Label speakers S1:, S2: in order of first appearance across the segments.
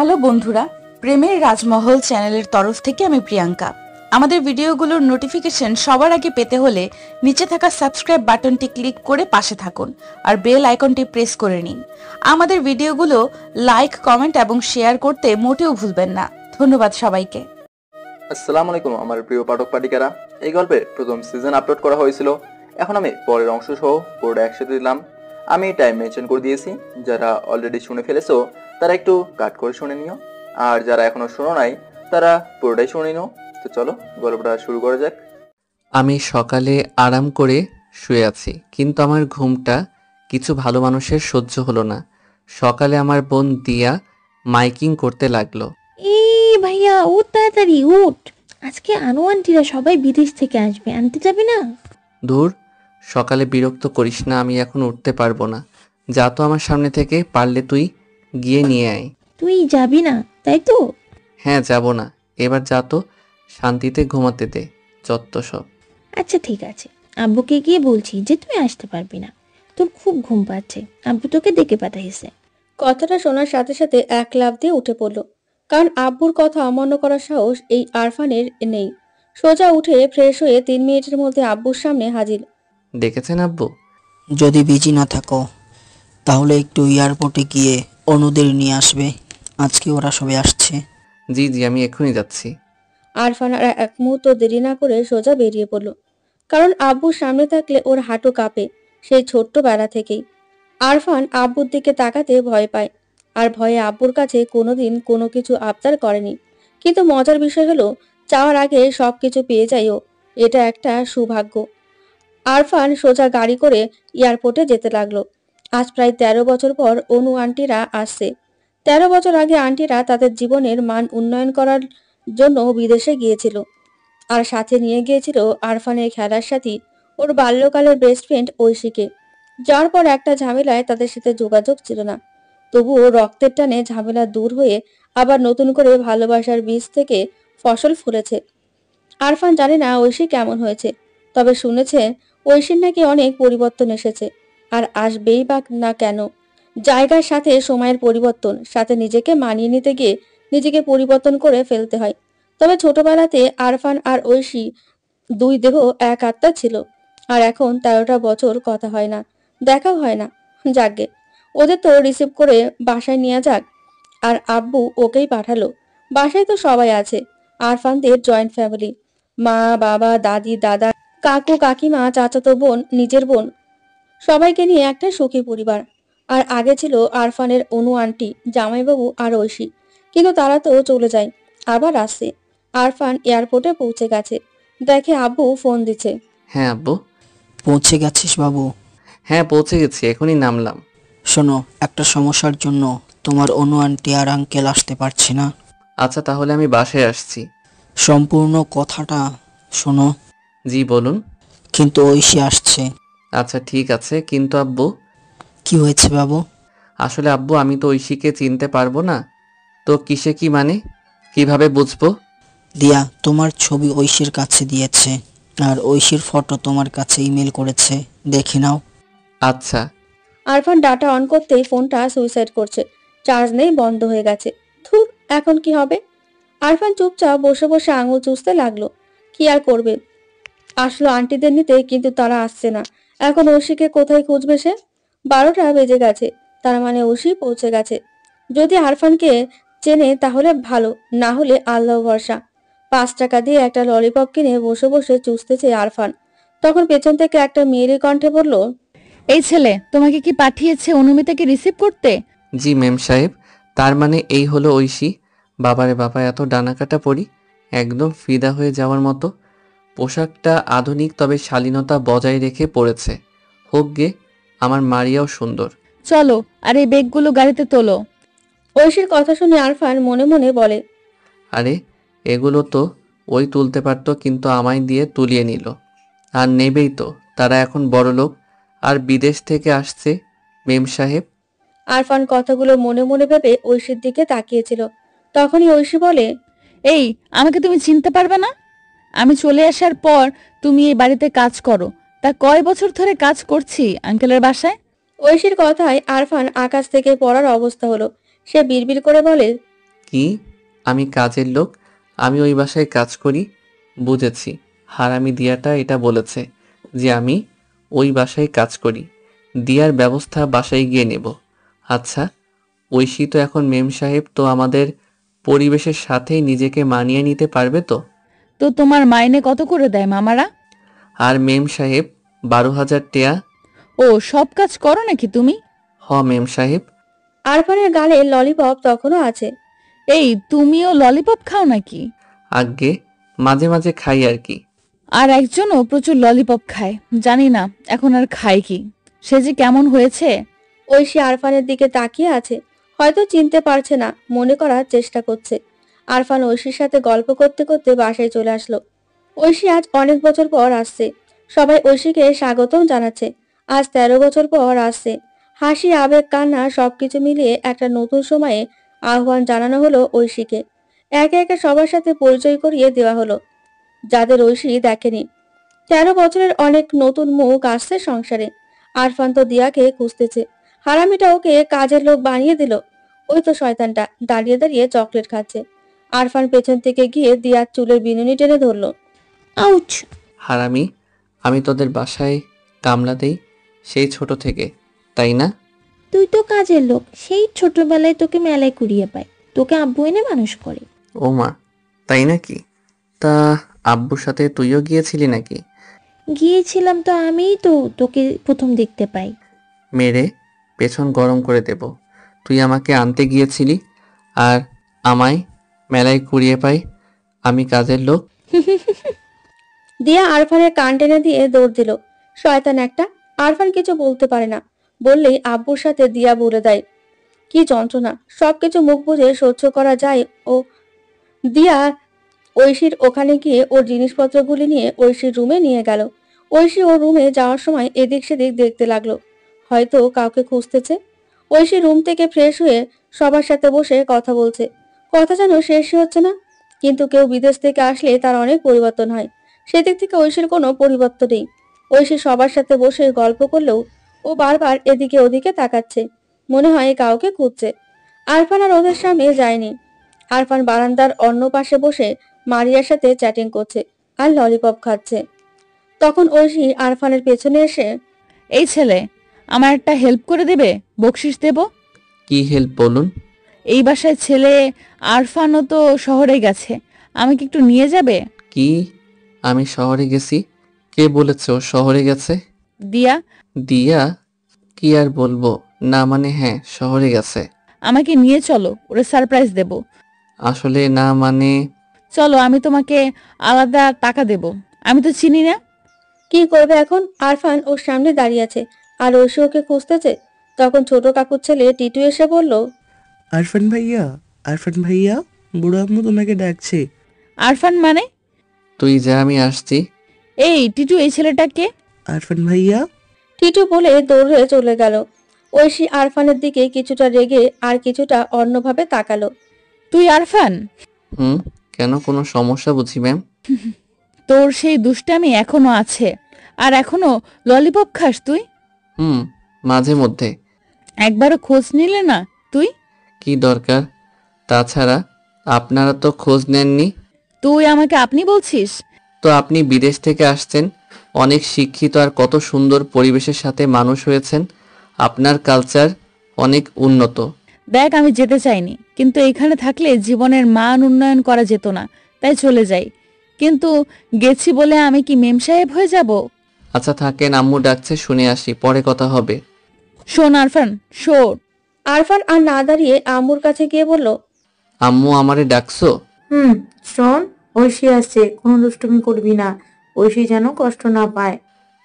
S1: Hello বন্ধুরা, প্রেমের রাজমহল চ্যানেলের তরফ থেকে আমি প্রিয়াঙ্কা। আমাদের ভিডিওগুলোর নোটিফিকেশন সবার আগে পেতে হলে নিচে থাকা সাবস্ক্রাইব বাটনটি ক্লিক করে পাশে থাকুন আর বেল আইকনটি প্রেস করে নিন। আমাদের ভিডিওগুলো লাইক, কমেন্ট এবং শেয়ার করতে মোটেও ভুলবেন না। ধন্যবাদ সবাইকে।
S2: আসসালামু আলাইকুম আমার প্রিয় পাঠক পাঠিকারা। এই গল্পের প্রথম সিজন আপলোড করা হয়েছিল, এখন আমি পরের অংশ সহ পুরোটা একসাথে দিলাম। আমি টাইম মেনশন করে দিয়েছি, যারা অলরেডি শুনে ফেলেছো তারা একটু কাট করে শুনে নিও, আর যারা এখনো শোনো নাই তারা পুরোটাই শুনে নিও। তো চলো গল্পটা শুরু করা যাক।
S3: আমি সকালে আরাম করে শুয়ে আছি, কিন্তু আমার ঘুমটা কিছু ভালো মানুষের সহ্য হলো না। সকালে আমার বোন দিয়া মাইকিং করতে লাগলো।
S4: এই ভাইয়া উঠ, তাড়াতাড়ি উঠ, আজকে আনু আন্টিরা সবাই বিদেশ থেকে আসবে, আনতে যাবি না?
S3: ধুর, সকালে বিরক্ত করিস না, আমি এখন উঠতে পারবো না। যা তো আমার সামনে থেকে, পারলে তুই গিয়ে নিয়ে আয়।
S4: তুই যাবি না তাই তো?
S3: হ্যাঁ, যাব না, এবার যা তো, শান্তিতে ঘুমাতে দে, যত সব।
S4: আচ্ছা ঠিক আছে, আব্বুকে গিয়ে বলছি যে তুই আসতে পারবি না, তোর খুব ঘুম পাচ্ছে, আব্বু তোকে ডেকে পাঠাইছে।
S5: কথাটা শোনার সাথে সাথে এক লাফ দিয়ে উঠে পড়ল, কারণ আব্বুর কথা অমান্য করার সাহস এই আরফানের নেই। সোজা উঠে ফ্রেশ হয়ে 3 মিনিটের মধ্যে আব্বুর সামনে হাজির।
S3: দেখেছেন আব্বু?
S6: যদি বিজি না থাকো তাহলে একটু এয়ারপোর্টে গিয়ে অনুদের নিয়ে আসবে, আজকে ওরা সবাই আসছে।
S3: জি জি, আমি এক্ষুনি যাচ্ছি।
S5: আরফান আর এক মুহূর্ত দেরি না করে সোজা বেরিয়ে পড়ল, কারণ আব্বুর সামনে থাকলে ওর হাঁটু কাঁপে সেই ছোট্টবেলা থেকেই। আরফান আব্বুর দিকে তাকাতে ভয় পায়, আর ভয়ে আব্বুর কাছে কোনোদিন কোনো কিছু আবদার করেনি। কিন্তু মজার বিষয় হলো, চাওয়ার আগে সবকিছু পেয়ে যায় ও, এটা একটা সৌভাগ্য। আরফান সোজা গাড়ি করে এয়ারপোর্টে যেতে লাগলো। আজ প্রায় 13 বছর পর অনু আন্টিরা আসছে। 13 বছর আগে আন্টিরা তাদের জীবনের মান উন্নয়ন করার জন্য বিদেশে গিয়েছিল, আর সাথে নিয়ে গিয়েছিল আরফানের খেলার সাথী, ওর বাল্যকালের বেস্ট ফ্রেন্ড ঐশীকে। যার পর একটা ঝামেলায় তাদের সাথে যোগাযোগ ছিল না, তবুও রক্তের টানে ঝামেলা দূর হয়ে আবার নতুন করে ভালোবাসার বীজ থেকে ফসল ফুলেছে। আরফান জানে না ঐশী কেমন হয়েছে, তবে শুনেছে ঐশীর নাকি অনেক পরিবর্তন এসেছে, আর আসবেই বা না কেন। জায়গার সাথে সময়ের পরিবর্তন, সাথে নিজেকে মানিয়ে নিতে গিয়ে নিজেকে পরিবর্তন করে ফেলতে হয়। তবে ছোটবেলাতে আরফান আর ঐশী দুই দেহ এক আত্মা ছিল, আর এখন 13টা বছর কথা হয় না, দেখাও হয় না। যাকগে, ওদের তো রিসিভ করে বাসায় নিয়ে যাক। আর আব্বু ওকেই পাঠালো। বাসায় তো সবাই আছে, আরফানদের জয়েন্ট ফ্যামিলি, মা বাবা দাদি দাদা কাকু কাকিমা চাচাতো বোন নিজের বোন, সবাইকে নিয়ে একটা সুখী পরিবার। আর আগে ছিল আরফানের অনু আন্টি, জামাইবাবু আর ঐশী, কিন্তু তারা তো চলে যায়, আবার আসছে। আরফান এয়ারপোর্টে পৌঁছে গেছে, দেখে আব্বু ফোন দিচ্ছে।
S3: হ্যাঁ আব্বু।
S6: পৌঁছে গেছিস বাবু?
S3: হ্যাঁ পৌঁছে গেছি, এখনই নামলাম।
S6: শোনো, একটা সমস্যার জন্য তোমার অনু আন্টি আর আঙ্কেল আসতে পারছে না।
S3: আচ্ছা, তাহলে আমি বাসায় আসছি।
S6: সম্পূর্ণ কথাটা শোনো।
S3: জি বলুন।
S6: কিন্তু ঐশী আসছে।
S3: আচ্ছা ঠিক আছে, কিন্তু আব্বু?
S6: কি হয়েছে বাবু?
S3: আসলে আব্বু, আমি তো ঐশীকে চিনতে পারবো না, তো কিসে কি মানে, কিভাবে বুঝবো?
S6: দিয়া তোমার ছবি ঐশীর কাছে দিয়েছে, আর ঐশীর ফটো তোমার কাছে ইমেল করেছে, দেখে নাও।
S3: আচ্ছা।
S5: আরফান ডাটা অন করতেই ফোনটা সুইসাইড করছে, চার্জ নেই, বন্ধ হয়ে গেছে। ধুর, এখন কি হবে? আরফান চুপচাপ বসে বসে আঙুল চুষতে লাগলো। কি আর করবে, আসলো আন্টিদের নিতে, কিন্তু তারা আসছে না। এখন ঐশীকে কোথায় খুঁজবে সে? 12টা বেজে গেছে, তার মানে ঐশী পৌঁছে গেছে। যদি আরফানকে চেনে তাহলে ভালো, না হলে আল্লাহ ভরসা। 5 টাকা দিয়ে একটা ললিপপ কিনে বসে বসে চুষতেছে আরফান। তখন পেছন থেকে একটা মেয়ের কণ্ঠে বলল,
S1: এই ছেলে তোমাকে কি পাঠিয়েছে অনুমিতাকে রিসিভ করতে?
S3: জি মেম সাহেব, তার মানে এই হলো ঐশী। বাবারে বাবা, এত ডানাকাটা পরি, একদম ফিদা হয়ে যাওয়ার মতো। পোশাকটা আধুনিক, তবে শালীনতা বজায় রেখে পড়েছে। হোক গে, আমার মারিয়াও সুন্দর।
S1: চলো, আর এই ব্যাগগুলো গাড়িতে তোলো।
S5: ঐশীর কথা শুনে আরফান মনে মনে বলে,
S3: আরে এগুলো তো ওই তুলতে পারতো, কিন্তু আমায় দিয়ে তুলিয়ে নিল। আর নেবেই তো, তারা এখন বড়লোক আর বিদেশ থেকে আসছে মেম সাহেব।
S5: আরফান কথাগুলো মনে মনে ভেবে ঐশীর দিকে তাকিয়েছিল। তখনই ঐশী বলে,
S1: এই, আমাকে তুমি চিনতে পারবে না? আমি চলে আসার পর তুমি এই বাড়িতে কাজ করো, তা কয় বছর ধরে কাজ করছি আঙ্কেলের বাসায়।
S5: ঐশীর কথায় আরফান আকাশ থেকে পড়ার অবস্থা হলো। সে বিড়বিড় করে বলে,
S3: কি? আমি কাজের লোক? আমি ওই বাসায় কাজ করি? বুঝেছি, হারামি দিয়াটা এটা বলেছে যে আমি ওই বাসায় কাজ করি। দিয়ার ব্যবস্থা বাসায় গিয়ে নেব। আচ্ছা, ঐশী তো এখন মেম সাহেব, তো আমাদের পরিবেশের সাথেই নিজেকে মানিয়ে নিতে পারবে তো?
S1: তো তোমার মাইনে কত করে দেয় মামারা?
S3: আর মেম সাহেব 12,000 টেয়া।
S1: ও, সব কাজ করো নাকি তুমি?
S3: মেম সাহেব।
S5: আরফানের গালে ললিপপ তখনও আছে।
S1: এই, তুমিও ললিপপ খাও নাকি?
S3: আজ্ঞে, মাঝে মাঝে খাই আর কি।
S1: আর একজনও প্রচুর ললিপপ খায়, জানি না এখন আর খায় কি। সে যে কেমন হয়েছে।
S5: ঐশী আরফানের দিকে তাকিয়ে আছে, হয়তো চিনতে পারছে না, মনে করার চেষ্টা করছে। আরফান ঐশীর সাথে গল্প করতে করতে বাসায় চলে আসলো। ঐশী আজ অনেক বছর পর আসছে। সবাই ঐশীকে স্বাগতম জানাচ্ছে। আজ 13 বছর পর আসছে। হাসি, আবেগ, কান্না সবকিছু মিলিয়ে একটা নতুন সময়ে আহ্বান জানানো হলো ঐশীকে। একে একে সবার সাথে পরিচয় করিয়ে দেওয়া হলো, যাদের ঐশী দেখেনি। 13 বছরের অনেক নতুন মুখ আসছে সংসারে। আরফান তো দিয়াকে খুঁজতেছে। হারামিটা ওকে কাজের লোক বানিয়ে দিল। ওই তো শয়তানটা দাঁড়িয়ে দাঁড়িয়ে চকলেট খাচ্ছে। আরফান পেছন থেকে গিয়ে দিয়ার চুলের বিনুনি টেনে ধরলো।
S4: আউচ!
S3: হারামি, আমি তোদের বাসায় কামলা দেই সেই ছোট থেকে, তাই না?
S4: তুই তো কাজের লোক, সেই ছোটবেলায় তোকে মেলায় কুড়িয়ে পায়, তোকে আব্বু এনে মানুষ করে।
S3: ও মা, তাই নাকি? তা আব্বুর সাথে তুইও গিয়েছিলি নাকি?
S4: গিয়েছিলাম তো, আমিই তো তোকে প্রথম দেখতে পাই।
S3: মেরে পেছন গরম করে দেব। তুই আমাকে আনতে গিয়েছিলি আর আমায় মেলায় কুড়িয়ে পাই, আমি কাজের লোক।
S5: দিয়া আরফানের কান টেনে দিয়ে দৌড় দিল। শয়তান একটা। আরফান কিছু বলতে পারে না, বললেই আব্বুর সাথে দিয়া বলে দেয়। কি যন্ত্রণা! সবকিছু মুখ বুঝে সহ্য করা যায়। ও দিয়া ঐশীর ওখানে গিয়ে ওর জিনিসপত্রগুলি নিয়ে ঐশীর রুমে নিয়ে গেল। ঐশী ওর রুমে যাওয়ার সময় এদিক সেদিক দেখতে লাগলো, হয়তো কাউকে খুঁজতেছে। ঐশী রুম থেকে ফ্রেশ হয়ে সবার সাথে বসে কথা বলছে। কথা যেন শেষই হচ্ছে না। কিন্তু কেউ বিদেশ থেকে আসলে তার অনেক পরিবর্তন হয়, সেদিক থেকে ঐশীর কোনো পরিবর্তন নেই। ঐশী সবার সাথে বসে গল্প করলেও ও বারবার এদিকে ওদিকে তাকাচ্ছে, মনে হয় কাউকে খুঁজছে। আরফান আর ওদের সামনে যায়নি। আরফান বারান্দার অন্য পাশে বসে মারিয়ার সাথে চ্যাটিং করছে আর ললিপপ খাচ্ছে। তখন ঐশী আরফানের পেছনে এসে,
S1: এই ছেলে, আমার একটা হেল্প করে দেবে? বকশিস দেব।
S3: কি হেল্প বলুন?
S1: এই বাসায় ছেলে আরফানও তো শহরে গেছে, আমাকে একটু নিয়ে যাবে?
S3: কি? আমি শহরে গেছি? কে বলেছে ও শহরে গেছে?
S1: দিয়া।
S3: দিয়া? কি আর বলবো, না মানে হ্যাঁ, শহরে গেছে।
S1: আমাকে নিয়ে চলো, ওরে সারপ্রাইজ দেব।
S3: আসলে না মানে।
S1: চলো, আমি তোমাকে আলাদা টাকা দেব। আমি তো চিনি না।
S5: কি করবে এখন? আরফান ওর সামনে দাঁড়িয়ে আছে আর ঐশী ওকে খুঁজতেছে। তখন ছোট কাকুর ছেলে টিটু এসে বলল,
S7: আরফান ভাইয়া, আরফান ভাইয়া, বুড়ো আম্মু তোমাকে ডাকছে।
S1: আরফান মানে?
S3: তুই যা, আমি আসছি।
S1: এই টিটু, এই ছেলেটাকে।
S7: আরফান ভাইয়া।
S5: টিটু বলে দৌড়ে চলে গেল। ঐশী আরফানের দিকে কিছুটা রেগে আর কিছুটা অন্যভাবে তাকালো।
S1: তুই আরফান?
S3: কেন, কোনো সমস্যা বুঝি ম্যাম?
S1: তোর সেই দুষ্টামি এখনো আছে, আর এখনো ললিপপ খাস তুই?
S3: মাঝে মধ্যে।
S1: একবারও খোঁজ নিলে না তুই?
S3: কি দরকার? তাছাড়া আপনারা তো খোঁজ নেননি।
S1: তুই আমাকে আপনি বলছিস?
S3: তো আপনি বিদেশ থেকে আসছেন, অনেক শিক্ষিত আর কত সুন্দর পরিবেশের সাথে মানুষ হয়েছেন, আপনার কালচার অনেক উন্নত।
S1: দেখ, আমি যেতে চাইনি, কিন্তু এখানে থাকলে জীবনের মান উন্নয়ন করা যেত না, তাই চলে যাই। কিন্তু গেছি বলে আমি কি মেম সাহেব হয়ে যাব?
S3: আচ্ছা থাকেন, আম্মু ডাকছে, শুনে আসি, পরে কথা হবে।
S1: শোন আরফান, শোন।
S5: আরফান আর না দাঁড়িয়ে আম্মুর কাছে গিয়ে বলল,
S3: আম্মু আমারে ডাকছো?
S8: শোন, ঐশী আসছে, কোনো দুষ্টুমি করবি না, ঐশী যেন কষ্ট না পায়।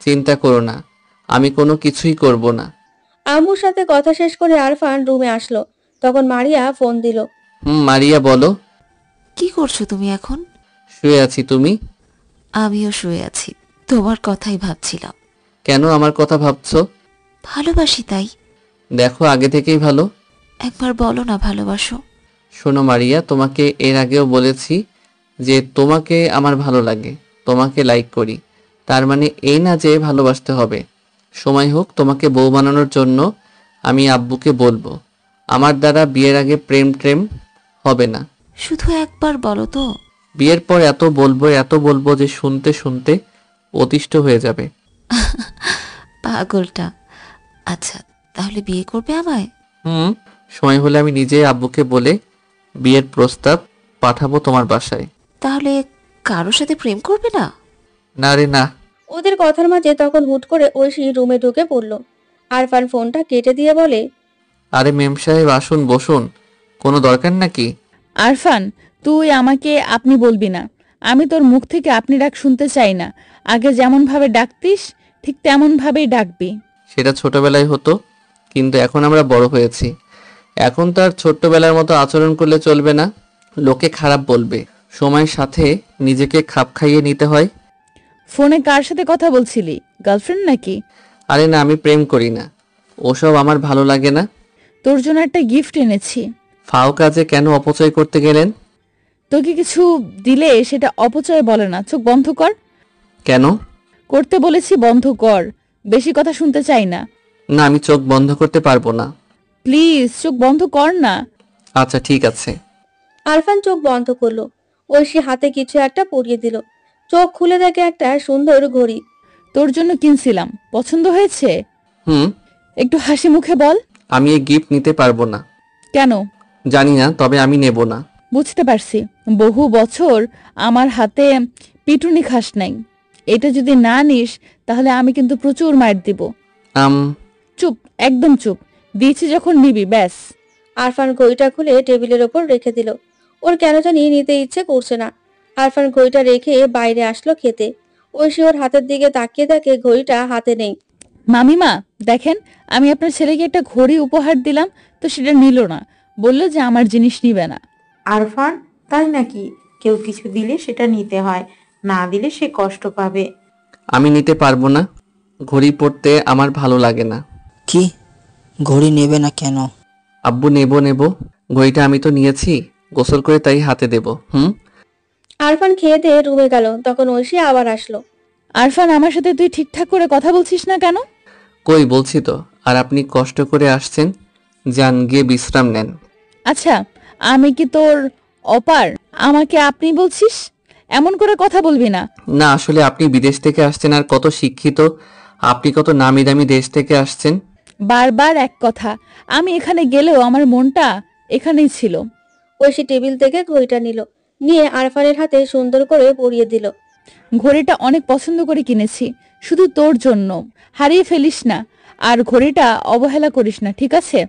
S3: চিন্তা করো না, আমি কোনো কিছুই করব না।
S5: আম্মুর সাথে কথা শেষ করে আরফান রুমে আসলো। তখন মারিয়া ফোন দিল।
S3: মারিয়া বলো।
S9: কি করছো তুমি এখন?
S3: শুয়ে আছি, তুমি?
S9: আমিও শুয়ে আছি, তোমার কথাই ভাবছিলাম।
S3: কেন আমার কথা ভাবছো?
S9: ভালোবাসি তাই।
S3: দেখো, আগে থেকেই ভালো।
S9: একবার বলো না ভালোবাসো।
S3: শোনো মারিয়া, তোমাকে এর আগেও বলেছি যে তোমাকে আমার ভালো লাগে, তোমাকে লাইক করি, তার মানে এই না যে ভালোবাসতে হবে। সময় হোক, তোমাকে বউ বানানোর জন্য আমি আব্বুকে বলবো। আমার দ্বারা বিয়ের আগে প্রেম হবে না।
S9: শুধু একবার বলো তো।
S3: বিয়ের পর এত বলবো যে শুনতে শুনতে অতিষ্ঠ হয়ে যাবে।
S9: পাগলটা। আচ্ছা, তাহলে বিয়ে করবে আমায়?
S3: সময় হলে আমি নিজেই আব্বুকে বলে বিয়ের প্রস্তাব পাঠাবো তোমার বাসায়।
S9: তাহলে কারোর সাথে প্রেম করবে না?
S3: না রে না।
S5: ওদের কথার মাঝে তখন হুট করে ঐশী রুমে ঢুকে পড়ল। আরফান ফোনটা কেটে দিয়ে বলে,
S3: আরে মেম সাহেব আসুন বসুন, কোনো দরকার নাকি?
S1: আরফান, তুই আমাকে আপনি বলবি না। আমি তোর মুখ থেকে আপনি ডাক শুনতে চাই না। আগে যেমন ভাবে ডাকতিস ঠিক তেমন ভাবেই ডাকবি।
S3: সেটা ছোটবেলায় হতো, কিন্তু এখন আমরা বড় হয়েছি। এখন তার ছোট্টবেলার মতো আচরণ করলে চলবে না, লোকে খারাপ বলবে। সময়ের সাথে নিজেকে খাপ খাইয়ে নিতে হয়।
S1: ফোনে কার সাথে কথা বলছিলি? গার্লফ্রেন্ড নাকি?
S3: আরে না, আমি প্রেম করি না, ওসব আমার ভালো লাগে না।
S1: তোর জন্য একটা গিফট এনেছি।
S3: ফাও কাজে কেন অপচয় করতে গেলেন?
S1: তোকে কিছু দিলে সেটা অপচয় বলে না। চোখ বন্ধ কর।
S3: কেন?
S1: করতে বলেছি, বন্ধ কর। বেশি কথা শুনতে চাই না।
S3: না, আমি চোখ বন্ধ করতে পারবো না।
S1: প্লিজ চোখ বন্ধ কর না।
S3: আচ্ছা ঠিক আছে।
S5: আরফান চোখ বন্ধ করলো। ঐশী হাতে কিছু একটা পরিয়ে দিল। চোখ খুলে দেখে একটা সুন্দর ঘড়ি।
S1: তোর জন্য কিনছিলাম, পছন্দ হয়েছে? একটু হাসি মুখে বল।
S3: আমি এই গিফট নিতে পারবো না।
S1: কেন?
S3: জানি না, তবে আমি নেব না।
S1: বুঝতে পারছি, বহু বছর আমার হাতে পিটুনি খাস নাই। এটা যদি না নিস তাহলে আমি কিন্তু প্রচুর মার দিব। চুপ, একদম চুপ। দিয়েছি যখন নিবি, ব্যাস।
S5: আরফান ঘড়িটা খুলে টেবিলের ওপর রেখে দিল। ওর কেন জানি নিতে ইচ্ছে করছে না। আরফান ঘড়িটা রেখে বাইরে আসলো খেতে। ঐশী ওর হাতের দিকে তাকিয়ে দেখে ঘড়িটা হাতে নেই।
S1: মামিমা দেখেন, আমি আপনার ছেলেকে একটা ঘড়ি উপহার দিলাম, তো সেটা নিল না, বলল যে আমার জিনিস নিবে না।
S8: আরফান, তাই নাকি? কেউ কিছু দিলে সেটা নিতে হয়, না দিলে সে কষ্ট পাবে।
S3: আমি নিতে পারবো না, ঘড়ি পরতে আমার ভালো লাগে না।
S6: কি? ঘড়ি নেবে না কেন?
S3: আব্বু নেব, ঘড়িটা আমি তো নিয়েছি, গোসল করে তাই হাতে দেব।
S5: আরফান খেয়ে দিয়ে রুমে গেল। তখন ঐশী আবার আসলো।
S1: আরফান, আমার সাথে তুই ঠিকঠাক করে কথা বলছিস না কেন?
S3: কই, বলছি তো। আর আপনি কষ্ট করে আসছেন, যান গিয়ে বিশ্রাম নেন।
S1: আচ্ছা, আমি কি তোর অপার আমাকে আপনি বলছিস? এমন করে কথা বলবি না।
S3: না, আসলে আপনি বিদেশ থেকে আসছেন, আর কত শিক্ষিত আপনি, কত নামি দামি দেশ থেকে আসছেন।
S1: বারবার এক কথা। আমি এখানে গেলেও আমার মনটা এখানেই ছিল।
S5: ঐশী টেবিল থেকে ঘড়িটা নিয়ে আরফানের হাতে সুন্দর করে পরিয়ে দিল।
S1: ঘড়িটা অনেক পছন্দ করে কিনেছি, শুধু তোর জন্য। হারিয়ে ফেলিস না, আর ঘড়িটা অবহেলা করিস না, ঠিক আছে?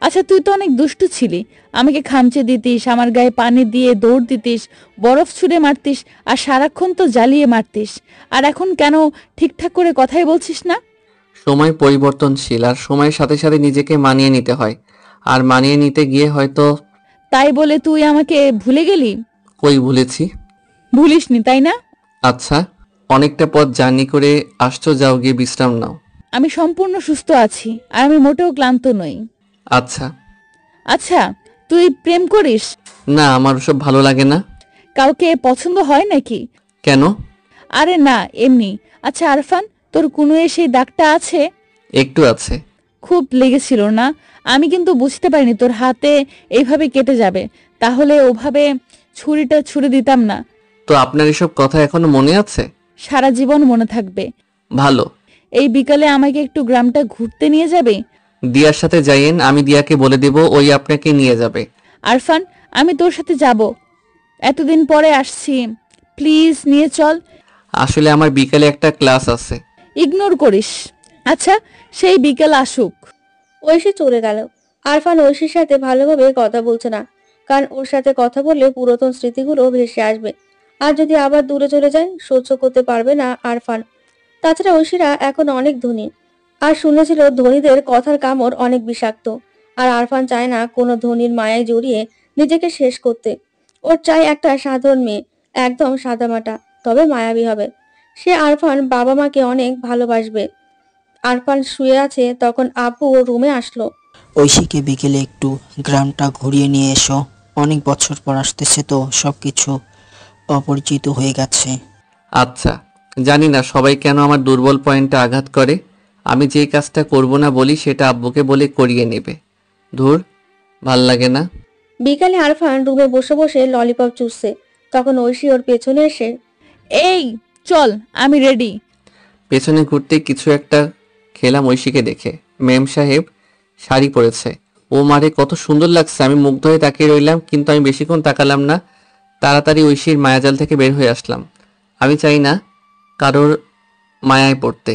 S1: আচ্ছা, তুই তো অনেক দুষ্টু ছিলি। আমাকে খামচে দিতিস, আমার গায়ে পানি দিয়ে দৌড় দিতিস, বরফ ছুঁড়ে মারতিস, আর সারাক্ষণ তো জ্বালিয়ে মারতিস। আর এখন কেন ঠিকঠাক করে কথাই বলছিস না?
S3: সময় পরিবর্তনশীল, আর সময়ের সাথে সাথে নিজেকে মানিয়ে নিতে হয়, আর মানিয়ে নিতে গিয়ে হয়তো।
S1: তাই বলে তুই আমাকে ভুলে গেলি?
S3: কই ভুলেছি?
S1: ভুলিসনি, তাই না?
S3: আচ্ছা, অনেকটা পথ জার্নি করে আসছো, যাও গিয়ে বিশ্রাম নাও।
S1: আমি সম্পূর্ণ সুস্থ আছি, আর আমি মোটেও ক্লান্ত নই।
S3: আচ্ছা।
S1: আচ্ছা, তুই প্রেম করিস?
S3: না, আমার ওসব ভালো লাগে না।
S1: কাউকে পছন্দ হয় নাকি?
S3: কেন?
S1: আরে না, এমনি। আচ্ছা আরফান, তোর কুনুয়ে সেই দাগটা আছে?
S3: একটু আছে।
S1: খুব লেগেছিল না? আমি কিন্তু বুঝতে পারিনি তোর হাতে এইভাবে কেটে যাবে, তাহলে ওভাবে ছুরিটা ছুঁড়ে দিতাম না।
S3: তো আপনার এসব কথা এখনো মনে আছে?
S1: সারা জীবন মনে থাকবে।
S3: ভালো।
S1: এই বিকালে আমাকে একটু গ্রামটা ঘুরতে নিয়ে যাবে?
S3: দিয়ার সাথে যাইয়েন, আমি দিয়াকে বলে দেব, ওই আপনাকে নিয়ে যাবে।
S1: আরফান, আমি তোর সাথে যাব, এতদিন পরে আসছি, প্লিজ নিয়ে চল।
S3: আসলে আমার বিকালে একটা ক্লাস আছে।
S1: ইগনোর করিস। আচ্ছা, সেই বিকেল আসুক।
S5: ঐশী চলে গেল। আরফান ঐশীর সাথে ভালোভাবে কথা বলছে না, কারণ ওর সাথে কথা বললে পুরাতন স্মৃতিগুলো ভেসে আসবে। আর যদি আবার দূরে চলে যায়, সহ্য করতে পারবে না আরফান। তাছাড়া ঐশীরা এখন অনেক ধনী, আর শুনেছিল ধনীদের কথার কামড় অনেক বিষাক্ত। আর আরফান চায় না কোনো ধনীর মায়ায় জড়িয়ে নিজেকে শেষ করতে। ওর চাই একটা সাধারণ মেয়ে, একদম সাদামাটা, তবে মায়াবী হবে। সে আরফান বাবা মাকে অনেক ভালোবাসবে। আরফান শুয়ে আছে, তখন আপু ও রুমে আসলো।
S6: ঐশীকে বিকেলে একটু গ্রামটা ঘুরিয়ে নিয়ে এসো, অনেক বছর পর আসতেছে তো সবকিছু অপরিচিত হয়ে গেছে।
S3: আচ্ছা, জানি না সবাই কেন আমার দুর্বল পয়েন্টে আঘাত করে। আমি যেই কাজটা করব না বলি সেটা আব্বুকে বলে করিয়ে নেবে। ধুর, ভাল লাগে না।
S5: বিকালে আরফান রুমে বসে বসে ললিপপ চুষছে। তখন ঐশী ওর পেছনে এসে,
S1: এই চল, আমি রেডি।
S3: পেছনে ঘুরতে কিছু একটা খেলাম ঐশীকে দেখে। মেম সাহেব শাড়ি পরেছে। ও মারে কত সুন্দর লাগছে। আমি মুগ্ধ হয়ে তাকিয়ে রইলাম, কিন্তু আমি বেশিক্ষণ তাকালাম না। তাড়াতাড়ি ঐশীর মায়াজাল থেকে বের হয়ে আসলাম। আমি চাই না কারোর মায়ায় পড়তে।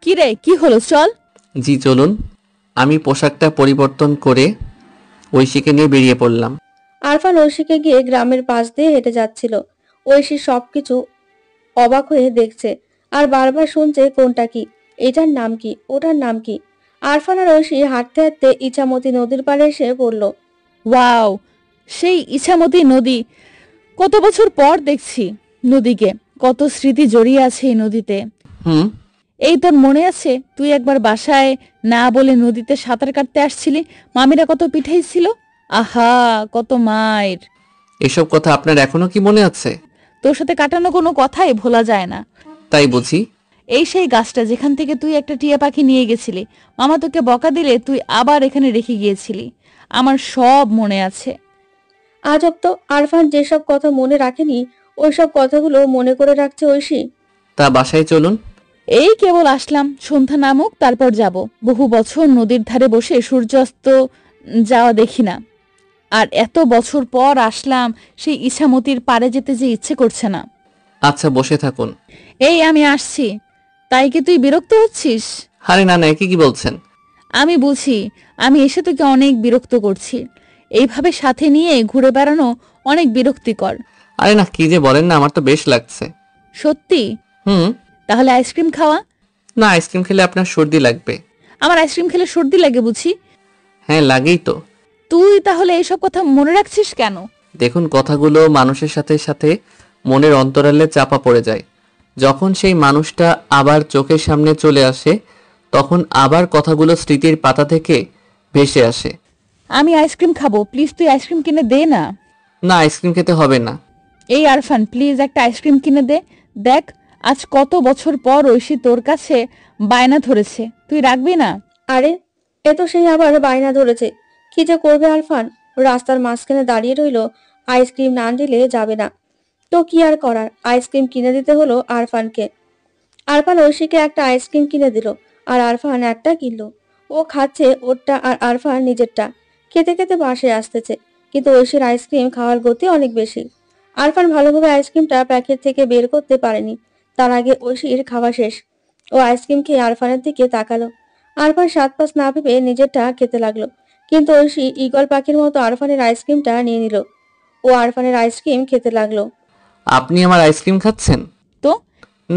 S1: কি রে, কি হলো? চল।
S3: জি চলুন। আমি পোশাকটা পরিবর্তন করে ঐশীকে নিয়ে বেরিয়ে পড়লাম।
S5: আরফান ঐশীকে গিয়ে গ্রামের পাশ দিয়ে হেঁটে যাচ্ছিল। ঐশী সবকিছু অবাক হয়ে দেখছে আর বারবার শুনছে কোনটা কি, এটার নাম কি, ওটার নাম কি। আরফান আর ঐশী হাঁটতে হাঁটতে ইছামতি নদীর পাড়ে এসে পড়ল।
S1: ওয়াও, সেই ইছামতি নদী। কত বছর পর দেখছি নদীকে। কত স্মৃতি জড়িয়ে আছে এই নদীতে।
S3: হুম।
S1: এই তোর মনে আছে, তুই একবার বাসায় না বলে নদীতে সাঁতার কাটতে আসছিলি? মামিরা কত পিঠাইছিল। আহা, কত মায়ের।
S3: এসব কথা আপনার এখনো কি মনে আছে?
S1: তোর সাথে কাটানো কোনো কথাই ভোলা যায় না।
S3: তাই বুঝি?
S1: এই সেই গাছটা যেখান থেকে তুই একটা টিয়া পাখি নিয়ে গেছিলি। মামা তোকে বকা দিলে তুই আবার এখানে রেখে গিয়েছিলি। আমার সব মনে আছে।
S5: আজব তো, আরফান যেসব কথা মনে রাখেনি ওইসব কথাগুলো মনে করে রাখছে ঐশী।
S3: তা বাসায় চলুন।
S1: এই কেবল আসলাম, সন্ধ্যা নামুক তারপর যাব। বহু বছর নদীর ধারে বসে সূর্যাস্ত যাওয়া দেখি না, আর এত বছর পর আসলাম, সেই ইছামতির পাড়ে যেতে যে ইচ্ছে করছে না।
S3: আচ্ছা বসে থাকুন।
S1: এই আমি আসছি। তাই কি তুই বিরক্ত হচ্ছিস?
S3: আরে না না, কি বলছেন?
S1: আমি বুঝি আমি এসে তোকে অনেক বিরক্ত করছি। এইভাবে সাথে নিয়ে ঘুরে বেড়ানো অনেক বিরক্তিকর।
S3: আরে না, কি যে বলেন না, আমার তো বেশ লাগছে।
S1: সত্যি?
S3: হুম।
S1: তাহলে আইসক্রিম খাওয়া।
S3: না, আইসক্রিম খেলে আপনার সর্দি লাগবে।
S1: আমার আইসক্রিম খেলে সর্দি লাগে বুঝি?
S3: হ্যাঁ লাগেই তো।
S1: তুই তাহলে এইসব কথা মনে রাখছিস কেন?
S3: দেখুন, কথাগুলো মানুষের সাথে সাথে মনের অন্তরালে চাপা পড়ে যায়। যখন সেই মানুষটা আবার চোখের সামনে চলে আসে, তখন আবার কথাগুলো স্মৃতির পাতা থেকে ভেসে আসে।
S1: আমি আইসক্রিম খাবো, প্লিজ তুই আইসক্রিম কিনে দে না।
S3: না, আইসক্রিম খেতে হবে না।
S1: এই আরফান, প্লিজ একটা আইসক্রিম কিনে দে। দেখ, আজ কত বছর পর ঐশী তোর কাছে বায়না ধরেছে, তুই রাখবি না?
S5: আরে, এ তো সেই আবার বায়না ধরেছে। কি যে করবে আরফান, রাস্তার মাঝখানে দাঁড়িয়ে রইল। আইসক্রিম না দিলে যাবে না। তো কি আর করার, আইসক্রিম কিনে দিতে হলো আরফানকে। আরফান ঐশীকে একটা আইসক্রিম কিনে দিল, আর আরফান একটা কিনলো। ও খাচ্ছে ওরটা আর আরফান নিজেরটা। খেতে খেতে বাসায় আসতেছে, কিন্তু ঐশীর আইসক্রিম খাওয়ার গতি অনেক বেশি। আরফান ভালোভাবে আইসক্রিমটা প্যাকেট থেকে বের করতে পারেনি, তার আগে ঐশীর খাওয়া শেষ। ও আইসক্রিম খেয়ে আরফানের দিকে তাকালো। আরফান সাত পাঁচ না ভেবে নিজেরটা খেতে লাগলো, কিন্তু ঐশী ঈগল পাখির মতো আরফানের আইসক্রিমটা নিয়ে নিল। ও আরফানের আইসক্রিম খেতে লাগলো।
S3: আপনি আমার আইসক্রিম খাচ্ছেন?
S1: তো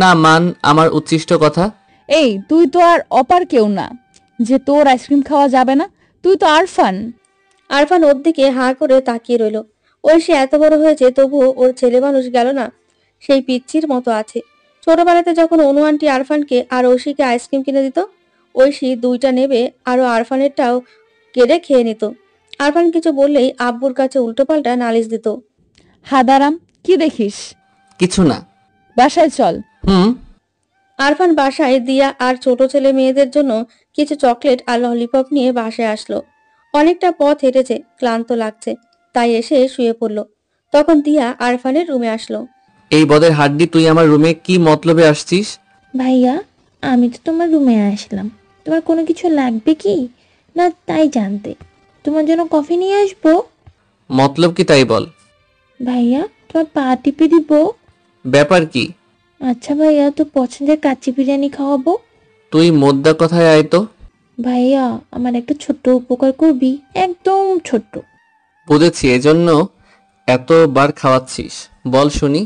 S3: না মান আমার উচ্ছিষ্ট কথা।
S1: এই, তুই তো আর অপার কেউ না যে তোর আইসক্রিম খাওয়া যাবে না। তুই তো আরফান।
S5: আরফান ওর দিকে হাঁ করে তাকিয়ে রইল। ঐশী এত বড় হয়েছে, তবুও ওর ছেলে মানুষ গেল না, সেই পিচ্চির মতো আছে। ছোটবেলাতে যখন অনু আন্টি আরফানকে আর ঐশীকে আইসক্রিম কিনে দিত, ঐশী দুইটা নেবে আরো আরফানেরটাও কেড়ে খেয়ে নিত। আরফান কিছু বললেই আব্বুর কাছে উল্টোপাল্টা নালিশ দিত।
S1: হাদারাম, কি দেখিস?
S3: কিছু না।
S1: বাসায় চল।
S3: হুম।
S5: আরফান বাসায় দিয়া আর ছোট ছেলে মেয়েদের জন্য কিছু চকলেট আর ললিপপ নিয়ে বাসায় আসলো। অনেকটা পথ হেঁটেছে, ক্লান্ত লাগছে, তাই এসে শুয়ে পড়লো। তখন দিয়া আরফানের রুমে আসলো।
S3: এই বদের হাড্ডি, তুই আমার রুমে কি মতলবে আসছিস?
S4: ভাইয়া, আমি তো তোমার রুমে আসলাম। তোমার কোনো কিছু লাগবে কি না তাই জানতে। তোমার জন্য কফি নিয়ে আসবো?
S3: মতলব কি তাই বল।
S4: ভাইয়া, তোমার পা টিপে দিব?
S3: ব্যাপার কি?
S4: আচ্ছা ভাইয়া, তো পছন্দের কাচ্চি বিরিয়ানি খাওয়াবো।
S3: তুই মোদ্দা কথায় আয় তো।
S4: ভাইয়া, আমার একটা ছোট্ট উপকার করবি, একদম ছোট্ট।
S3: বুঝেছি, এজন্য এতবার খাওয়াচ্ছিস। বল শুনি।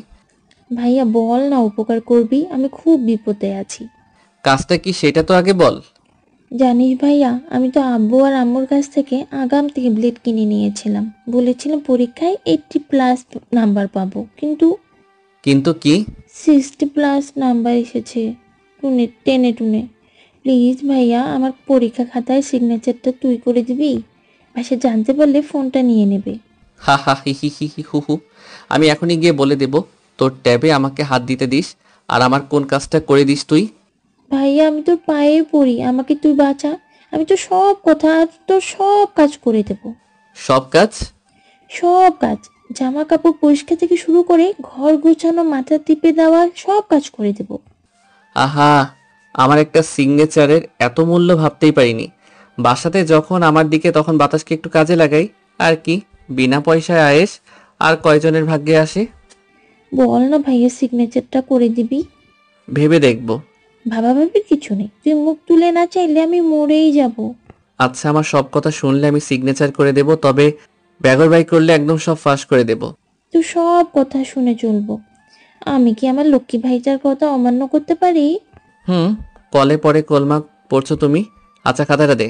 S4: ভাইয়া বল না, উপকার করবি, আমি খুব বিপদে আছি।
S3: কাজটা কি সেটা তো আগে বল।
S4: জানিস ভাইয়া, আমি তো আব্বু আর আম্মুর কাছ থেকে আগাম ট্যাবলেট কিনে নিয়েছিলাম। বলেছিলাম পরীক্ষায় 80+ নাম্বার পাবো, কিন্তু
S3: কি?
S4: 60+ নাম্বার এসেছে টেনে টুনে। প্লিজ ভাইয়া, আমার পরীক্ষা খাতায় সিগনেচারটা তুই করে দিবি? বাসা জানতে পারলে ফোনটা নিয়ে নেবে।
S3: হা হা হি হি হি হি হু হু। আমি এখনই গিয়ে বলে দেব তোর ট্যাবে আমাকে হাত দিতে দিস। আর আমার কোন কাজটা করে দিস তুই?
S4: ভাইয়া, আমি তোর পায়ে পড়ি, আমাকে তুই বাঁচা। আমি তো সব কথা, তোর সব কাজ করে দেব।
S3: সব কাজ?
S4: সব কাজ, জামা কাপড় পরিষ্কার থেকে শুরু করে ঘর গোছানো, মাথা টিপে দেওয়া, সব কাজ করে দেব।
S3: আহা, আমার একটা সিগনেচারের এত মূল্য ভাবতেই পারিনি। বাসাতে যখন আমার দিকে তখন বাতাসকে একটু কাজে লাগাই। আর কি, বিনা পয়সায় আয়েশ আর কয়জনের ভাগ্যে আসে?
S4: বল না ভাইয়া, সিগনেচারটা করে দিবি।
S3: ভেবে দেখবো।
S4: ভাবা ভাবির কিছু নেই, তুই মুখ তুলে না চাইলে আমি মরেই যাব।
S3: আচ্ছা, আমার সব কথা শুনলে আমি সিগনেচার করে দেব, তবে ব্যাগরবাই করলে একদম সব ফাঁস করে দেব।
S4: তুই সব কথা শুনে চলবো। আমি কি আমার লক্ষ্মী ভাইটার কথা অমান্য করতে পারি?
S3: কলে পরে কলমা পড়ছো তুমি? আচ্ছা, খাতাটা দে।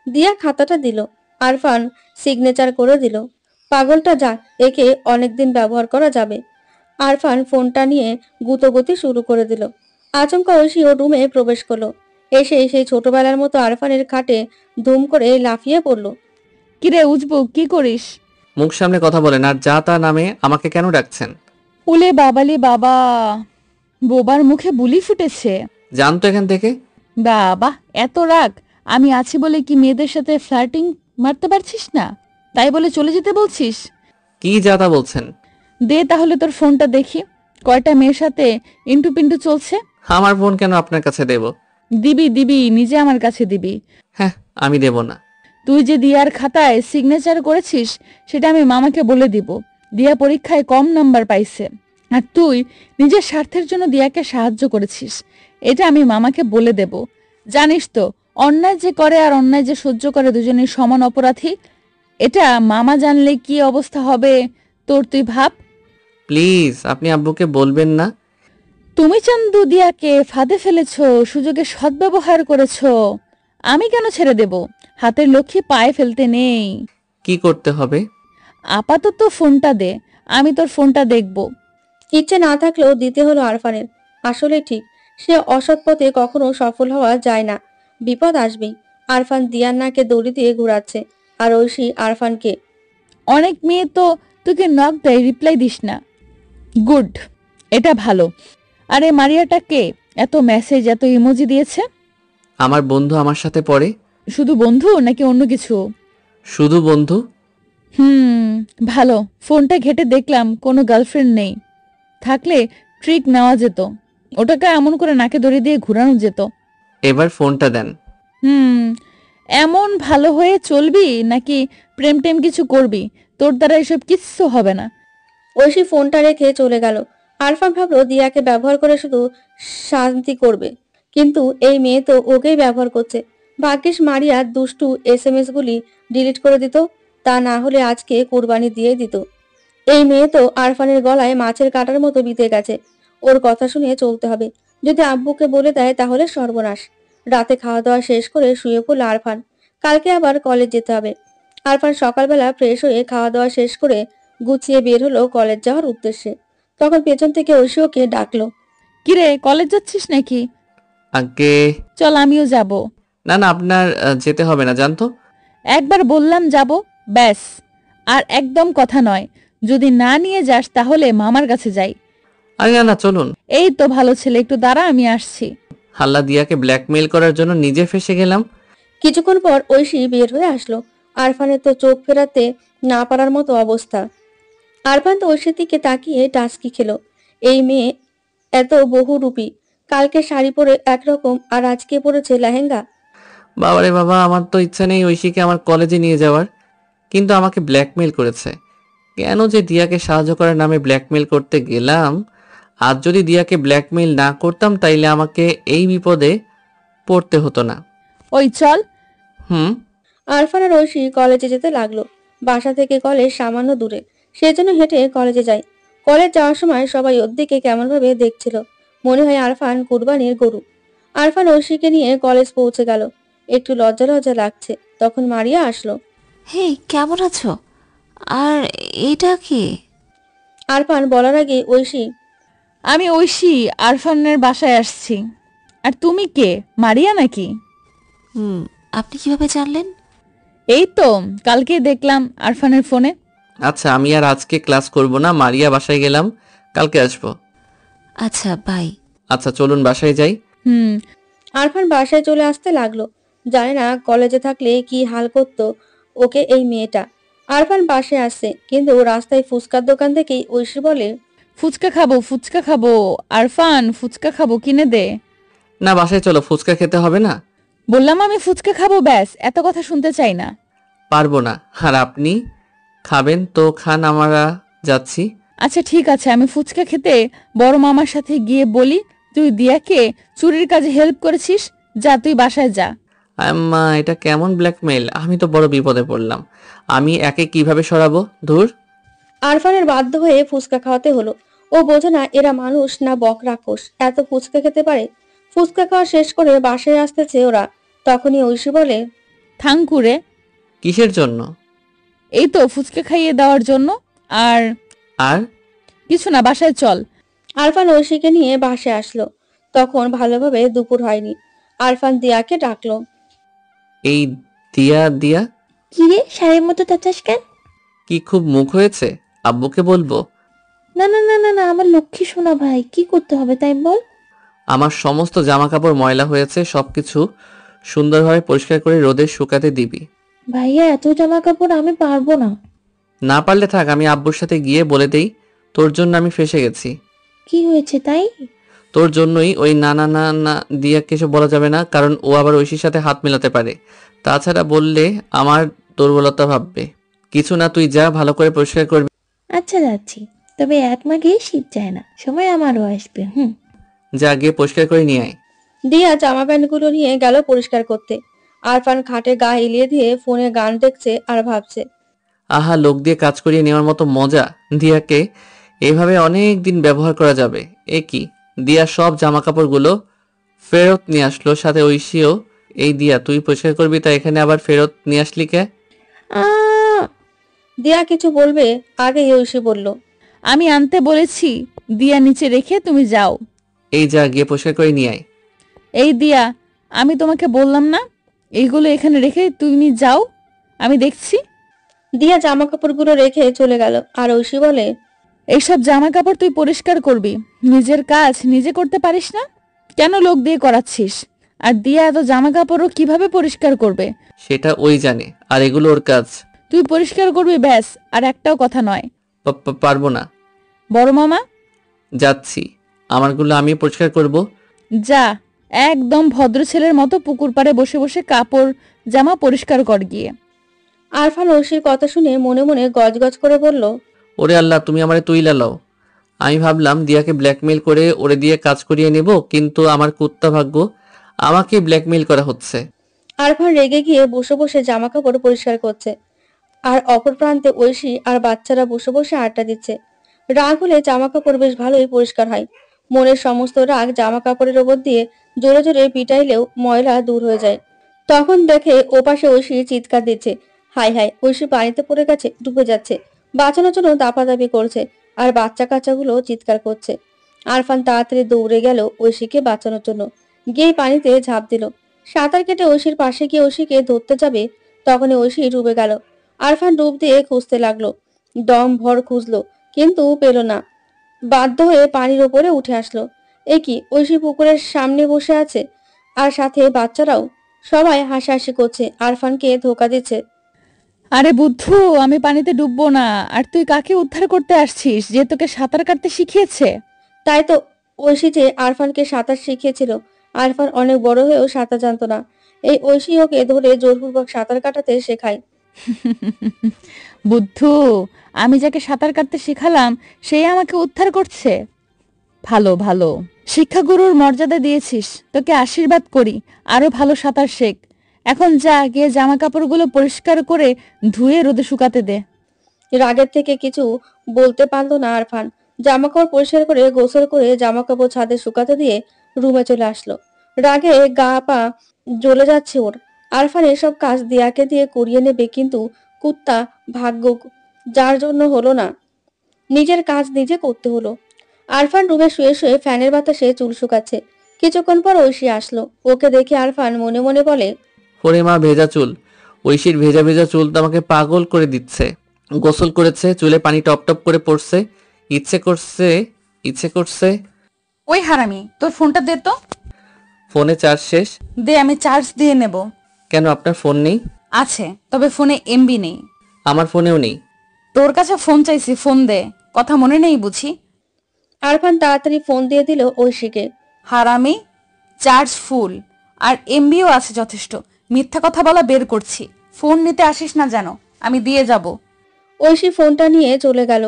S5: দিয়া খাতাটা দিল। আরফান সিগনেচার করে দিল। পাগলটা যাক, একে অনেকদিন ব্যবহার করা যাবে। আরফান ফোনটা নিয়ে গুতোগুতি শুরু করে দিল। আচমকা ঐশী ও রুমে প্রবেশ করলো। এসে সেই ছোটবেলার মতো আরফানের খাটে ধুম করে লাফিয়ে পড়ল।
S1: কিরে উজবু, কি করিস?
S3: মুখ সামনে কথা বলেন, আর যা তা নামে আমাকে কেন ডাকছেন?
S1: উলে বাবালে বাবা, বোবার মুখে বুলি ফুটেছে।
S3: জান তো এখান থেকে।
S1: বাবা, এত রাগ! আমি আছি বলে কি মেয়েদের সাথে ফ্লার্টিং মারতে পারছিস না? তাই বলে চলে যেতে বলছিস?
S3: কি যা তা বলছেন?
S1: দে তাহলে তোর ফোনটা দেখি, কয়টা মেয়ের সাথে ইন্টু পিন্টু চলছে।
S3: আমার ফোন কেন আপনার কাছে দেব?
S1: দিবি দিবি, নিজে আমার কাছে দিবি।
S3: হ্যাঁ, আমি দেব না।
S1: তুই যে দিয়ার খাতায় সিগনেচার করেছিস সেটা আমি মামাকে বলে দিব। দিয়া পরীক্ষায় কম নাম্বার পাইছে, আর তুই নিজের স্বার্থের জন্য দিয়াকে সাহায্য করেছিস, এটা আমি মামাকে বলে দেব। জানিস তো, অন্যায় যে করে আর অন্যায় যে সহ্য করে দুজনেই সমান অপরাধী। এটা মামা জানলে কি অবস্থা হবে তোর, তুই ভাব।
S3: প্লিজ, আপনি আব্বুকে বলবেন না।
S1: তুমি চান্দু দিয়াকে ফাঁদে ফেলেছো, সুযোগে সদ্ব্যবহার করেছো। আমি কেন ছেড়ে দেব? হাতের লক্ষ্মী পায়ে ফেলতে নেই।
S3: কি করতে হবে?
S1: আপাতত ফোনটা দে, আমি তোর ফোনটা দেখব।
S5: ইচ্ছে না থাকলেও দিতে হলো আরফানের। আসলে ঠিক, সে অসৎ পথে কখনো সফল হওয়া যায় না, বিপদ আসবেই। আরফান দিয়ান্নাকে দড়ি দিয়ে ঘুরাচ্ছে, আর ঐশী আরফানকে।
S1: অনেক মেয়ে তো তোকে নক দেয়, রিপ্লাই দিস না। গুড, এটা ভালো। আরে মারিয়াটা কে? এত মেসেজ, এত ইমোজি দিয়েছে।
S3: আমার বন্ধু আমার সাথে পড়ে।
S1: শুধু বন্ধু নাকি অন্য কিছু?
S3: শুধু বন্ধু।
S1: ভালো। ফোনটা ঘেটে দেখলাম কোনো গার্লফ্রেন্ড নেই। থাকলে ট্রিক নেওয়া যেত, ওটাকে এমন করে নাকে দড়ি দিয়ে ঘুরানো যেত।
S3: এবার ফোনটা দেন।
S1: এমন ভালো হয়ে চলবি নাকি প্রেম টেম কিছু করবি? তোর দ্বারা এসব কিচ্ছু হবে না।
S5: ঐশী ফোনটা রেখে চলে গেল। আরফান ভাবলো দিয়াকে ব্যবহার করে শুধু শান্তি করবে, কিন্তু এই মেয়ে তো ওকেই ব্যবহার করছে। ভাগ্যিস মারিয়া দুষ্টু SMS গুলি ডিলিট করে দিত, তা না হলে আজকে কুরবানি দিয়ে দিত। এই মেয়ে তো আরফানের গলায় মাছের কাঁটার মতো বিঁধে গেছে। ওর কথা শুনে চলতে হবে। যদি আব্বুকে বলে দেয় তাহলে সর্বনাশ। রাতে খাওয়া দাওয়া শেষ করে শুয়ে পড়ল আরফান। কালকে আবার কলেজ যেতে হবে। আরফান সকালবেলা ফ্রেশ হয়ে খাওয়া দাওয়া শেষ করে গুছিয়ে বের হলো কলেজ যাওয়ার উদ্দেশ্যে। তখন পেছন থেকে ঐশী ওকে ডাকলো।
S1: কিরে, কলেজ যাচ্ছিস নাকি?
S3: আগে
S1: চল, আমিও যাব।
S3: না না, আপনার যেতে হবে না, জানতো।
S1: একবার বললাম যাব, ব্যাস। আর একদম কথা নয়। যদি না নিয়ে যাস তাহলে মামার কাছে যাই।
S3: আরে না না, চলুন।
S1: এই তো ভালো ছেলে, একটু দাঁড়া, আমি আসছি।
S3: হাল্লা দিয়াকে ব্ল্যাকমেইল করার জন্য নিজে ফেসে গেলাম।
S5: কিছুক্ষণ পর ঐশী বের হয়ে আসলো। আরফানের তো চোখ ফেরাতে না পারার মতো অবস্থা। আরফান তো ঐশীর দিকে তাকিয়ে টাস্কি খেলো। এই মেয়ে এত বহুরূপী, কালকে শাড়ি পরে একরকম আর আজকে পরেছে লেহেঙ্গা।
S3: বাবারে বাবা, আমার তো ইচ্ছা নেই ঐশীকে আমার কলেজে নিয়ে যাওয়ার, কিন্তু আমাকে ব্ল্যাকমেইল করেছে। কেন যে দিয়াকে সাহায্য করার নামে ব্ল্যাকমেইল করতে গেলাম। আজ যদি দিয়াকে ব্ল্যাকমেইল না করতাম তাইলে আমাকে এই বিপদে পড়তে হতো না।
S1: ওই চল।
S5: আরফান আর ঐশী কলেজে যেতে লাগলো। বাসা থেকে কলেজ সামান্য দূরে, সেজন্য হেঁটে কলেজে যায়। কলেজ যাওয়ার সময় সবাই ওর দিকে কেমন ভাবে দেখছিল, মনে হয় আরফান কুরবানির গরু। আরফান ঐশীকে নিয়ে কলেজ পৌঁছে গেল। একটু লজ্জা লজ্জা লাগছে। তখন মারিয়া আসলো।
S9: হে, কেমন আছো? আর এটা কি?
S5: আরফান বলার আগে ঐশী,
S1: আমি ঐশী, আরফানের বাসায় আসছি। আর তুমি কে, মারিয়া নাকি?
S9: আপনি কিভাবে জানলেন?
S1: এই তো কালকে দেখলাম আরফানের ফোনে।
S3: আচ্ছা, আমি আর আজকে ক্লাস করব না, মারিয়া বাসায় গেলাম, কালকে আসবো।
S9: আচ্ছা, বাই।
S3: আচ্ছা, চলুন বাসায় যাই।
S5: আরফান বাসায় চলে আসতে লাগলো। জানে না কলেজে থাকলে কি হাল করতো ওকে এই মেয়েটা। আরফান পাশে আসছে, কিন্তু রাস্তায় ফুচকার দোকান থেকেই ঐশী বলে,
S1: ফুচকা খাবো, ফুচকা খাবো। আরফান, ফুচকা খাবো, কিনে দে।
S3: না, বাসায় চলো, ফুচকা খেতে হবে না।
S1: বললাম আমি ফুচকা খাবো, ব্যাস, এত কথা শুনতে চাই না।
S3: পারবো না। আর আপনি খাবেন তো খান, আমরা যাচ্ছি।
S1: আচ্ছা ঠিক আছে, আমি ফুচকা খেতে বড় মামার সাথে গিয়ে বলি তুই দিয়াকে চুরির কাজে হেল্প করেছিস। যা, তুই বাসায় যা।
S3: আম্মা, এটা কেমন ব্ল্যাকমেইল? আমি তো বড় বিপদে পড়লাম। আমি একে কিভাবে সরাবো? ধুর।
S5: আরফানের বাধ্য হয়ে ফুচকা খাওয়াতে হলো। ও বোঝে না এরা মানুষ না বক রাক্ষস, এত ফুচকা খেতে পারে। ফুচকা খাওয়া শেষ করে বাসায় আসতেছে ওরা, তখনই ঐশী বলে,
S1: থাঙ্কুরে।
S3: কিসের জন্য?
S1: এই তো ফুচকা খাইয়ে দেওয়ার জন্য। আর
S3: আর
S1: কিছু না, বাসায় চল।
S5: আরফান ঐশীকে নিয়ে বাসায় আসলো। তখন ভালোভাবে দুপুর হয়নি। আরফান দিয়াকে ডাকলো।
S3: এই দিয়া দিয়া
S4: কি রে, সারের মতো তাচাস কেন?
S3: কি খুব মুখ হয়েছে? আব্বুকে বলবো?
S4: না না না না না, আমার লক্ষ্মী সোনা ভাই, কি করতে হবে তাই বল।
S3: আমার সমস্ত জামা কাপড় ময়লা হয়েছে, সবকিছু সুন্দরভাবে পরিষ্কার করে রোদে শুকাতে দিবি।
S4: ভাইয়া এত জামা কাপড় আমি পারবো না।
S3: না পারলে থাক, আমি আব্বুর সাথে গিয়ে বলে দেই তোর জন্য আমি ফেঁসে গেছি।
S4: কি হয়েছে তাই?
S3: তোর জন্যই। ওই না না না না দিয়া কিছু বলা যাবে না, কারণ ও আবার ঐশীর সাথে হাত মেলাতে পারে। তাছাড়া বললে আমার দুর্বলতা ভাববে। কিছু না, তুই যা, ভালো করে পরিষ্কার করবি।
S4: আচ্ছা যাচ্ছি, তবে এক মাঘে শীত যায় না, সময় আমারও আসবে।
S3: যা, গিয়ে পরিষ্কার করে নিয়ে আয়।
S5: দিয়া জামা প্যান্টগুলো নিয়ে গেল পরিষ্কার করতে। আরফান খাটে গা এলিয়ে দিয়ে ফোনে গান দেখছে আর ভাবছে,
S3: আহা, লোক দিয়ে কাজ করিয়ে নেওয়ার মতো মজা। দিয়াকে এভাবে অনেক দিন ব্যবহার করা যাবে। এ কি, দিয়া সব জামা কাপড়গুলো ফেরত নিয়ে আসলো, সাথে ঐশীও। এই দিয়া, তুই পরিষ্কার করবি, তা এখানে আবার ফেরত নিয়ে আসলি কে?
S5: দিয়া কিছু বলবে আগেই ঐশী বলল,
S1: আমি আনতে বলেছি, দিয়া নিচে রেখে তুমি যাও।
S3: এই যা, গিয়ে পরিষ্কার করে নিয়ে আয়।
S1: এই দিয়া, আমি তোমাকে বললাম না এইগুলো এখানে রেখে তুমি যাও, আমি দেখছি।
S5: দিয়া জামা কাপড়গুলো রেখে চলে গেল। আর ঐশী বলে,
S1: এইসব জামা কাপড় তুই পরিষ্কার করবি, নিজের কাজ নিজে করতে পারিস না? কেন লোক দিয়ে করাচ্ছিস? আর দিয়া এত জামা কাপড়ও কিভাবে পরিষ্কার করবে?
S3: সেটা ওই জানে, আর এগুলো ওর কাজ।
S1: তুই পরিষ্কার করবি, ব্যাস, আর একটাও কথা নয়।
S3: পারবো না।
S1: বড় মামা,
S3: যাচ্ছি, আমারগুলো আমি পরিষ্কার করব।
S1: যা, একদম ভদ্র ছেলের মতো পুকুর পাড়ে বসে বসে কাপড় জামা পরিষ্কার কর গিয়ে।
S5: আরফান ঐশীর কথা শুনে মনে মনে গজগজ করে বলল,
S3: ওরে আল্লাহ, তুমি আমারে তুইলা লাও। আমি ভাবলাম দিয়াকে ব্ল্যাকমেইল করে ওরে দিয়ে কাজ করিয়ে নেব, কিন্তু আমার কুত্তা ভাগ্য, আমাকে ব্ল্যাকমেইল করা হচ্ছে।
S5: আরফান রেগে গিয়ে বসে বসে জামা কাপড় পরিষ্কার করছে, আর অপর প্রান্তে ঐশী আর বাচ্চারা বসে বসে আড্ডা দিচ্ছে। রাগ হলে জামা কাপড় বেশ ভালোই পরিষ্কার হয়। মনের সমস্ত রাগ জামা কাপড়ের ওপর দিয়ে জোরে জোরে পিটাইলেও ময়লা দূর হয়ে যায়। তখন দেখে ওপাশে ঐশী চিৎকার দিচ্ছে, হাই হাই, ঐশী পানিতে পড়ে গেছে, ডুবে যাচ্ছে। বাঁচানোর জন্য দাপাদাপি করছে, আর বাচ্চা কাচ্চাগুলো চিৎকার করছে। আরফান তাড়াতাড়ি দৌড়ে গেল ঐশীকে বাঁচানোর জন্য, গিয়ে পানিতে ঝাঁপ দিল। সাঁতার কেটে ঐশীর পাশে গিয়ে ঐশীকে ধরতে যাবে, তখনই ঐশী ডুবে গেল। আরফান ডুব দিয়ে খুঁজতে লাগলো, দম ভর খুঁজলো, কিন্তু পেল না। বাধ্য হয়ে পানির ওপরে উঠে আসলো। এ কি, ঐশী পুকুরের সামনে বসে আছে, আর সাথে বাচ্চারাও। সবাই হাসাহাসি করছে, আরফানকে ধোকা দিচ্ছে।
S1: আরে বুদ্ধু, আমি পানিতে ডুববো না। আর তুই কাকে উদ্ধার করতে আসছিস যে তোকে সাঁতার কাটতে শিখিয়েছে?
S5: তাই তো, ঐশী যে আরফানকে সাঁতার শিখিয়েছিল। আরফান অনেক বড় হয়েও সাঁতার জানতো না। এই ঐশী ওকে ধরে জোরপূর্বক সাঁতার কাটাতে শেখায়।
S1: বুদ্ধু, আমি যাকে সাঁতার কাটতে শেখালাম সেই আমাকে উদ্ধার করছে। ভালো ভালো, শিক্ষাগুরুর মর্যাদা দিয়েছিস, তোকে আশীর্বাদ করি, আরো ভালো সাঁতার শেখ। এখন যা, গিয়ে জামা কাপড়গুলো পরিষ্কার করে ধুয়ে রোদে শুকাতে দে।
S5: রাগের থেকে কিছু বলতে পারলো না আরফান। জামা কাপড় পরিষ্কার করে গোসল করে জামা কাপড় ছাদে শুকাতে দিয়ে রুমে চলে আসলো। রাগে গা পা জ্বলে যাচ্ছে ওর। আরফান এসব কাজ দিয়াকে দিয়ে করিয়ে নেবে, কিন্তু কুত্তা ভাগ্য, যার জন্য হলো না, নিজের কাজ নিজে করতে হলো। আরফান রুমে শুয়ে শুয়ে ফ্যানের বাতাসে চুল শুকাচ্ছে। কিছুক্ষণ পর ঐশী আসলো। ওকে দেখে আরফান মনে মনে বলে,
S3: ওরে মা, ভেজা চুল! ঐশীর ভেজা ভেজা চুল তো আমাকে পাগল করে দিচ্ছে। গোসল করেছে, চুলে পানি টপ টপ করে পড়ছে, ইচ্ছে করছে।
S1: ওই হারামি, তোর ফোনটা দে তো।
S3: ফোনে চার্জ শেষ।
S1: দে, আমি চার্জ দিয়ে নেব।
S3: কেন, আপনার ফোন নেই?
S1: আছে, তবে ফোনে এমবি নেই।
S3: আমার ফোনেও নেই।
S1: তোর কাছে ফোন চাইছি, ফোন দে। কথা মনে নেই বুঝি?
S5: আরফান তাড়াতাড়ি ফোন দিয়ে দিল ঐশীকে।
S1: হারামি, চার্জ ফুল আর এমবিও আছে যথেষ্ট। মিথ্যা কথা বলা বের করছি। ফোন নিতে আসিস না যেন, আমি দিয়ে যাব।
S5: ঐশী ফোনটা নিয়ে চলে গেল।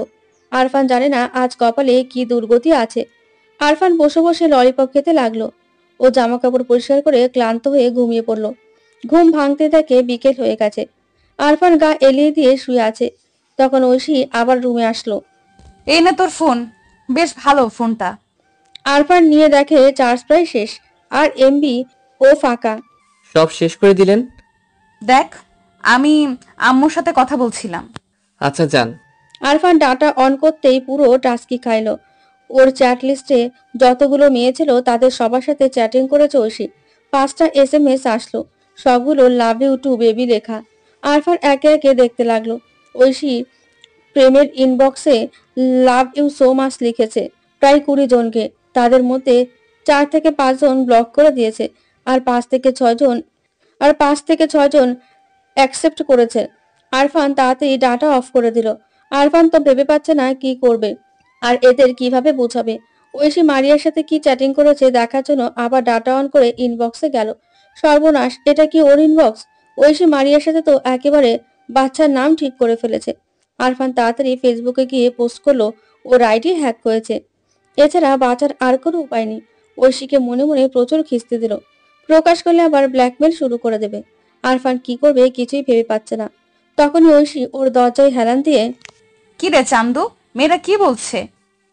S5: আরফান জানে না আজ কপালে কি দুর্গতি আছে। আরফান বসে বসে ললিপপ খেতে লাগলো। ও জামা কাপড় পরিষ্কার করে ক্লান্ত হয়ে ঘুমিয়ে পড়ল। ঘুম ভাঙতে থাকে বিকেল হয়ে গেছে। আরফান গা এলিয়ে দিয়ে শুয়ে আছে। তখন ঐশী আবার রুমে আসলো।
S1: এই না তোর ফোন, বেশ ভালো ফোনটা।
S5: আরফান নিয়ে দেখে চার্জ প্রায় শেষ, আর এমবি ও ফাঁকা।
S3: সব শেষ করে দিলেন?
S1: দেখ, আমি আম্মুর সাথে কথা বলছিলাম।
S3: আচ্ছা যান।
S5: আরফান ডাটা অন করতেই পুরো টাস্কি খাইলো। ওর চ্যাট লিস্টে যতগুলো মেয়ে ছিল তাদের সবার সাথে চ্যাটিং করেছে ঐশী। 5টা SMS আসলো, সবগুলো লাভ ইউ টু বেবি লেখা। আরফান একে একে দেখতে লাগলো। ঐশী প্রেমের ইনবক্সে লাভ ইউ সো মাচ লিখেছে প্রায় 20 জনকে। তাদের মধ্যে 4 থেকে 5 জন ব্লক করে দিয়েছে, আর 5 থেকে 6 জন অ্যাকসেপ্ট করেছে। আরফান তাড়াতাড়ি ডাটা অফ করে দিল। আরফান তো ভেবে পাচ্ছে না কি করবে আর এদের কিভাবে বোঝাবে। ঐশী মারিয়ার সাথে কি চ্যাটিং করেছে দেখার জন্য আবার ডাটা অন করে ইনবক্সে গেল। সর্বনাশ, এটা কি ওর ইনবক্স? ঐশী মারিয়ার সাথে তো একেবারে বাচ্চার নাম ঠিক করে ফেলেছে। আরফান তাড়াতাড়ি ফেসবুকে গিয়ে পোস্ট করলো ওর আইডি হ্যাক হয়েছে। এছাড়া বাঁচার আর কোনো উপায় নেই। ঐশীকে মনে মনে প্রচুর খিস্তি দিল। প্রকাশ করলে আবার ব্ল্যাকমেল শুরু করে দেবে। আরফান কি করবে কিছুই ভেবে পাচ্ছে না। তখনই ঐশী ওর দরজায় হেলান দিয়ে,
S1: কি রে চান্দু, মেয়েরা কি বলছে?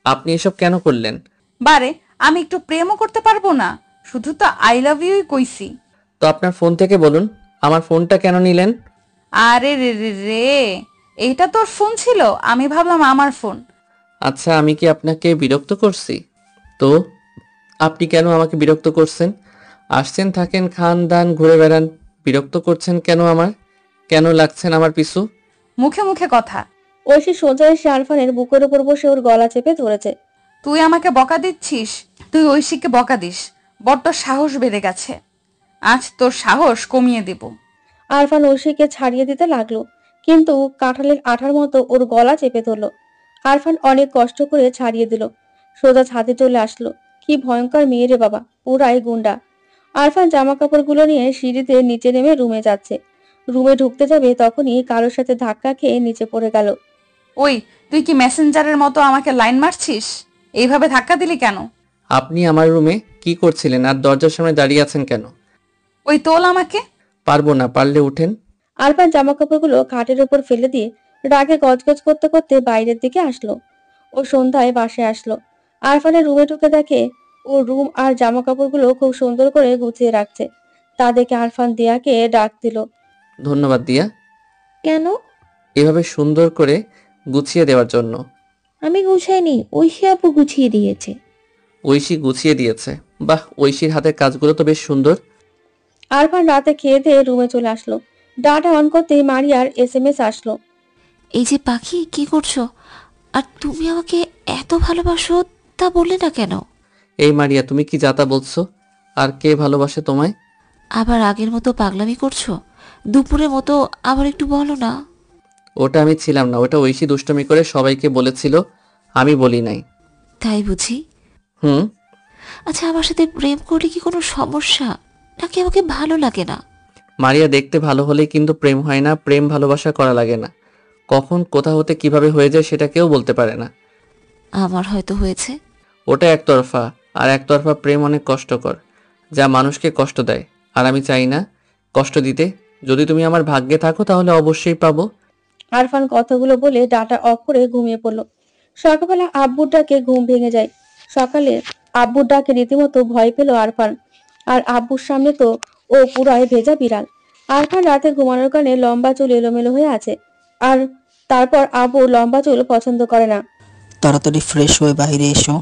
S3: আপনি এসব কেন করলেন?
S1: বারে, আমি একটু প্রেমও করতে পারবো না? শুধু তো আই লাভ ইউই কইছি।
S3: তো আপনার ফোন থেকে বলুন, আমার ফোনটা কেন নিলেন?
S1: আরে রে রে রে, এইটা তোর ফোন ছিল? আমি ভাবলাম আমার ফোন।
S3: আচ্ছা, আমি কি আপনাকে বিরক্ত করছি? তো আপনি কেন আমাকে বিরক্ত করছেন? আসছেন, থাকেন, খান, দান, ঘুরে বেড়ান, বিরক্ত করছেন কেন? কেন লাগছেন আমার পিছু?
S1: মুখে মুখে কথা।
S5: ঐশী সোজা এসে আরফানের বুকের উপর বসে ওর গলা চেপে ধরেছে।
S1: তুই আমাকে বকা দিচ্ছিস? তুই ঐশীকে বকা দিস? বড্ড সাহস বেড়ে গেছে। আজ তোর সাহস কমিয়ে দেব।
S5: আরফান ঐশীকে ছাড়িয়ে দিতে লাগলো, কিন্তু কাঁঠালের আঠার মতো ওর গলা চেপে ধরলো। আরফান অনেক কষ্ট করে ছাড়িয়ে দিল। সোজা ছাদে চলে আসলো। কি ভয়ঙ্কর মেয়ে রে বাবা, পুরাই গুন্ডা। আরফান জামা কাপড়গুলো নিয়ে সিঁড়িতে নিচে নেমে রুমে যাচ্ছে। রুমে ঢুকতে যাবে তখনই কারোর সাথে ধাক্কা খেয়ে নিচে পড়ে গেল।
S1: ওই, তুই কি মেসেঞ্জারের মতো আমাকে লাইন মারছিস? এইভাবে ধাক্কা দিলি কেন?
S3: আপনি আমার রুমে কি করছিলেন আর দরজার সামনে দাঁড়িয়ে আছেন কেন?
S1: ওই তোল আমাকে।
S3: পারবো না, পারলে উঠেন।
S5: আরফান জামা কাপড়গুলো খাটের উপর ফেলে দিয়ে রাগে গজগজ করতে করতে বাইরের দিকে আসলো। ও সন্ধ্যায় বাসায় আসলো। আরফানের রুমে ঢুকে দেখে ও রুম আর জামা কাপড়গুলো খুব সুন্দর করে গুছিয়ে রাখছে। তা দেখে আরফান দিয়াকে ডাক দিল।
S3: ধন্যবাদ দিয়া।
S4: কেন?
S3: এভাবে সুন্দর করে গুছিয়ে দেওয়ার জন্য।
S4: আমি গুছাইনি, ঐশী আপু গুছিয়ে দিয়েছে।
S3: ঐশী গুছিয়ে দিয়েছে? বাহ, ঐশীর হাতের কাজগুলো তো বেশ সুন্দর।
S5: আরফান রাতে খেয়ে দিয়ে রুমে চলে আসলো। ডাটা অন করতেই মারিয়ার SMS আসলো।
S9: এই যে পাখি, কি করছো? আর তুমি আমাকে এত ভালোবাসো, তা বললে না কেন?
S3: এই মারিয়া, তুমি কি যাতা বলছো? আর কে ভালোবাসে তোমায়?
S9: আবার আগের মতো পাগলামি করছো? দুপুরের মতো আবার একটু বলো না।
S3: ওটা আমি ছিলাম না, ওটা ঐশী দুষ্টমি করে সবাইকে বলেছিল, আমি বলি নাই।
S9: তাই বুঝি?
S3: হুম।
S9: আচ্ছা, আমার সাথে প্রেম করলে কি কোনো সমস্যা, নাকি আমাকে ভালো লাগে না?
S3: মারিয়া, দেখতে ভালো হলেই কিন্তু প্রেম হয় না, প্রেম ভালোবাসা করা লাগে না। কখন কোথা হতে কিভাবে হয়ে যায় সেটা কেউ বলতে পারে না।
S9: আমার হয়তো হয়েছে।
S3: ওটা একতরফা, আর একতরফা প্রেম অনেক কষ্টকর, যা মানুষকে কষ্ট দেয়, আর আমি চাই না কষ্ট দিতে। যদি তুমি আমার ভাগ্যে থাকো তাহলে অবশ্যই পাবো।
S5: আরফান কথাগুলো বলে ডাটা অফ করে ঘুমিয়ে পড়লো। সকালবেলা আব্বুর ডাকে ঘুম ভেঙে যায়। সকালে আব্বুর ডাকে রীতিমতো ভয় পেল আরফান। আর আব্বুর সামনে তো ও পুরাই ভেজা বিড়াল। আরফান রাতে ঘুমানোর কারণে লম্বা চুল এলোমেলো হয়ে আছে। আর তারপর আব্বু লম্বা চুল পছন্দ করে না।
S6: তাড়াতাড়ি ফ্রেশ হয়ে বাইরে এসো।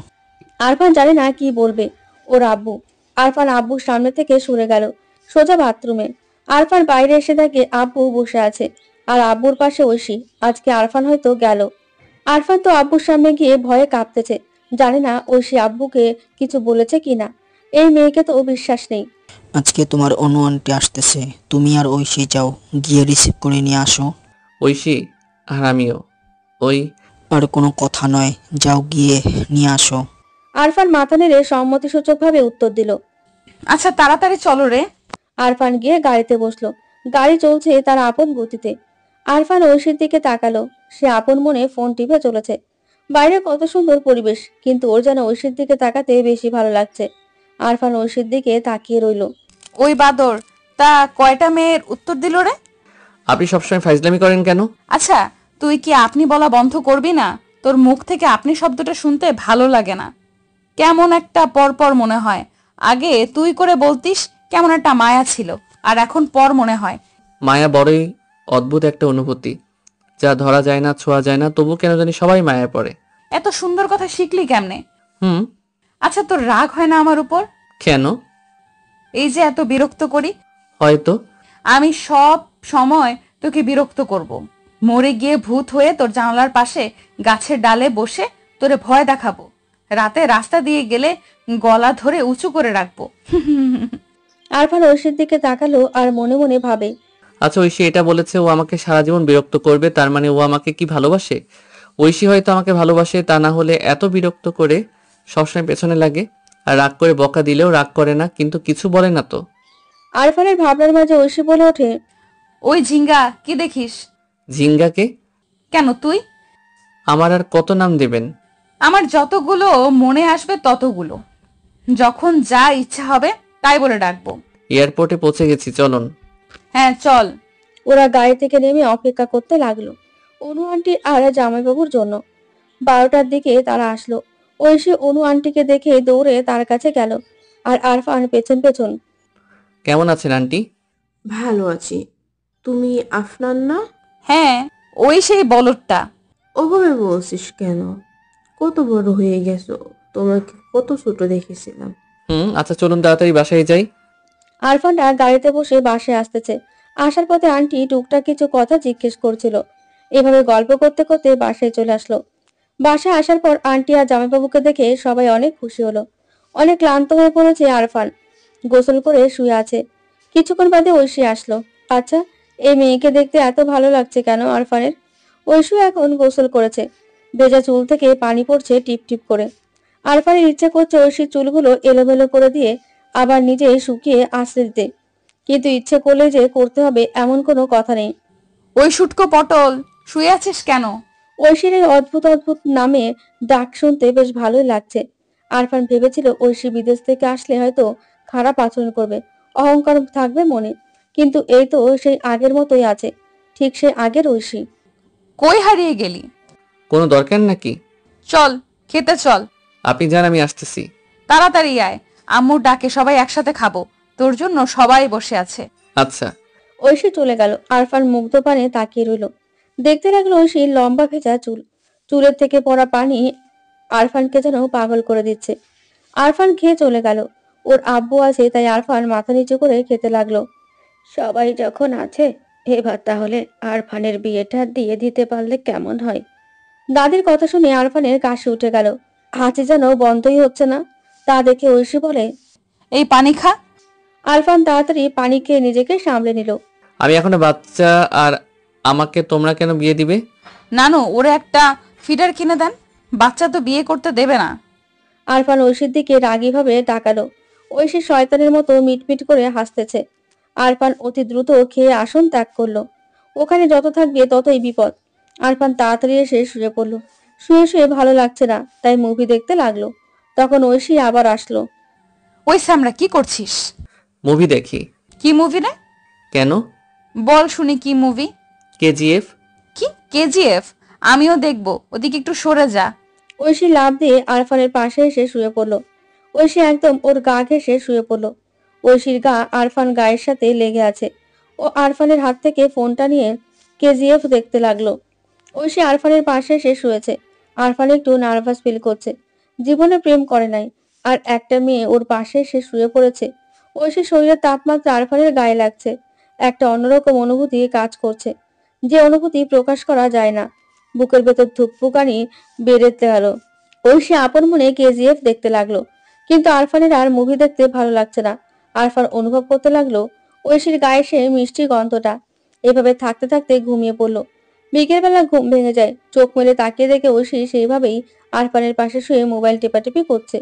S5: আরফান জানে না কি বলবে ওর আব্বু। আরফান আব্বুর সামনে থেকে সরে গেল সোজা বাথরুমে। আরফান বাইরে এসে দেখে আব্বু বসে আছে, আর আব্বুর পাশে ঐশী। আজকে আরফান হয়তো গেল। আরফান তো আব্বুর সামনে গিয়ে ভয়ে কাঁপতেছে, জানে না ঐশী আব্বুকে কিছু বলেছে কিনা। এই মেয়েকে তো বিশ্বাস নেই।
S6: আজকে তোমার অনু আন্টি আসতেছে, তুমি আর ঐশী যাও, গিয়ে রিসিভ করে নিয়ে আসো।
S3: ঐশী, আর আমিও। ওই
S6: আর কোনো কথা নয়, যাও গিয়ে নিয়ে আসো।
S5: আরফান মাথা নেড়ে সম্মতিসূচকভাবে উত্তর দিল।
S1: আচ্ছা তাড়াতাড়ি চলো রে।
S5: আরফান গিয়ে গাড়িতে বসলো। গাড়ি চলছে তার আপন গতিতে। আরফান ঐশীর দিকে তাকালো। সে আপন মনে ফোন টিপে চলেছে। বাইরে কত সুন্দর পরিবেশ, কিন্তু ওর যেন ঐশীর দিকে তাকাতে বেশি ভালো লাগছে। আরফান ঐশীর দিকে তাকিয়ে রইল।
S1: ওই বাদর, তা কয়টা মেয়ের উত্তর দিল রে?
S3: আপনি সবসময় ফাইজলামি করেন কেন?
S1: আচ্ছা তুই কি আপনি বলা বন্ধ করবি না? তোর মুখ থেকে আপনি শব্দটা শুনতে ভালো লাগে না, কেমন একটা পরপর মনে হয়। আগে তুই করে বলতিস কেমন একটা মায়া ছিল, আর এখন পর মনে হয়।
S3: মায়া বড়ই অদ্ভুত একটা অনুভূতি, যা ধরা যায় না, ছোঁয়া যায় না, তবু কেন জানি সবাই মায়ায় পড়ে।
S1: এত সুন্দর কথা শিখলি কেমনে?
S3: হুম।
S1: আচ্ছা তোর রাগ হয় না আমার উপর?
S3: কেন?
S1: এই যে এত বিরক্ত করি।
S3: হয়তো।
S1: আমি সব সময় তোকে বিরক্ত করব। মরে গিয়ে ভূত হয়ে তোর জানালার পাশে গাছের ডালে বসে তোরে ভয় দেখাবো। রাতে রাস্তা দিয়ে গেলে গলা ধরে উঁচু করে রাখবো।
S5: আরফান ঐশীর দিকে তাকালো আর মনে মনে ভাবে,
S3: আচ্ছা ঐশী এটা বলেছে ও আমাকে সারা জীবন বিরক্ত করবে, তার মানে ও আমাকে কি ভালোবাসে? ঐশী হয়তো আমাকে ভালোবাসে, তা না হলে এত বিরক্ত করে সবসময় পেছনে লাগে। আর রাগ করে বকা দিলেও রাগ করে না, কিন্তু কিছু বলে না তো।
S5: আরফানের ভাবনার মাঝে ঐশী বলে ওঠে,
S1: ওই ঝিঙ্গা কি দেখিস?
S3: ঝিঙ্গাকে?
S1: কেন তুই?
S3: আমার আর কত নাম দেবেন?
S1: আমার যতগুলো মনে আসবে ততগুলো, যখন যা ইচ্ছা হবে তাই বলে ডাকবো।
S3: এয়ারপোর্টে পৌঁছে গেছি, চলুন।
S1: হ্যাঁ চল।
S5: ওরা গাড়ি থেকে নেমে অপেক্ষা করতে লাগলো অনু আন্টি আর জামাইবাবুর জন্য। 12টার দিকে তারা আসলো। ঐশী অনু আন্টিকে দেখে দৌড়ে তার কাছে গেল, আর আরফান পেছন পেছন।
S3: কেমন আছেন আন্টি?
S10: ভালো আছি। তুমি আফনান না?
S1: হ্যাঁ, ওই সেই বলদটা।
S10: ওভাবে বলছিস কেন? কত বড় হয়ে গেছো, তোমাকে কত ছোট দেখেছিলাম।
S3: আচ্ছা চলুন তাড়াতাড়ি বাসায় যাই।
S5: আরফানটা গাড়িতে বসে বাসায় আসতেছে। আসার পথে আন্টি টুকটাক কিছু কথা জিজ্ঞেস করছিল। এভাবে গল্প করতে করতে বাসায় চলে আসলো। বাসায় আসার পর আন্টি আর জামাইবাবুকে দেখে সবাই অনেক খুশি হলো। অনেক ক্লান্ত হয়ে পড়েছে আরফান, গোসল করে শুয়ে আছে। কিছুক্ষণ বাদে ঐশী আসলো। আচ্ছা, এই মেয়েকে দেখতে এত ভালো লাগছে কেন আরফানের? ঐশী এখন গোসল করেছে। ভেজা চুল থেকে পানি পড়ছে টিপ টিপ করে। আরফানের ইচ্ছে করছে ঐশীর চুলগুলো এলোমেলো করে দিয়ে আবার নিজে শুকিয়ে আশ্রয় দিতে, কিন্তু ইচ্ছে করলে যে করতে হবে এমন কোনো কথা নেই।
S1: ওই শুটকো পটল, শুয়ে আছিস কেন?
S5: ঐশীর এই অদ্ভুত অদ্ভুত নামে ডাক শুনতে বেশ ভালোই লাগছে। আরফান ভেবেছিল ঐশী বিদেশ থেকে আসলে হয়তো খারাপ আচরণ করবে, অহংকার থাকবে মনে, কিন্তু এই তো সেই আগের মতোই আছে, ঠিক সে আগের ঐশী।
S1: কই হারিয়ে গেলি?
S3: কোনো দরকার নাকি?
S1: চল খেতে চল।
S3: আপনি যান, আমি আসতেছি।
S1: তাড়াতাড়ি আয়, আম্মুর ডাকে সবাই একসাথে খাবো। তোর জন্য সবাই বসে আছে।
S3: আচ্ছা।
S5: ঐশী চলে গেল। আরফান মুগ্ধ পানে তাকিয়ে রইল। দেখতে লাগলো ঐশীর লম্বা ভেজা চুল, চুলের থেকে পড়া পানি আরফানকে যেন পাগল করে দিচ্ছে। আরফান খেয়ে চলে গেল। ওর আব্বু আছে তাই আরফান মাথা নিচু করে খেতে লাগলো। সবাই যখন আছে, এবার তাহলে আরফানের বিয়েটা দিয়ে দিতে পারলে কেমন হয়? দাদির কথা শুনে আরফানের কাশি উঠে গেল। হাঁচি যেন বন্ধই হচ্ছে না। তা দেখে ঐশী বলে,
S1: এই পানি খা।
S5: আরফান তাড়াতাড়ি পানি খেয়ে নিজেকে সামলে নিল।
S3: আমি এখনো বাচ্চা, আর আমাকে তোমরা কেন বিয়ে দিবে?
S1: নানু ওরে একটা ফিডার কিনে দেন, বাচ্চা তো বিয়ে করতে দেবে না।
S5: আরফান ঐশীর দিকে রাগীভাবে তাকালো। ঐশী শয়তানের মতো মিটমিট করে হাসতেছে। আরফান অতি দ্রুত খেয়ে আসন ত্যাগ করলো। ওখানে যত থাকবে ততই বিপদ। আরফান তাড়াতাড়ি এসে শুয়ে পড়লো। শুয়ে শুয়ে ভালো লাগছে না, তাই মুভি দেখতে লাগলো। তখন ঐশী আবার আসলো।
S1: ওই সামরা কি করছিস?
S3: মুভি দেখি।
S1: কি মুভি রে?
S3: কেন?
S1: বল শুনি কি মুভি?
S3: কেজিএফ।
S1: কি কেজিএফ? আমিও দেখবো, ওদিকে একটু সরে যা।
S5: ঐশী লাফ দিয়ে আরফানের পাশে এসে শুয়ে পড়লো। ঐশী একদম ওর গা ঘেঁষে শুয়ে পড়লো। ঐশীর গা আরফান গায়ের সাথে লেগে আছে। ও আরফানের হাত থেকে ফোনটা নিয়ে কেজিএফ দেখতে লাগলো। ঐশী আরফানের পাশে এসে শুয়েছে। আরফান একটু নার্ভাস ফিল করছে। জীবনে প্রেম করে নাই, আর একটা মেয়ে ওর পাশে এসে শুয়ে পড়েছে। ঐশীর শরীরের তাপমাত্রা আরফানের গায়ে লাগছে। একটা অন্যরকম অনুভূতি কাজ করছে, যে অনুভূতি প্রকাশ করা যায় না। বুকের ভেতর ধুকপুকানি বেড়েতে গেল। ঐশী আপন মনে কেজিএফ দেখতে লাগলো, কিন্তু আরফানের আর মুভি দেখতে ভালো লাগছে না। আরফান অনুভব করতে লাগলো ঐশীর গায়ে সে মিষ্টি গন্ধটা। এভাবে থাকতে থাকতে ঘুমিয়ে পড়লো। বিকেলবেলা ঘুম ভেঙে যায়। চোখ মেলে তাকিয়ে দেখে ঐশী সেইভাবেই আরফানের পাশে শুয়ে মোবাইল টেপাটেপি করছে,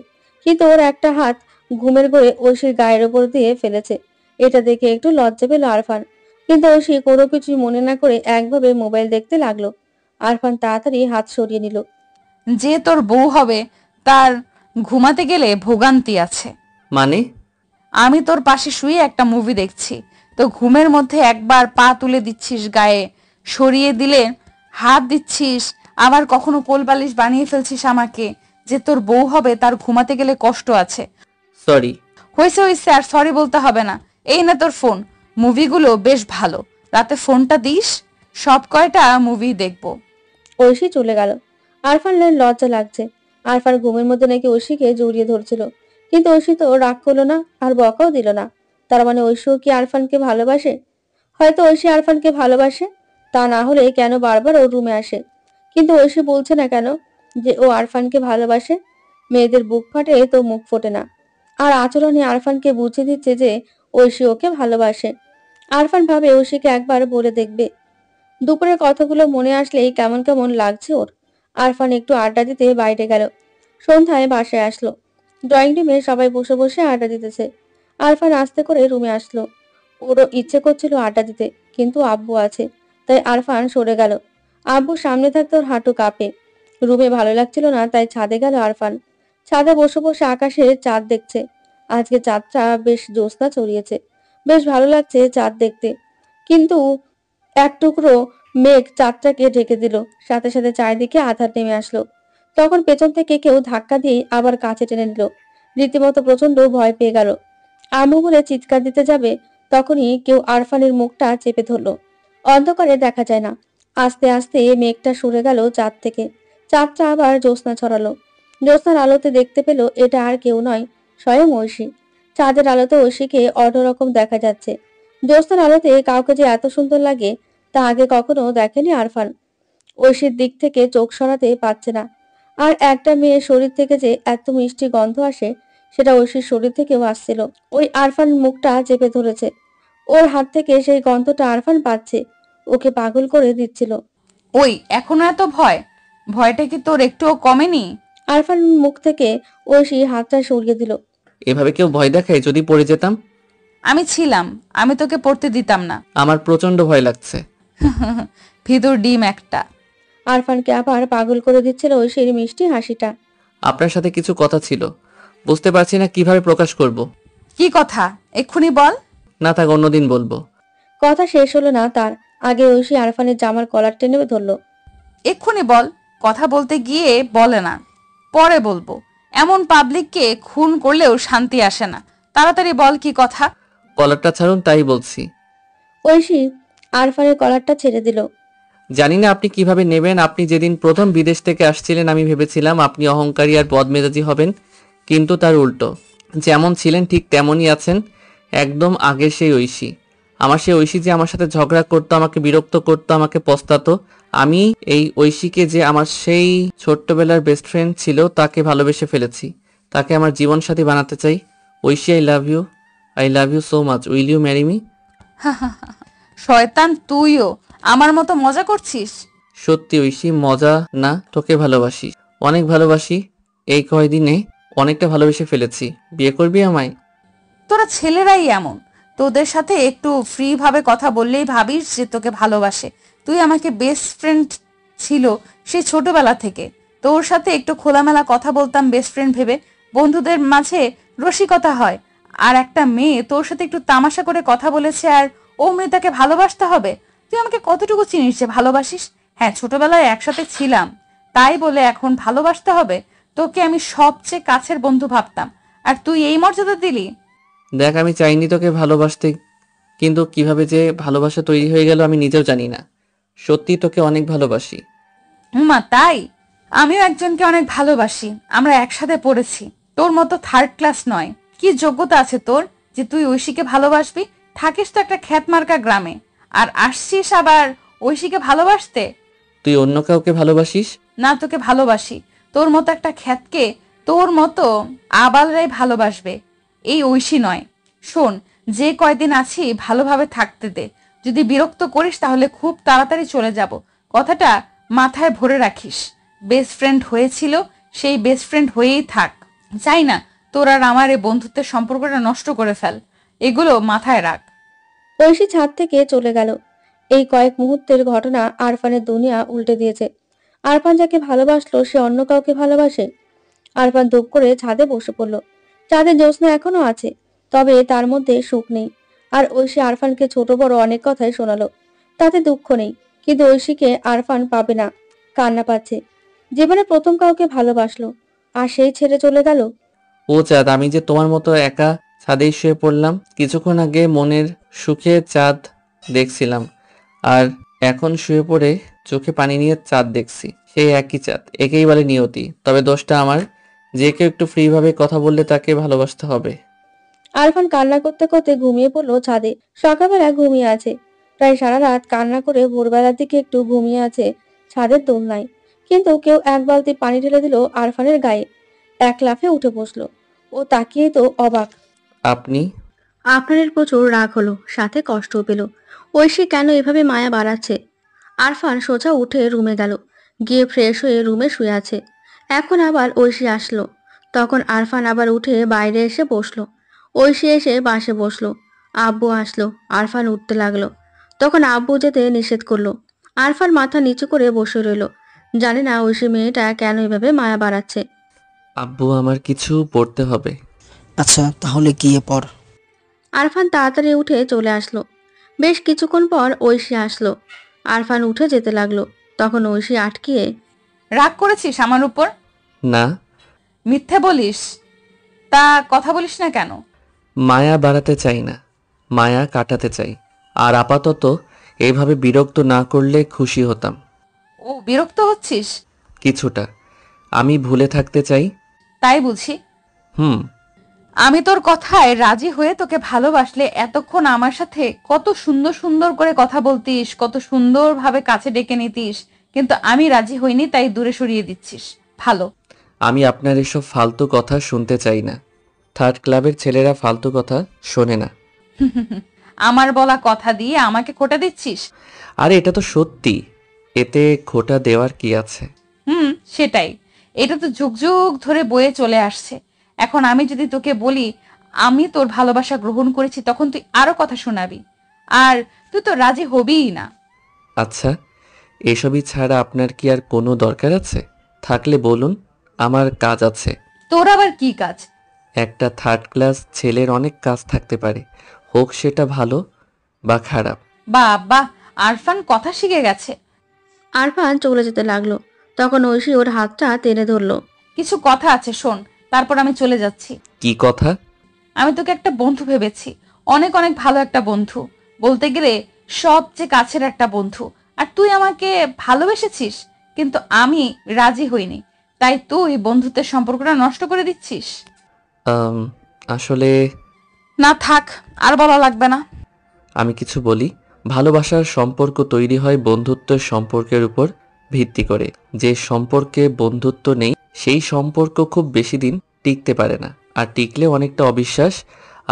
S5: কিন্তু ওর একটা হাত ঘুমের ঘোরে ঐশীর গায়ের ওপর দিয়ে ফেলেছে। এটা দেখে একটু লজ্জা পেল আরফান, কিন্তু ঐশী কোনো কিছুই মনে না করে একভাবে মোবাইল দেখতে লাগলো। আরফান তাড়াতাড়ি হাত সরিয়ে নিল।
S1: যে তোর বউ হবে তার ঘুমাতে গেলে ভোগান্তি আছে।
S3: মানে?
S1: আমি তোর পাশে শুয়ে একটা মুভি দেখছি, তো ঘুমের মধ্যে একবার পা তুলে দিচ্ছিস গায়ে, সরিয়ে দিলে হাত দিচ্ছিস, আবার কখনো কোলবালিশ বানিয়ে ফেলছিস আমাকে। যে তোর বউ হবে তার ঘুমাতে গেলে কষ্ট আছে।
S3: সরি।
S1: হয়েছে হয়েছে, আর সরি বলতে হবে না। এই না তোর ফোন, মুভিগুলো বেশ ভালো, রাতে ফোনটা দিস, সব কয়টা মুভি দেখবো।
S5: ঐশী চলে গেল। আরফানের লজ্জা লাগছে। আরফান ঘুমের মধ্যে নাকি ঐশীকে জড়িয়ে ধরছিল, কিন্তু ঐশী তো রাগ করলো না, আর বকাও দিল না। তার মানে ঐশীও কি আরফানকে ভালোবাসে? হয়তো ঐশী আরফানকে ভালোবাসে, তা না হলে কেন বারবার ওর রুমে আসে? কিন্তু ঐশী বলছে না কেন যে ও আরফানকে ভালোবাসে? মেয়েদের বুক ফাটে তো মুখ ফোটে না, আর আচরণে আরফানকে বুঝিয়ে দিচ্ছে যে ঐশী ওকে ভালোবাসে। আরফান ভাবে ঐশীকে একবার বলে দেখবে। দুপুরের কথাগুলো মনে আসলেই কেমন কেমন লাগছে ওর। আরফান একটু আড্ডা দিতে বাইরে গেল। সন্ধ্যায় বাসায় আসলো। ড্রয়িং রুমে সবাই বসে বসে আড্ডা দিতেছে। আরফান আস্তে করে রুমে আসলো। ওরও ইচ্ছে করছিল আড্ডা দিতে, কিন্তু আব্বু আছে, তাই আরফান সরে গেল। আব্বু সামনে থাকতে ওর হাঁটু কাঁপে। রুমে ভালো লাগছিল না, তাই ছাদে গেল আরফান। ছাদে বসে বসে আকাশে চাঁদ দেখছে। আজকে চাঁদটা বেশ জ্যোৎস্না ছড়িয়েছে, বেশ ভালো লাগছে চাঁদ দেখতে। কিন্তু এক টুকরো মেঘ চাঁদটাকে ঢেকে দিল, সাথে সাথে চারিদিকে আঁধার নেমে আসলো। তখন পেছন থেকে কেউ ধাক্কা দিয়ে আবার কাছে টেনে নিল। রীতিমতো প্রচন্ড ভয় পেয়ে গেল। আম্মু বলে চিৎকার দিতে যাবে, তখনই কেউ আরফানের মুখটা চেপে ধরলো। অন্ধকারে দেখা যায় না। আস্তে আস্তে মেঘটা সরে গেল চাঁদ থেকে। চাঁদটা আবার জ্যোৎস্না ছড়ালো। জ্যোৎস্নার আলোতে দেখতে পেল এটা আর কেউ নয়, স্বয়ং ঐশী। চাঁদের আলোতে ঐশীকে অন্যরকম দেখা যাচ্ছে। জ্যোৎস্নার আলোতে কাউকে যে এত সুন্দর লাগে তা আগে কখনো দেখেনি আরফান। ঐশীর দিক থেকে চোখ সরাতে পারছে না। আর একটা মেয়ের শরীর থেকে যে এত মিষ্টি গন্ধ আসে, সেটা ঐশীর শরীর থেকেও আসছিল। ওই আরফান মুখটা চেপে ধরেছে। ওর হাত থেকে সেই গন্ধটা আরফান পাচ্ছে, ওকে পাগল করে দিচ্ছিল।
S1: ওই এখনো এত ভয়? ভয়টা কি তোর একটুও কমেনি?
S5: আরফান মুখ থেকে ঐশী হাতটা সরিয়ে দিল।
S3: এভাবে কেউ ভয় দেখায়? যদি পড়ে যেতাম?
S1: আমি ছিলাম, আমি তোকে পড়তে দিতাম না।
S3: আমার প্রচন্ড ভয় লাগছে।
S1: ভিতর ডিম একটা।
S5: আরফানকে আবার পাগল করে দিচ্ছিল ঐশীর মিষ্টি হাসিটা।
S3: আপনার সাথে কিছু কথা ছিল, বুঝতে পারছি না কিভাবে প্রকাশ করব।
S1: কি কথা? এক্ষুনি বল।
S3: না থাক, অন্যদিন বলবো।
S5: কথা শেষ হলো না তার আগে ঐশী আরফানের জামার কলার টেনে ধরলো।
S1: এক্ষুনি বল। কথা বলতে গিয়ে বলে না, পরে বলবো। এমন পাবলিককে খুন করলেও শান্তি আসে না। তাড়াতাড়ি বল কি কথা।
S3: কলারটা ছাড়ুন, তাই বলছি।
S5: ঐশী আরফানের কলারটা ছেড়ে দিল।
S3: জানি না আপনি কিভাবে নেবেন। আপনি যেদিন প্রথম বিদেশ থেকে আসছিলেন আমি ভেবেছিলাম আপনি অহংকারী আর বদমেজাজি হবেন, কিন্তু তার উল্টো। যেমন ছিলেন ঠিক তেমনই আছেন, একদম আগের সেই ঐশী। আমার সেই ঐশী যে আমার সাথে ঝগড়া করতো, আমাকে বিরক্ত করতো, আমাকে পস্তাতো। আমি এই ঐশীকে যে আমার সেই ছোট্টবেলার বেস্ট ফ্রেন্ড ছিল তাকে ভালোবেসে ফেলেছি, তাকে আমার জীবন সাথী বানাতে চাই। Oishi, I love you so much, will you marry me?
S1: শয়তান, তুইও আমার মতো মজা করছিস?
S3: সত্যি ঐশী, মজা না, তোকে ভালোবাসি, অনেক ভালোবাসি। এই কয়দিনে অনেকটা ভালোবেসে ফেলেছি। বিয়ে করবি আমায়?
S1: তোরা ছেলেরাই এমন, তোদের সাথে একটু ফ্রি ভাবে কথা বললেই ভাবিস যে তোকে ভালোবাসে। তুই আমাকে বেস্ট ফ্রেন্ড ছিল সেই ছোটবেলা থেকে, তোর সাথে একটু খোলামেলা কথা বলতাম বেস্ট ফ্রেন্ড ভেবে, বন্ধুদের মাঝে রসিকতা হয়। আর একটা মেয়ে তোর সাথে একটু তামাশা করে কথা বলেছে আর ও মেয়ে তাকে ভালোবাসতে হবে? তুই আমাকে কতটুকু চিনিস যে ভালোবাসিস? হ্যাঁ, ছোটবেলায় একসাথে ছিলাম, তাই বলে এখন ভালোবাসতে হবে? তোকে আমি সবচেয়ে কাছের বন্ধু ভাবতাম, আর তুই এই মর্যাদা দিলি?
S3: দেখ, আমি চাইনি তোকে ভালোবাসতে, কিন্তু কিভাবে যে ভালোবাসা তৈরি হয়ে গেল আমি নিজেও জানি না। সত্যি তোকে অনেক ভালোবাসি।
S1: হুমা, তাই? আমিও একজনকে অনেক ভালোবাসি, আমরা একসাথে পড়েছি। তোর মতো থার্ড ক্লাস নয়। কি যোগ্যতা আছে তোর যে তুই ঐশীকে ভালোবাসবি? থাকিস তো একটা খ্যাতমার্কা গ্রামে, আর আসছিস আবার ঐশীকে ভালোবাসতে?
S3: তুই অন্য কাউকে ভালোবাসিস?
S1: না, তোকে ভালোবাসি। তোর মতো একটা খ্যাতকে তোর মতো আবালরাই ভালোবাসবে, এই ঐশী নয়। শোন, যে কয়দিন আছি ভালোভাবে থাকতে দে। যদি বিরক্ত করিস তাহলে খুব তাড়াতাড়ি চলে যাব। কথাটা মাথায় ভরে রাখিস। বেস্ট ফ্রেন্ড হয়েছিল, সেই বেস্ট ফ্রেন্ড হয়েই থাক। চাই না তোর আর আমার এই বন্ধুত্বের সম্পর্কটা নষ্ট করে ফেল। এগুলো মাথায় রাখ।
S5: ঐশী ছাদ থেকে চলে গেল। এই কয়েক মুহূর্তের ঘটনা আরফানের দুনিয়া উল্টে দিয়েছে। আরফান যাকে ভালোবাসলো সে অন্য কাউকে ভালোবাসে। আরফান ধূপ করে ছাদে বসে পড়ল। চাঁদের জ্যোৎস্না এখনো আছে, তবে তার মধ্যে সুখ নেই। আর ঐশী আরফানকে ছোট বড় অনেক কথাই শোনালো, তাতে দুঃখ নেই। কিন্তু ঐশীকে আরফান পাবে না, কান্না পাচ্ছে। জীবনে প্রথম কাউকে ভালোবাসলো, আর সেই ছেড়ে চলে গেল।
S3: ও চাঁদ, আমি যে তোমার মতো একা ছাদেই শুয়ে পড়লাম। কিছুক্ষণ আগে মনের সুখে চাঁদ দেখছিলাম, আর এখন শুয়ে পড়ে চোখে পানি নিয়ে চাঁদ দেখছি। সেই একই চাঁদ, একেই বলে নিয়তি। তবে দোষটা আমার, যে কেউ একটু ফ্রি ভাবে কথা বললে তাকে ভালোবাসতে হবে।
S5: আরফান কান্না করতে করতে ঘুমিয়ে পড়লো ছাদে। সকালবেলা ঘুমিয়ে আছে, প্রায় সারা রাত কান্না করে ভোরবেলার দিকে একটু ঘুমিয়ে আছে ছাদের দোলনায়। কিন্তু কেউ এক বালতি পানি ঢেলে দিল আরফানের গায়ে। এক লাফে উঠে বসলো। ও তাকিয়ে তো অবাক।
S3: আপনি?
S5: আফনানের প্রচুর রাগ হলো, সাথে কষ্টও পেল। ঐশী কেন এভাবে মায়া বাড়াচ্ছে। আরফান সোজা উঠে রুমে গেল, গিয়ে ফ্রেশ হয়ে রুমে শুয়ে আছে। এখন আবার ঐশী আসলো, তখন আরফান আবার উঠে বাইরে এসে বসলো। ঐশী এসে বাসে বসলো। আব্বু আসলো, আরফান উঠতে লাগলো। তখন আব্বু যেতে নিষেধ করলো। আরফান মাথা নিচু করে বসে রইল, জানে না ঐশী মেয়েটা কেন এভাবে মায়া বাড়াচ্ছে।
S3: আব্বু, আমার কিছু পড়তে হবে।
S6: আচ্ছা, তাহলে গিয়ে পড়।
S5: আরফান তাড়াতাড়ি উঠে চলে আসলো। বেশ কিছুক্ষণ পর ঐশী আসলো। আরফান উঠে যেতে লাগলো, তখন ঐশী আটকিয়ে,
S1: রাগ করেছিস আমার উপর?
S3: না।
S1: মিথ্যে বলিস, তা কথা বলিস না কেন?
S3: মায়া বাড়াতে চাই না, মায়া কাটাতে চাই। আর আপাতত এইভাবে বিরক্ত না করলে খুশি হতাম।
S1: ও, বিরক্ত হচ্ছিস?
S3: কিছুটা। আমি ভুলে থাকতে চাই।
S1: তাই বুঝি।
S3: হুম।
S1: আমি তোর কথায় রাজি হয়ে তোকে ভালোবাসলে এতক্ষণ আমার সাথে কত সুন্দর সুন্দর করে কথা বলতিস, কত সুন্দরভাবে কাছে ডেকে নিতিস, কিন্তু আমি রাজি হইনি, তাই দূরে সরিয়ে দিচ্ছিস। ভালো।
S3: আমি আপনার এসব ফালতু কথা শুনতে চাই না। থার্ড ক্লাবের ছেলেরা ফালতু কথা শোনে না।
S1: আমার বলা কথা দিয়ে আমাকে খোটা দিচ্ছিস?
S3: আরে এটা তো সত্যি, এতে খোটা দেওয়ার কি আছে?
S1: সেটাই। এটা তো যুগ যুগ ধরে বয়ে চলে আসছে। এখন আমি যদি তোকে বলি আমি তোর ভালোবাসা গ্রহণ করেছি, তখন তুই আরো কথা শোনাবি, আর তুই তো রাজি হবিই না।
S3: আচ্ছা, এসবই ছাড়া আপনার কি আর কোনো দরকার আছে? থাকলে বলুন, আমার কাজ আছে।
S1: তোর আবার কি কাজ?
S3: একটা থার্ড ক্লাস ছেলের অনেক কাজ থাকতে পারে, হোক সেটা ভালো বা খারাপ।
S1: বাহ, আরফান কথা শিখে গেছে।
S5: আরফান চলে যেতে লাগলো, তখন ঐশী ওর হাতটা টেনে ধরলো।
S1: কিছু কথা আছে, শোন, তারপর আমি চলে যাচ্ছি।
S3: কি কথা?
S1: আমি তোকে একটা বন্ধু ভেবেছি, অনেক অনেক ভালো একটা বন্ধু, বলতে গেলে সবচেয়ে কাছের একটা বন্ধু। আর তুই আমাকে ভালোবেসেছিস, কিন্তু আমি রাজি হইনি, তাই তুই বন্ধুত্বের সম্পর্কটা নষ্ট করে দিচ্ছিস।
S3: আসলে
S1: না থাক, আর বলা লাগবে না।
S3: আমি কিছু বলি। ভালোবাসার সম্পর্ক তৈরি হয় বন্ধুত্বের সম্পর্কের উপর ভিত্তি করে। যে সম্পর্কে বন্ধুত্ব নেই সেই সম্পর্ক খুব বেশি দিন টিকতে পারে না, আর টিকলে অনেকটা অবিশ্বাস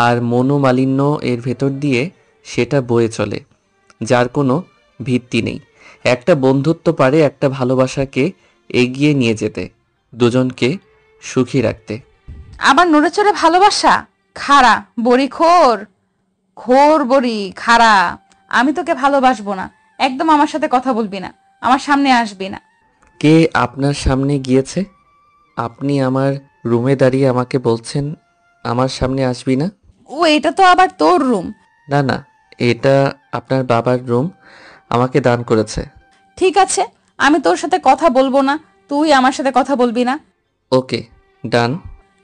S3: আর মনোমালিন্য এর ভেতর দিয়ে সেটা বয়ে চলে, যার কোনো ভিত্তি নেই। একটা বন্ধুত্ব পারে একটা ভালোবাসাকে এগিয়ে নিয়ে যেতে, দুজনকে সুখী রাখতে।
S1: আবার নড়ে চড়ে ভালোবাসা? খাড়া বড়ি খোর, খোর বড়ি খাড়া। আমি তোকে ভালোবাসবো না, একদম আমার সাথে কথা বলবি না, আমার সামনে আসবি না।
S3: কে আপনার সামনে গিয়েছে? আপনি আমার রুমে দাঁড়িয়ে আমাকে বলছেন আমার সামনে আসবি না?
S1: ও, এটা তো আবার তোর রুম।
S3: না না, এটা আপনার বাবার রুম, আমাকে দান করেছে।
S1: ঠিক আছে, আমি তোর সাথে কথা বলবো না, তুই আমার সাথে কথা বলবি না।
S3: ওকে, ডান।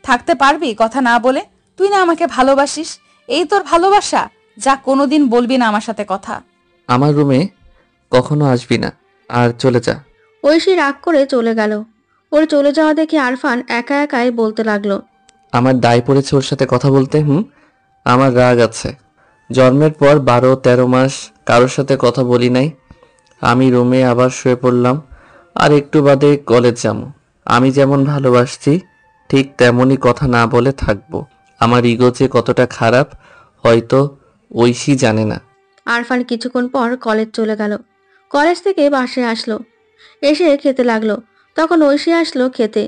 S1: থাকতে পারবি কথা না বলে? তুই না আমাকে ভালোবাসিস, এই তোর ভালোবাসা? যা, কোনোদিন বলবি না আমার সাথে কথা।
S3: আমার রুমে কখনো আসবি না, আর চলে যা।
S5: ঐশী রাগ করে চলে গেল। ওর চলে যাওয়া দেখে আরফান একা একাই বলতে লাগলো,
S3: আমার দায় পড়েছে ওর সাথে কথা বলতে। আমার রাগ আছে। জন্মের পর 12-13 মাস কারোর সাথে কথা বলি নাই। আমি রুমে আবার শুয়ে পড়লাম, আর একটু বাদে কলেজ যাবো। আমি যেমন ভালোবাসছি ঠিক তেমনই কথা না বলে থাকবো। আমার ইগো যে কতটা খারাপ হয়তো ঐশী জানে না।
S5: আরফান কিছুক্ষণ পর কলেজ চলে গেল। কলেজ থেকে বাসায় আসলো, এসে খেতে লাগলো। তখন ঐশী আসলো খেতে।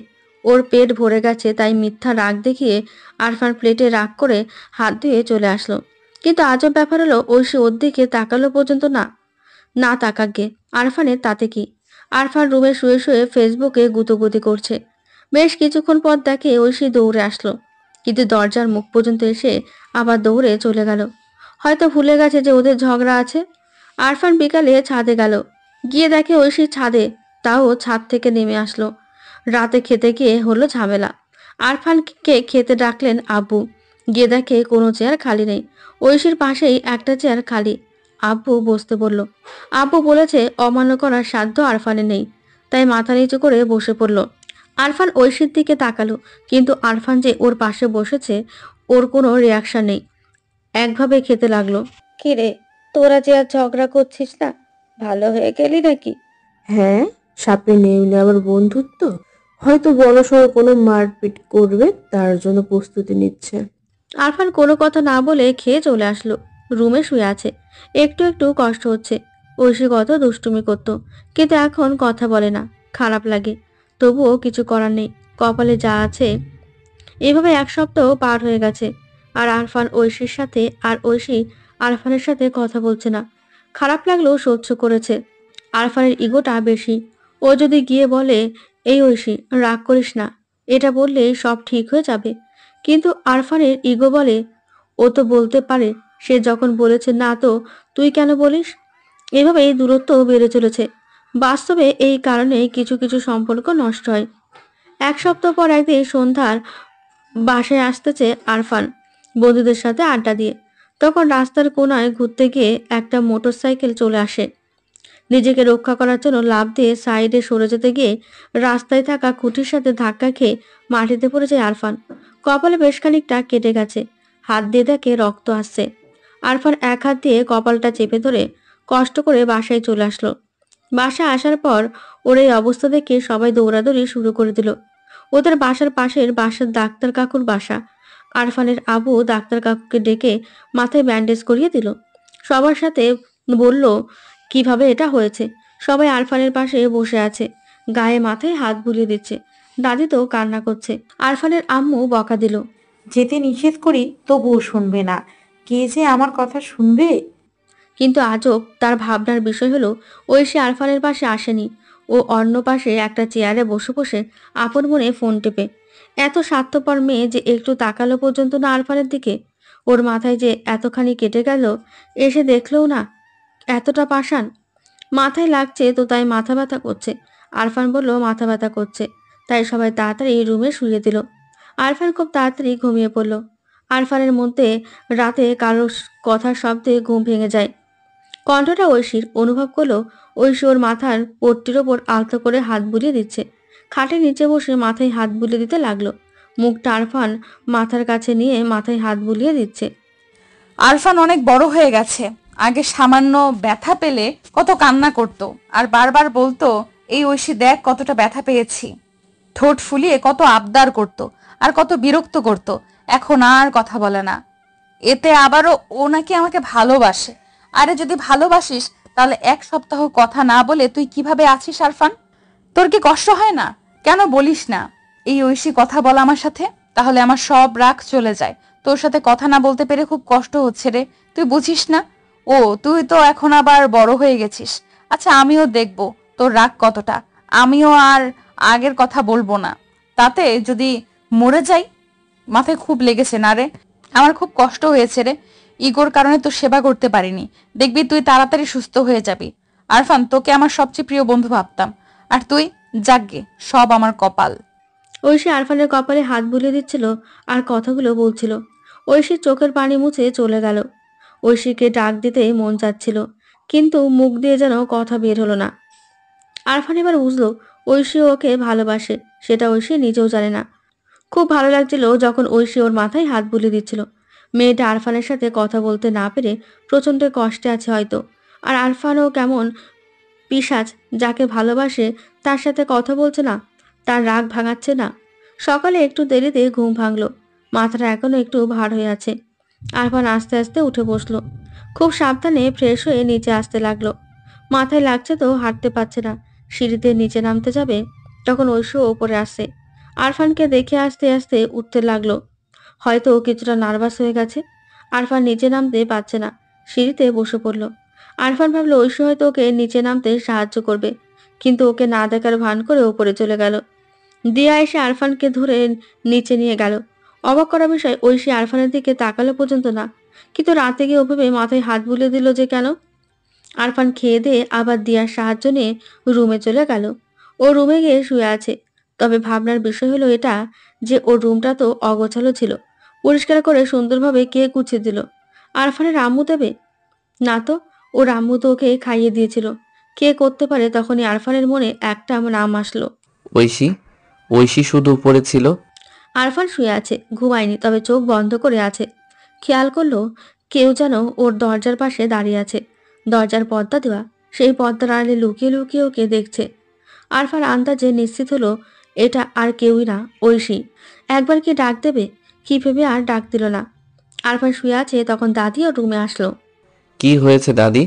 S5: ওর পেট ভরে গেছে তাই মিথ্যা রাগ দেখিয়ে আরফান প্লেটে রাগ করে হাত ধুয়ে চলে আসলো। কিন্তু আজব ব্যাপার হলো ঐশী ওর দিকে তাকালো পর্যন্ত না। না তাকাক গে, আরফানের তাতে কি? আরফান রুমে শুয়ে শুয়ে ফেসবুকে গুতোগুতি করছে। বেশ কিছুক্ষণ পর দেখে ঐশী দৌড়ে আসলো, কিন্তু দরজার মুখ পর্যন্ত এসে আবার দৌড়ে চলে গেল। হয়তো ভুলে গেছে যে ওদের ঝগড়া আছে। আরফান বিকালে ছাদে গেল, গিয়ে দেখে ঐশী ছাদে, তাও ছাদ থেকে নেমে আসলো। রাতে খেতে গিয়ে হলো ঝামেলা। আরফানকে খেতে ডাকলেন আব্বু, গিয়ে দেখে কোনো চেয়ার খালি নেই। ঐশীর পাশেই একটা চেয়ার খালি। আব্বু বসতে বলল। আব্বু বলেছে অমান্য করার সাধ্য আরফানের নেই, তাই মাথা নিচু করে বসে পড়ল। আরফান ঐশীর দিকে তাকালো, কিন্তু আরফান যে ওর পাশে বসেছে ওর কোনো রিয়াকশন নেই, একভাবে খেতে লাগলো। কিরে, তোরা যে আর ঝগড়া করছিস না, ভালো হয়ে গেলি নাকি?
S10: হ্যাঁ, সামনে নেমলে আবার বন্ধুত্ব, হয়তো বড় সড়ো কোনো মারপিট করবে তার জন্য প্রস্তুতি নিচ্ছে।
S5: আরফান কোনো কথা না বলে খেয়ে চলে আসলো। রুমে শুয়ে আছে, একটু একটু কষ্ট হচ্ছে। ঐশী কত দুষ্টুমি করতো, কিন্তু এখন কথা বলে না, খারাপ লাগে। তবুও কিছু করার নেই, কপালে যা আছে। এভাবে এক সপ্তাহ পার হয়ে গেছে, আর আরফান ঐশীর সাথে আর ঐশী আরফানের সাথে কথা বলছে না। খারাপ লাগলেও সহ্য করেছে। আরফানের ইগোটা বেশি। ও যদি গিয়ে বলে, এই ঐশী রাগ করিস না, এটা বললে সব ঠিক হয়ে যাবে। কিন্তু আরফানের ইগো বলে, ও তো বলতে পারে, সে যখন বলেছে না তো তুই কেন বলিস? এভাবেই দূরত্ব বেড়ে চলেছে। বাস্তবে এই কারণে কিছু কিছু সম্পর্ক নষ্ট হয়। এক সপ্তাহ পর একদিন সন্ধ্যার বাসায় আসতেছে আরফান বন্ধুদের সাথে আড্ডা দিয়ে। তখন রাস্তার কোনায় ঘুরতে গিয়ে একটা মোটরসাইকেল চলে আসে। নিজেকে রক্ষা করার জন্য লাফ দিয়ে সাইডে সরে যেতে গিয়ে রাস্তায় থাকা খুঁটির সাথে ধাক্কা খেয়ে মাটিতে পড়ে যায় আরফান। কপালে বেশ খানিকটা কেটে গেছে, হাত দিয়ে দেখে রক্ত আসছে। আরফান এক হাত দিয়ে কপালটা চেপে ধরে কষ্ট করে বাসায় চলে আসলো। বাসায় আসার পর ওর এই অবস্থা দেখে সবাই দৌড়াদৌড়ি শুরু করে দিল। ওদের বাসার পাশের বাসার ডাক্তার কাকুর বাসা। আরফানের আবু ডাক্তার কাকুকে ডেকে মাথায় ব্যান্ডেজ করিয়ে দিল। সবার সাথে বলল কিভাবে এটা হয়েছে। সবাই আরফানের পাশে বসে আছে, গায়ে মাথায় হাত বুলিয়ে দিচ্ছে। দাদি তো কান্না করছে। আরফানের আম্মু বকা দিল,
S8: যেতে নিষেধ করি তবুও শুনবে না, কে যে আমার কথা শুনবে।
S5: কিন্তু আজব তার ভাবনার বিষয় হলো ঐশী আরফানের পাশে আসেনি। ও অন্য পাশে একটা চেয়ারে বসে বসে আপন মনে ফোন টেপে। এত স্বার্থপর মেয়ে যে একটু তাকালো পর্যন্ত না আরফানের দিকে। ওর মাথায় যে এতখানি কেটে গেল, এসে দেখলেও না। এতটা পাষাণ মাথায় লাগছে তো তাই মাথা ব্যথা করছে। আরফান বলল মাথা ব্যথা করছে, তাই সবাই তাড়াতাড়ি রুমে শুয়ে দিল। আরফান খুব তাড়াতাড়ি ঘুমিয়ে পড়ল। আরফানের মধ্যে রাতে কারো কথার শব্দে ঘুম ভেঙে যায়। কণ্ঠটা ঐশীর, অনুভব করলো ঐশী ওর মাথার পট্টির ওপর আলতো করে হাত বুলিয়ে দিচ্ছে। খাটের নিচে বসে মাথায় হাত বুলিয়ে দিতে লাগলো। মুখটা আরফান মাথার কাছে নিয়ে মাথায় হাত বুলিয়ে দিচ্ছে।
S1: আরফান অনেক বড় হয়ে গেছে। আগে সামান্য ব্যথা পেলে কত কান্না করত, আর বারবার বলতো এই ঐশী দেখ কতটা ব্যথা পেয়েছি। ঠোঁট ফুলিয়ে কত আবদার করত, আর কত বিরক্ত করত। এখন আর কথা বলে না। এতে আবারও ও নাকি আমাকে ভালোবাসে। আরে যদি ভালোবাসিস তাহলে এক সপ্তাহ কথা না বলে তুই কিভাবে আছিস আরফান? তোর কি কষ্ট হয় না? কেন বলিস না এই ঐশী কথা বলা আমার সাথে, তাহলে আমার সব রাগ চলে যায়। তোর সাথে কথা না বলতে পেরে খুব কষ্ট হচ্ছে রে, তুই বুঝিস না? ও তুই তো এখন আবার বড় হয়ে গেছিস। আচ্ছা আমিও দেখব তোর রাগ কতটা। আমিও আর আগের কথা বলবো না, তাতে যদি মরে যাই। মাথায় খুব লেগেছে না রে, আমার খুব কষ্ট হয়েছে রে। ইগোর কারণে তো সেবা করতে পারিনি। দেখবি তুই তাড়াতাড়ি সুস্থ হয়ে যাবি। আরফান তোকে আমার সবচেয়ে প্রিয় বন্ধু ভাবতাম, আর তুই যাগ্গে সব আমার কপাল।
S5: ঐশী আরফানের কপালে হাত বুলিয়ে দিচ্ছিল আর কথাগুলো বলছিল। ঐশীর চোখের পানি মুছে চলে গেল। ঐশীকে ডাক দিতে মন চাচ্ছিল, কিন্তু মুখ দিয়ে যেন কথা বের হলো না। আরফান এবার বুঝলো ঐশী ওকে ভালোবাসে, সেটা ঐশী নিজেও জানে না। খুব ভালো লাগছিল যখন ঐশী ওর মাথায় হাত বুলিয়ে দিচ্ছিল। মেয়েটা আরফানের সাথে কথা বলতে না পেরে প্রচণ্ড কষ্টে আছে হয়তো। আর আরফানও কেমন পিশাচ, যাকে ভালোবাসে তার সাথে কথা বলছে না, তার রাগ ভাঙাচ্ছে না। সকালে একটু দেরিতে ঘুম ভাঙলো, মাথাটা এখনো একটু ভার হয়ে আছে। আরফান আস্তে আস্তে উঠে বসলো, খুব সাবধানে ফ্রেশ হয়ে নিচে আসতে লাগলো। মাথায় লাগছে তো হাঁটতে পারছে না। সিঁড়িতে নিচে নামতে যাবে, তখন ঐশী ওপরে আসছে। আরফানকে দেখে আস্তে আস্তে উঠতে লাগলো। হয়তো কিছুটা নার্ভাস হয়ে গেছে। আরফান নিচে নামতে পারছে না, সিঁড়িতে বসে পড়ল। আরফান ভাবলো ঐশী হয়তো ওকে নিচে নামতে সাহায্য করবে, কিন্তু ওকে না দেখার ভান করে ওপরে চলে গেল। দিয়া এসে আরফানকে ধরে নিচে নিয়ে গেল। অবাক করা বিষয়, ঐশী আরফানের দিকে তাকালো পর্যন্ত না, কিন্তু রাতে গিয়ে ওভাবে মাথায় হাত বুলিয়ে দিল যে কেন? আরফান খেয়ে দিয়ে আবার দিয়ার সাহায্য নিয়ে রুমে চলে গেল। ও রুমে গিয়ে শুয়ে আছে। তবে ভাবনার বিষয় হলো এটা যে ওর রুমটা তো অগোছালো ছিল। পরিষ্কার করে সুন্দরভাবে কে গুছিয়ে দিল? আরফানের আম্মু দেবে? না তো, ওর আম্মু তো ওকে খাইয়ে দিয়েছিল। কে করতে পারে? তখনই আরফানের মনে একটা নাম আসলো।
S3: ঐশী। ঐশী শুধু উপরে ছিল।
S5: আরফান শুয়ে আছে, ঘুমায়নি, তবে চোখ বন্ধ করে আছে। খেয়াল করলো কেউ যেন ওর দরজার পাশে দাঁড়িয়ে আছে। দরজার পর্দা দেওয়া, সেই পর্দার আড়ালে লুকিয়ে লুকিয়ে ওকে দেখছে। আরফান আন্দাজে নিশ্চিত হলো এটা আর কেউই না, ঐশী। একবার কি ডাক দেবে, কি ভেবে আর ডাক দিল না। আরফান শুয়ে আছে, তখন দাদি ওর রুমে আসলো।
S3: কি হয়েছে দাদি?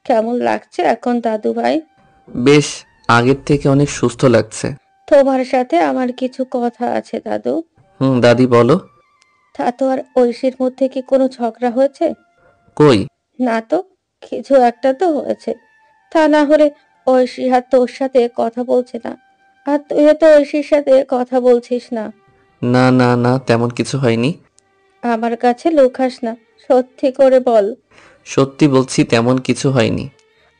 S5: কেমন লাগছে এখন দাদু ভাই?
S3: বেশ, আগের থেকে অনেক সুস্থ লাগছে।
S5: তোমার সাথে আমার কিছু কথা আছে দাদু।
S3: দাদি বলো।
S5: তা তো আর ঐশীর মধ্যে কি কোনো ঝগড়া হয়েছে?
S3: কই?
S5: না তো, কিছু একটা তো হয়েছে। তা না হলে ঐশী আর তোর সাথে কথা বলছে না, আর তুই তো ঐশীর সাথে কথা বলছিস না।
S3: না না না, তেমন কিছু হয়নি।
S5: আমার কাছে লুকাস না, সত্যি করে বল।
S3: সত্যি বলছি, তেমন কিছু হয়নি।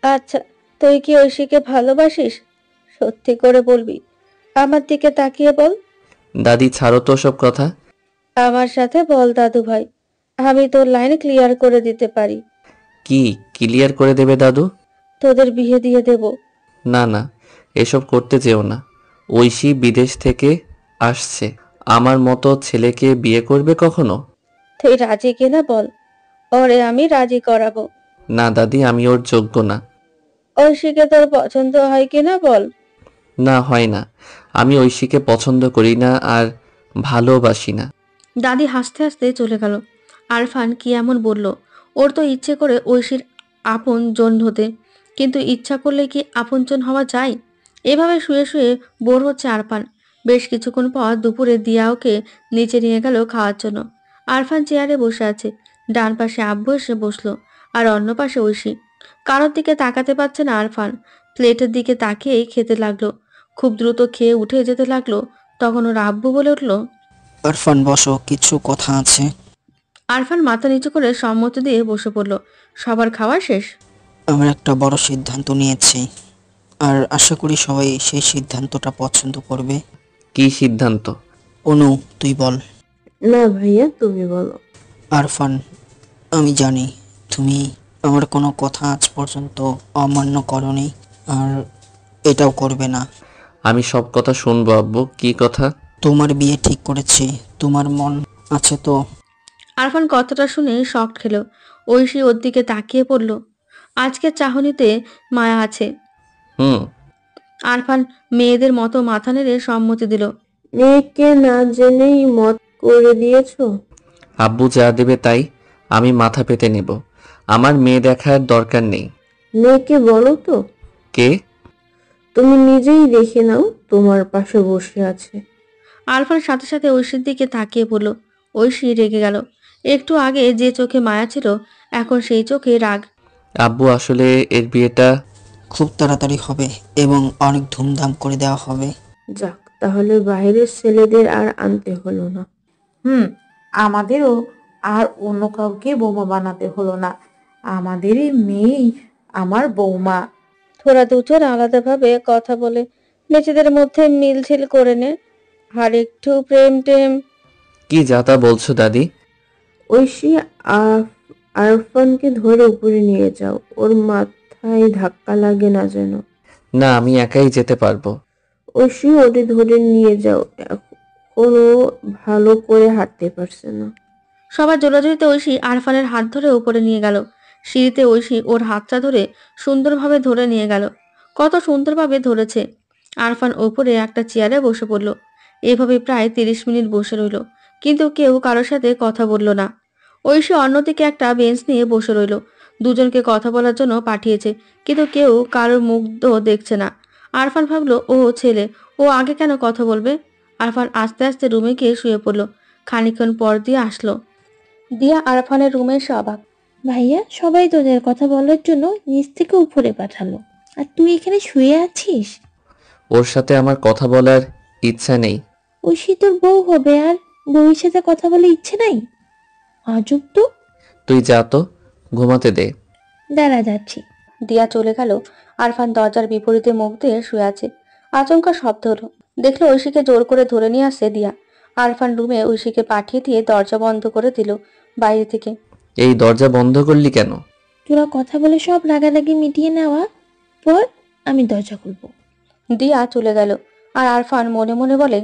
S5: আচ্ছা, তুই কি ঐশীকে ভালোবাসিস? সত্যি করে বলবি, আমার দিকে তাকিয়ে বল।
S3: দাদি ছাড়ো তো সব কথা।
S5: আমার সাথে বল দাদু ভাই, আমি তোর লাইন ক্লিয়ার করে দিতে পারি।
S3: কি ক্লিয়ার করে দেবে দাদু?
S5: তোদের বিয়ে দিয়ে দেব।
S3: না না, এসব করতে যেও না। ঐশী বিদেশ থেকে আসছে, আমার মতো ছেলেকে বিয়ে করবে কখনো?
S5: তুই রাজি কিনা বল, ওরে আমি রাজি করাবো।
S3: না দাদি, আমি ওর যোগ্য না।
S5: ঐশীকে তোর পছন্দ হয় কিনা বল।
S3: না, হয় না। আমি ঐশীকে পছন্দ করি না আর ভালোবাসি না।
S5: দাদি হাসতে হাসতে চলে গেল। আরফান কি এমন বলল? ওর তো ইচ্ছে করে ঐশীর আপন জন হতে, কিন্তু ইচ্ছা করলে কি আপনজন হওয়া যায়? এভাবে শুয়ে শুয়ে বোর হচ্ছে আরফান। বেশ কিছুক্ষণ পর দুপুরে দিয়া ওকে নিচে নিয়ে গেল খাওয়ার জন্য। আরফান চেয়ারে বসে আছে। ডান পাশে আব্বু এসে বসলো, আর অন্য পাশে ঐশী। কারোর দিকে তাকাতে পারছে না আরফান। প্লেটের দিকে তাকিয়েই খেতে লাগলো। খুব দ্রুত খেয়ে উঠে যেতে লাগলো। তখন ওর আব্বু বলে উঠলো,
S6: আরফান বসো, কিছু কথা আছে।
S5: আরফান মাথা নিচু করে সম্মতি দিয়ে বসে পড়ল। সবার খাওয়া শেষ।
S6: আমরা একটা বড় সিদ্ধান্ত নিয়েছি, আর আশা করি সবাই সেই সিদ্ধান্তটা পছন্দ করবে।
S3: কি সিদ্ধান্ত?
S6: অনু, তুই বল।
S10: না ভাইয়া, তুমি বলো।
S6: আরফান, আমি জানি তুমি আমার কোনো কথা আজ পর্যন্ত অমান্য করনি, আর এটাও করবে না।
S3: আমি সব কথা শুনবো আব্বু। কি কথা?
S6: তোমার বিয়ে ঠিক করেছি, তোমার মন আছে তো?
S5: আরফান কথাটা শুনে শক খেল। ঐশী ওর দিকে তাকিয়ে পড়ল। আজকে চাহনিতে মায়া আছে। আরফান মেয়েদের মতো মাথা নেড়ে সম্মতি দিল।
S10: মেয়েকে না জেনেই মত করে দিয়েছো?
S3: আব্বু যা দেবে তাই আমি মাথা পেতে নেব। আমার মেয়ে দেখার দরকার নেই।
S10: মেয়েকে বলো তো।
S3: কে?
S10: তুমি নিজেই দেখে নাও, তোমার পাশে বসে আছে।
S5: আরফান সাথে সাথে ঐশীর দিকে তাকিয়ে পড়ল। ঐশী রেগে গেল। একটু আগে যে চোখে মায়া ছিল, এখন সেই চোখে রাগ।
S3: আব্বু, আসলে এর বিয়েটা
S6: খুব তাড়াতাড়ি হবে এবং অনেক ধুমধাম করে দেওয়া হবে।
S10: যাক, তাহলে বাইরের ছেলেদের আর আনতে হলো না।
S8: আমাদেরও আর অন্য কাউকে বৌমা বানাতে হলো না। আমাদেরই মেয়েই আমার বৌমা।
S5: তোরা দুজন আলাদাভাবে কথা বলে নিজেদের মধ্যে মিলঝিল করে নে, আর একটু প্রেম টেম।
S3: কি যা তা বলছো দাদি?
S10: ঐশী, আরফানকে ধরে উপরে নিয়ে যাও, ওর মাথায় ধাক্কা লাগে না যেন।
S3: না, আমি একাই যেতে পারবো।
S10: ঐশী, ওরে ধরে নিয়ে যাও, এখনো ভালো করে হাঁটতে পারছে না।
S5: সবার জোরাজুরিতে ঐশী আরফানের হাত ধরে উপরে নিয়ে গেল। সিঁড়িতে ঐশী ওর হাতটা ধরে সুন্দরভাবে ধরে নিয়ে গেল। কত সুন্দরভাবে ধরেছে। আরফান ওপরে একটা চেয়ারে বসে পড়ল। এভাবে প্রায় 30 মিনিট বসে রইল, কিন্তু কেউ কারোর সাথে কথা বলল না। ঐশী অন্যদিকে একটা বেঞ্চ নিয়ে বসে রইল। দুজনকে কথা বলার জন্য পাঠিয়েছে, কিন্তু কেউ কারোর মুগ্ধ দেখছে না। আরফান ভাবলো ও ছেলে, ও আগে কেন কথা বলবে। আরফান আস্তে আস্তে রুমে গিয়ে শুয়ে পড়লো। খানিকক্ষণ পর দিয়া আসলো। দিয়া আরফানের রুমে এসে অবাক।
S4: ভাইয়া, সবাই তোদের কথা বলার জন্য নিচ থেকে উপরে পাঠালো, আর তুই এখানে শুয়ে আছিস?
S3: ওর সাথে আমার কথা বলার ইচ্ছা নেই।
S4: ঐশী তোর বউ হবে, আর বউয়ের সাথে কথা বলে ইচ্ছে নাই? আজব তো।
S3: তুই যা তো, ঘুমাতে দে।
S4: দাঁড়া, যাচ্ছি।
S5: দিয়া চলে গেল। আরফান দরজার বিপরীতে মুখ দিয়ে শুয়ে আছে। আচমকা শব্দ হলো। দেখলো ঐশীকে জোর করে ধরে নিয়ে আসছে দিয়া। আরফান রুমে ঐশীকে পাঠিয়ে দিয়ে দরজা বন্ধ করে দিল বাইরে থেকে।
S3: এই দরজা বন্ধ করলি কেন?
S4: তোরা কথা বলে সব রাগারাগি মিটিয়ে নেওয়া পর আমি দরজা খুলবো।
S5: দিয়া চলে গেল। আর আরফান মনে মনে বলে,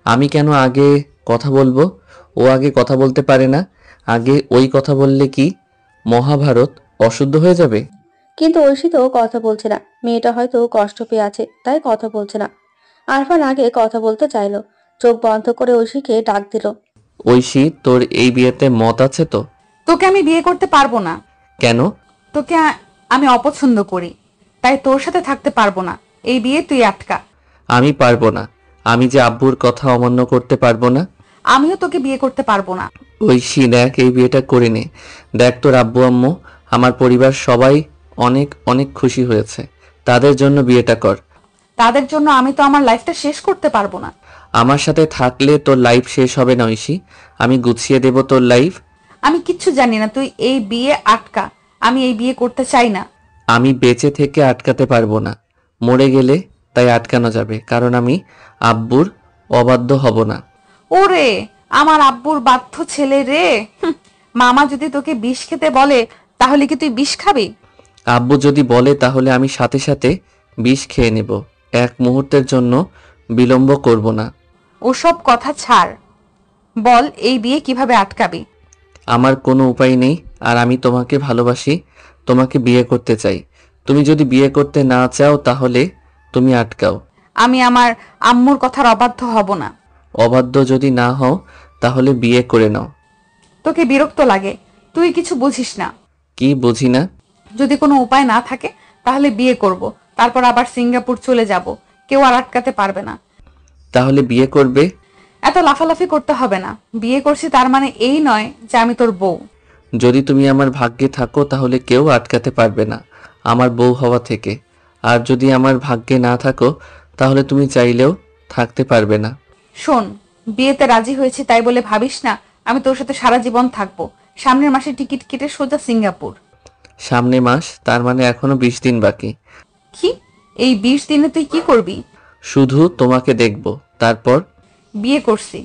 S3: আমি কেন আগে কথা বলবো? ও আগে কথা বলতে পারে না? আগে ওই কথা বললে কি মহাভারত অশুদ্ধ হয়ে যাবে?
S5: কিন্তু ঐশী তো কথা বলছে না। মেয়েটা হয়তো কষ্ট পেয়ে আছে, তাই কথা বলছে না। আরফান আগে কথা বলতে চাইলো। চোখ বন্ধ করে ঐশীকে ডাক দিল।
S3: ঐশী, তোর এই বিয়েতে মত আছে তো?
S1: তোকে আমি বিয়ে করতে পারবো না।
S3: কেন?
S1: তোকে আমি অপছন্দ করি, তাই তোর সাথে থাকতে পারবো না। এই বিয়ে তুই আটকা।
S3: আমি পারবো না। আমি যে আব্বুর কথা অমান্য করতে পারবো না।
S1: আমিও তোকে বিয়ে করতে পারবো না।
S3: ঐশী দেখ, এই বিয়েটা করে নে। দেখ, তোর আব্বু আম্মু, আমার পরিবার সবাই অনেক অনেক খুশি হয়েছে। তাদের জন্য বিয়েটা কর।
S1: তাদের জন্য আমি তো আমার লাইফটা শেষ করতে পারবো না।
S3: আমার সাথে থাকলে তোর লাইফ শেষ হবে না ঐশী। আমি গুছিয়ে দেব তোর লাইফ।
S1: আমি কিচ্ছু জানি না, তুই এই বিয়ে আটকা। আমি এই বিয়ে করতে চাই না।
S3: আমি বেঁচে থেকে আটকাতে পারবো না। মরে গেলে তাই আটকানো যাবে, কারণ আমি আব্বুর অবাধ্য হব না।
S1: ওরে আমার আব্বুর বাধ্য ছেলে রে। মামা যদি তোকে বিষ খেতে বলে তাহলে কি তুই বিষ খাবি?
S3: আব্বু যদি বলে তাহলে আমি সাথে সাথে বিষ খেয়ে নেব। এক মুহূর্তের জন্য বিলম্ব করব না।
S1: ওসব কথা ছাড়, বল এই বিয়ে কিভাবে আটকাবি?
S3: আমার কোনো উপায় নেই, আর আমি তোমাকে ভালোবাসি, তোমাকে বিয়ে করতে চাই। তুমি যদি বিয়ে করতে না চাও তাহলে তুমি আটকাও।
S1: আমি আমার আম্মুর কথার অবাধ্য হব না।
S3: অবাধ্য যদি না হও তাহলে বিয়ে করে নাও।
S1: তোকে বিরক্ত লাগে, তুই কিছু বুঝিস না।
S3: কি বুঝি না?
S1: যদি কোনো উপায় না থাকে তাহলে বিয়ে করব, তারপর আবার সিঙ্গাপুর চলে যাব। কেউ আর আটকাতে পারবে না।
S3: তাহলে বিয়ে করবে?
S1: এত লাফালাফি করতে হবে না। বিয়ে করছি তার মানে এই নয় যে আমি তোর বউ।
S3: যদি তুমি আমার ভাগ্যে থাকো তাহলে কেউ আটকাতে পারবে না আমার বউ হওয়া থেকে। আর যদি আমার ভাগ্যে না থাকো তাহলে তুমি চাইলেও থাকতে পারবে না।
S1: শোন, বিয়েতে রাজি হয়েছি তাই বলে ভাবিস না আমি তোর সাথে সারা জীবন থাকবো। সামনের মাসে টিকিট কেটে সোজা সিঙ্গাপুর।
S3: সামনে মাস? তার মানে এখনো 20 দিন বাকি।
S1: কি? এই 20 দিনে তুই কি করবি?
S3: শুধু তোমাকে দেখব, তারপর?
S1: বিয়ে করছি,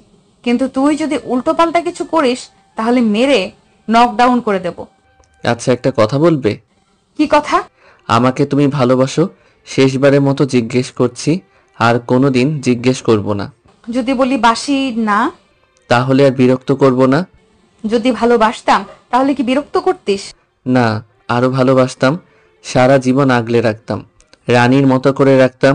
S1: কিন্তু তুই যদি উল্টোপাল্টা কিছু করিস তাহলে মেরে নকডাউন করে দেব।
S3: আচ্ছা, একটা কথা বলবে?
S1: কি কথা?
S3: আমাকে তুমি ভালোবাসো? শেষবারের মতো জিজ্ঞেস করছি, আর কোনোদিন জিজ্ঞেস করব না।
S1: যদি বলি বাসি না?
S3: তাহলে আর বিরক্ত করব না।
S1: যদি ভালোবাসতাম তাহলে কি বিরক্ত করতিস?
S3: না, আরো ভালোবাসতাম। সারা জীবন আগলে রাখতাম, রানীর মতো করে রাখতাম।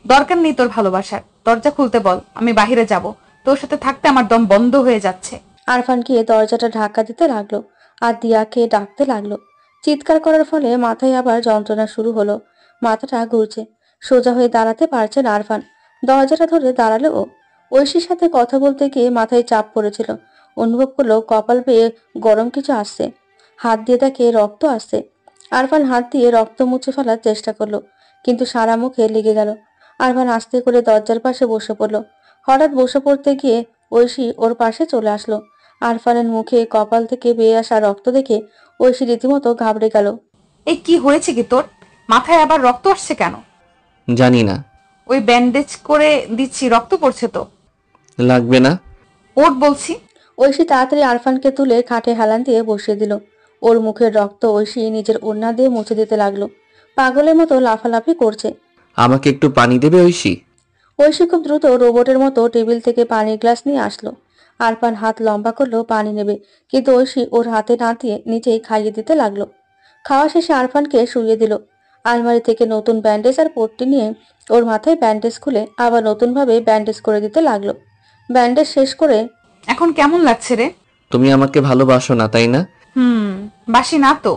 S1: দরকার নেই তোর ভালোবাসার। দরজা খুলতে বল, আমি বাইরে যাব। তোর সাথে থাকতে আমার দম বন্ধ হয়ে যাচ্ছে।
S5: আরফান গিয়ে দরজাটা ধাক্কা দিতে লাগলো আর দিয়াকে ডাকতে লাগলো। চিৎকার করার ফলে মাথায় আবার যন্ত্রণা শুরু হলো। মাথাটা ঘুরছে। সোজা হয়ে দাঁড়াতে পারছে না আরফান। দরজাটা ধরে দাঁড়ালো ও। ঐশীর সাথে কথা বলতে গিয়ে মাথায় চাপ পড়েছিল। অনুভব করলো কপাল বেয়ে গরম কিছু আসছে। হাত দিয়ে তাকে রক্ত আসছে। আরফান হাত দিয়ে রক্ত মুছে ফেলার চেষ্টা করলো, কিন্তু সারা মুখে লেগে গেল। আরফান আস্তে করে দরজার পাশে বসে পড়লো। হঠাৎ বসে পড়তে গিয়ে ঐশী ওর পাশে চলে আসলো। আরফানের মুখে কপাল থেকে বেয়ে আসা রক্ত দেখে ঐশী রীতিমতো ঘাবড়ে গেল।
S1: এই কি হয়েছে কি তোর? মাথায় আবার রক্ত আসছে কেন?
S3: জানি না।
S1: ওই ব্যান্ডেজ করে দিচ্ছি, রক্ত পড়ছে তো।
S3: লাগবে না।
S1: ওঠ বলছি।
S5: ঐশী তাড়াতাড়ি আরফানকে তুলে খাটে হেলান দিয়ে বসিয়ে দিল। ওর মুখের রক্ত ঐশী নিজের ওড়না দিয়ে মুছে দিতে লাগলো। পাগলের মতো লাফালাফি করছে।
S3: আমাকে একটু পানি দেবে ঐশী?
S5: ঐশী খুব দ্রুত রোবটের মতো টেবিল থেকে পানির গ্লাস নিয়ে আসলো। আরফান হাত লম্বা করলো পানি নেবে, কিন্তু ঐশী ওর হাতে না দিয়ে নিজেই খাইয়ে দিতে লাগলো। খাওয়া শেষে আরফানকে শুইয়ে দিল। আলমারি থেকে নতুন ব্যান্ডেজ আর পট্টি নিয়ে ওর মাথায় ব্যান্ডেজ খুলে আবার নতুনভাবে ব্যান্ডেজ করে দিতে লাগলো। ব্যান্ডেজ শেষ করে,
S1: এখন কেমন লাগছে রে?
S3: তুমি আমাকে ভালোবাসো না, তাই না?
S1: বাসি না তো।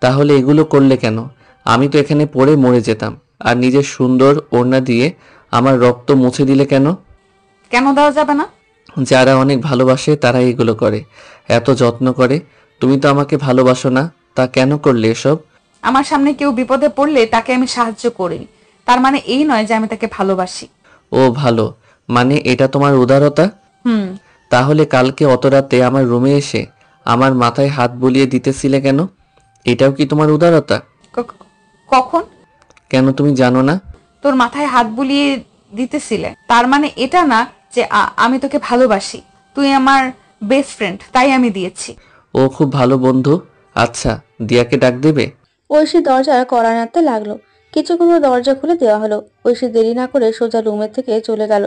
S3: তাহলে এগুলো করলে কেন? আমি তো এখানে পড়ে মরে যেতাম। আর নিজের সুন্দর ওড়না দিয়ে আমার রক্ত মুছে দিলে কেন?
S1: কেন দেওয়া যাবে না?
S3: যারা অনেক ভালোবাসে তারা এগুলো করে, এত যত্ন করে। তুমি তো আমাকে ভালোবাসো না, তা কেন করলে এসব?
S1: আমার সামনে কেউ বিপদে পড়লে তাকে আমি সাহায্য করি, তার মানে এই নয় যে আমি তাকে ভালোবাসি।
S3: ও ভালো, মানে এটা তোমার উদারতা?
S1: হুম।
S3: তাহলে কালকে অত রাতে আমার রুমে এসে আমার মাথায় হাত বুলিয়ে দিতেছিলে কেন? এটাও কি তোমার উদারতা?
S1: কখন?
S3: কেন তুমি জানো না?
S1: তোর মাথায় হাত বুলিয়ে দিতেছিলে, তার মানে এটা না যে আমি তোকে ভালোবাসি। তুই আমার বেস্ট ফ্রেন্ড, তাই আমি দিয়েছি।
S3: ও খুব ভালো বন্ধু। আচ্ছা, দিয়াকে ডাক দেবে?
S5: ঐশী দরজা কড়া নাড়তে লাগলো। কিছুক্ষণ দরজা খুলে দেওয়া হলো। ঐশী দেরি না করে সোজা রুমের থেকে চলে গেল।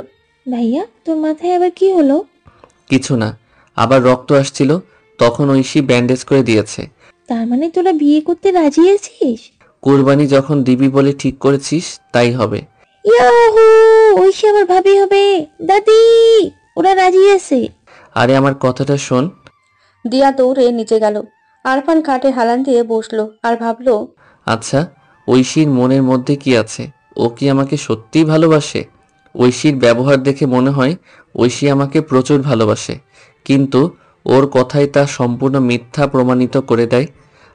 S4: ভাইয়া তোর মাথায় আবার কি হলো?
S3: কিছু না, আবার রক্ত আসছিল, তখন ঐশী ব্যান্ডেজ করে দিয়েছে।
S4: তার মানে তোরা বিয়ে করতে রাজি আছিস?
S3: কুরবানি যখন দিবি বলে ঠিক করেছিস তাই হবে।
S4: ইয়াহু, ঐশী আমার ভাবি হবে। দাদি, ওরা রাজি আছে।
S3: আরে আমার কথাটা শোন।
S5: দিয়া দৌড়ে নিচে গেল। আরফান খাটে হেলান দিয়ে বসলো আর ভাবলো,
S3: আচ্ছা, ঐশীর মনের মধ্যে কি আছে? ও কি আমাকে সত্যিই ভালোবাসে? ঐশীর ব্যবহার দেখে মনে হয় ঐশী আমাকে প্রচুর ভালোবাসে, কিন্তু ওর কথাই তা সম্পূর্ণ মিথ্যা প্রমাণিত করে দেয়।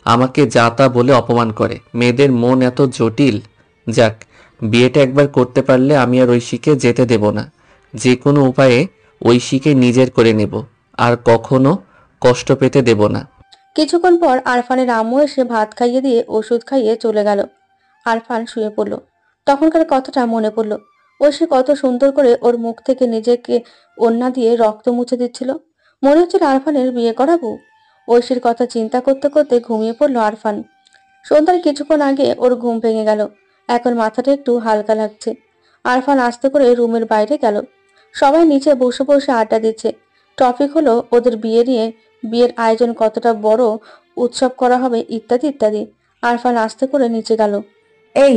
S3: আমাকে যা তা বলে অপমান করে। মেয়েদের মন এত জটিল। যাক, বিয়েটা একবার করতে পারলে আমি আর ঐশীকে যেতে দেব না। যে কোনো উপায়ে ঐশীকে নিজের করে নেব, আর কখনো কষ্ট পেতে দেব না।
S5: কিছুক্ষণ পর আরফানের আম্মু এসে ভাত খাইয়ে দিয়ে ওষুধ খাইয়ে চলে গেল। আরফান শুয়ে পড়ল। তখনকার কথাটা মনে পড়ল। ঐশী কত সুন্দর করে ওর মুখ থেকে নিজেকে ওড়না দিয়ে রক্ত মুছে দিচ্ছিল। মনে হচ্ছিল আরফানের বিয়ে করাবো। ঐশীর কথা চিন্তা করতে করতে ঘুমিয়ে পড়ল আরফান। সন্ধ্যার কিছুক্ষণ আগে ওর ঘুম ভেঙে গেল। এখন মাথাটা একটু হালকা লাগছে। আরফান আস্তে করে রুমের বাইরে গেল। সবাই নিচে বসে বসে আড্ডা দিচ্ছে। টপিক হলো ওদের বিয়ে নিয়ে, বিয়ের আয়োজন কতটা বড় উৎসব করা হবে ইত্যাদি ইত্যাদি। আরফান আস্তে করে নিচে গেল।
S8: এই,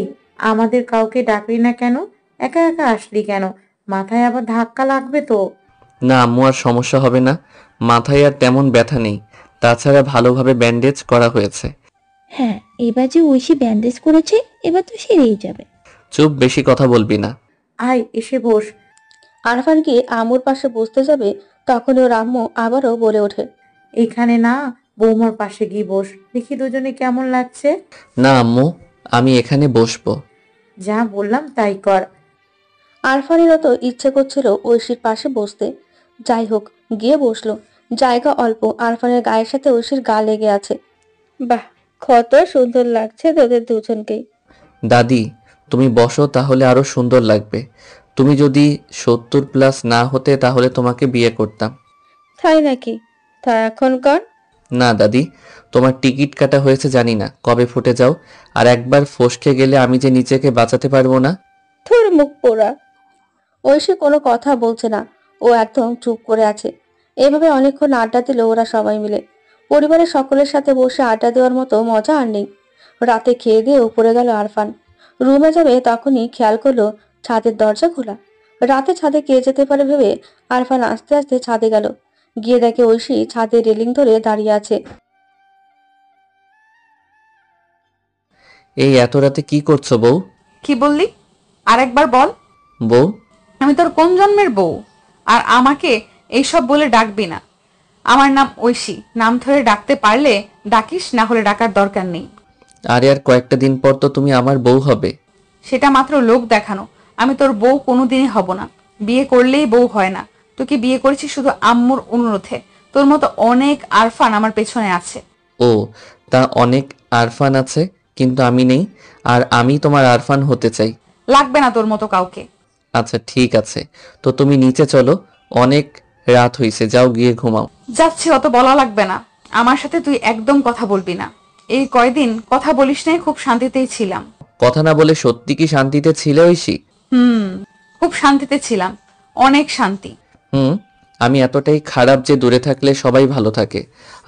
S8: আমাদের কাউকে ডাকলি না কেন? একা একা আসলি কেন? মাথায় আবার ধাক্কা লাগবে তো।
S3: না আম্মু, আর সমস্যা হবে না। মাথায় আর তেমন ব্যথা নেই, তাছাড়া ভালোভাবে ব্যান্ডেজ করা হয়েছে।
S4: হ্যাঁ, এবার যে ঐশী ব্যান্ডেজ করেছে এবার তো সেরেই যাবে।
S3: চুপ, বেশি কথা বলবি না।
S8: আয় এসে বস।
S5: আরফান গিয়ে আম্মুর পাশে বসতে যাবে, তখন ওর আম্মু আবারও বলে ওঠে,
S8: এখানে না, বৌমার পাশে গিয়ে বস, দেখি দুজনে কেমন লাগছে।
S3: না আম্মু, আমি এখানে বসবো।
S8: যা বললাম তাই কর।
S5: আরফানেরও তো ইচ্ছে করছিল ঐশীর পাশে বসতে। যাই হোক, গিয়ে বসলো। জায়গা অল্প, আরফানের গায়ের সাথে ঐশীর গা লেগে আছে। বাহ, কত সুন্দর লাগছে তোদের দুজনকেই।
S3: দাদি, তুমি বসো, তাহলে আরো সুন্দর লাগবে। তুমি যদি 70+ না হতে তাহলে তোমাকে বিয়ে করতাম।
S5: তাই নাকি? তা এখন কর।
S3: না দাদি, তোমার টিকিট কাটা হয়েছে জানি না কবে ফুটে যাও, আর একবার ফসকে গেলে আমি যে নিজেকে বাঁচাতে পারবো না।
S5: তোর মুখ পোড়া। ঐশী কোনো কথা বলছে না, ও একদম চুপ করে আছে। এভাবে অনেকক্ষণ আড্ডা দিল ওরা সবাই মিলে। পরিবারের সকলের সাথে বসে আড্ডা দেওয়ার মতো মজা আর নেই। রাতে খেয়ে দিয়ে উপরে গেল আরফান। রুমে যাবে তখনই খেয়াল করলো ছাদের দরজা খোলা। রাতে ছাদে কে যেতে পারে ভেবে আরফান আস্তে আস্তে ছাদে গেল। গিয়ে দেখে ঐশী ছাদে রেলিং ধরে দাঁড়িয়ে আছে।
S3: এই এত রাতে কি করছো বউ?
S1: কি বললি? আরেকবার বল।
S3: বউ?
S1: আমি তোর কোন জন্মের বউ? আর আমাকে এইসব বলে ডাকবি না। আমার নাম ঐশী, নাম ধরে ডাকতে পারলে ডাকিস, না হলে ডাকার দরকার নেই।
S3: আরে আর কয়েকটা দিন পর তো তুমি আমার বউ হবে।
S1: সেটা মাত্র লোক দেখানো। আমি তোর বউ কোনোদিনই হব না। বিয়ে করলেই বউ হয় না। তোকে বিয়ে করেছি শুধু আম্মুর অনুরোধে। তোর মতো অনেক আরফান আমার পেছনে আছে।
S3: ও, তা অনেক আরফান আছে, কিন্তু আমি নেই, আর আমি তোমার আরফান হতে চাই।
S1: লাগবে না তোর মতো কাউকে।
S3: আচ্ছা ঠিক আছে, তো তুমি নিচে চলো, অনেক রাত হইছে, যাও গিয়ে ঘুমাও।
S1: যাচ্ছি, অত বলা লাগবে না। আমার সাথে তুই একদম কথা বলবি না। এই কয়দিন কথা বলিস নাই, খুব শান্তিতেই ছিলাম।
S3: কথা না বলে সত্যি কি শান্তিতে ছিলে ঐশী?
S1: খুব শান্তিতে ছিলাম, অনেক শান্তি।
S3: আমি এতটাই খারাপ যে দূরে থাকলে সবাই ভালো থাকে।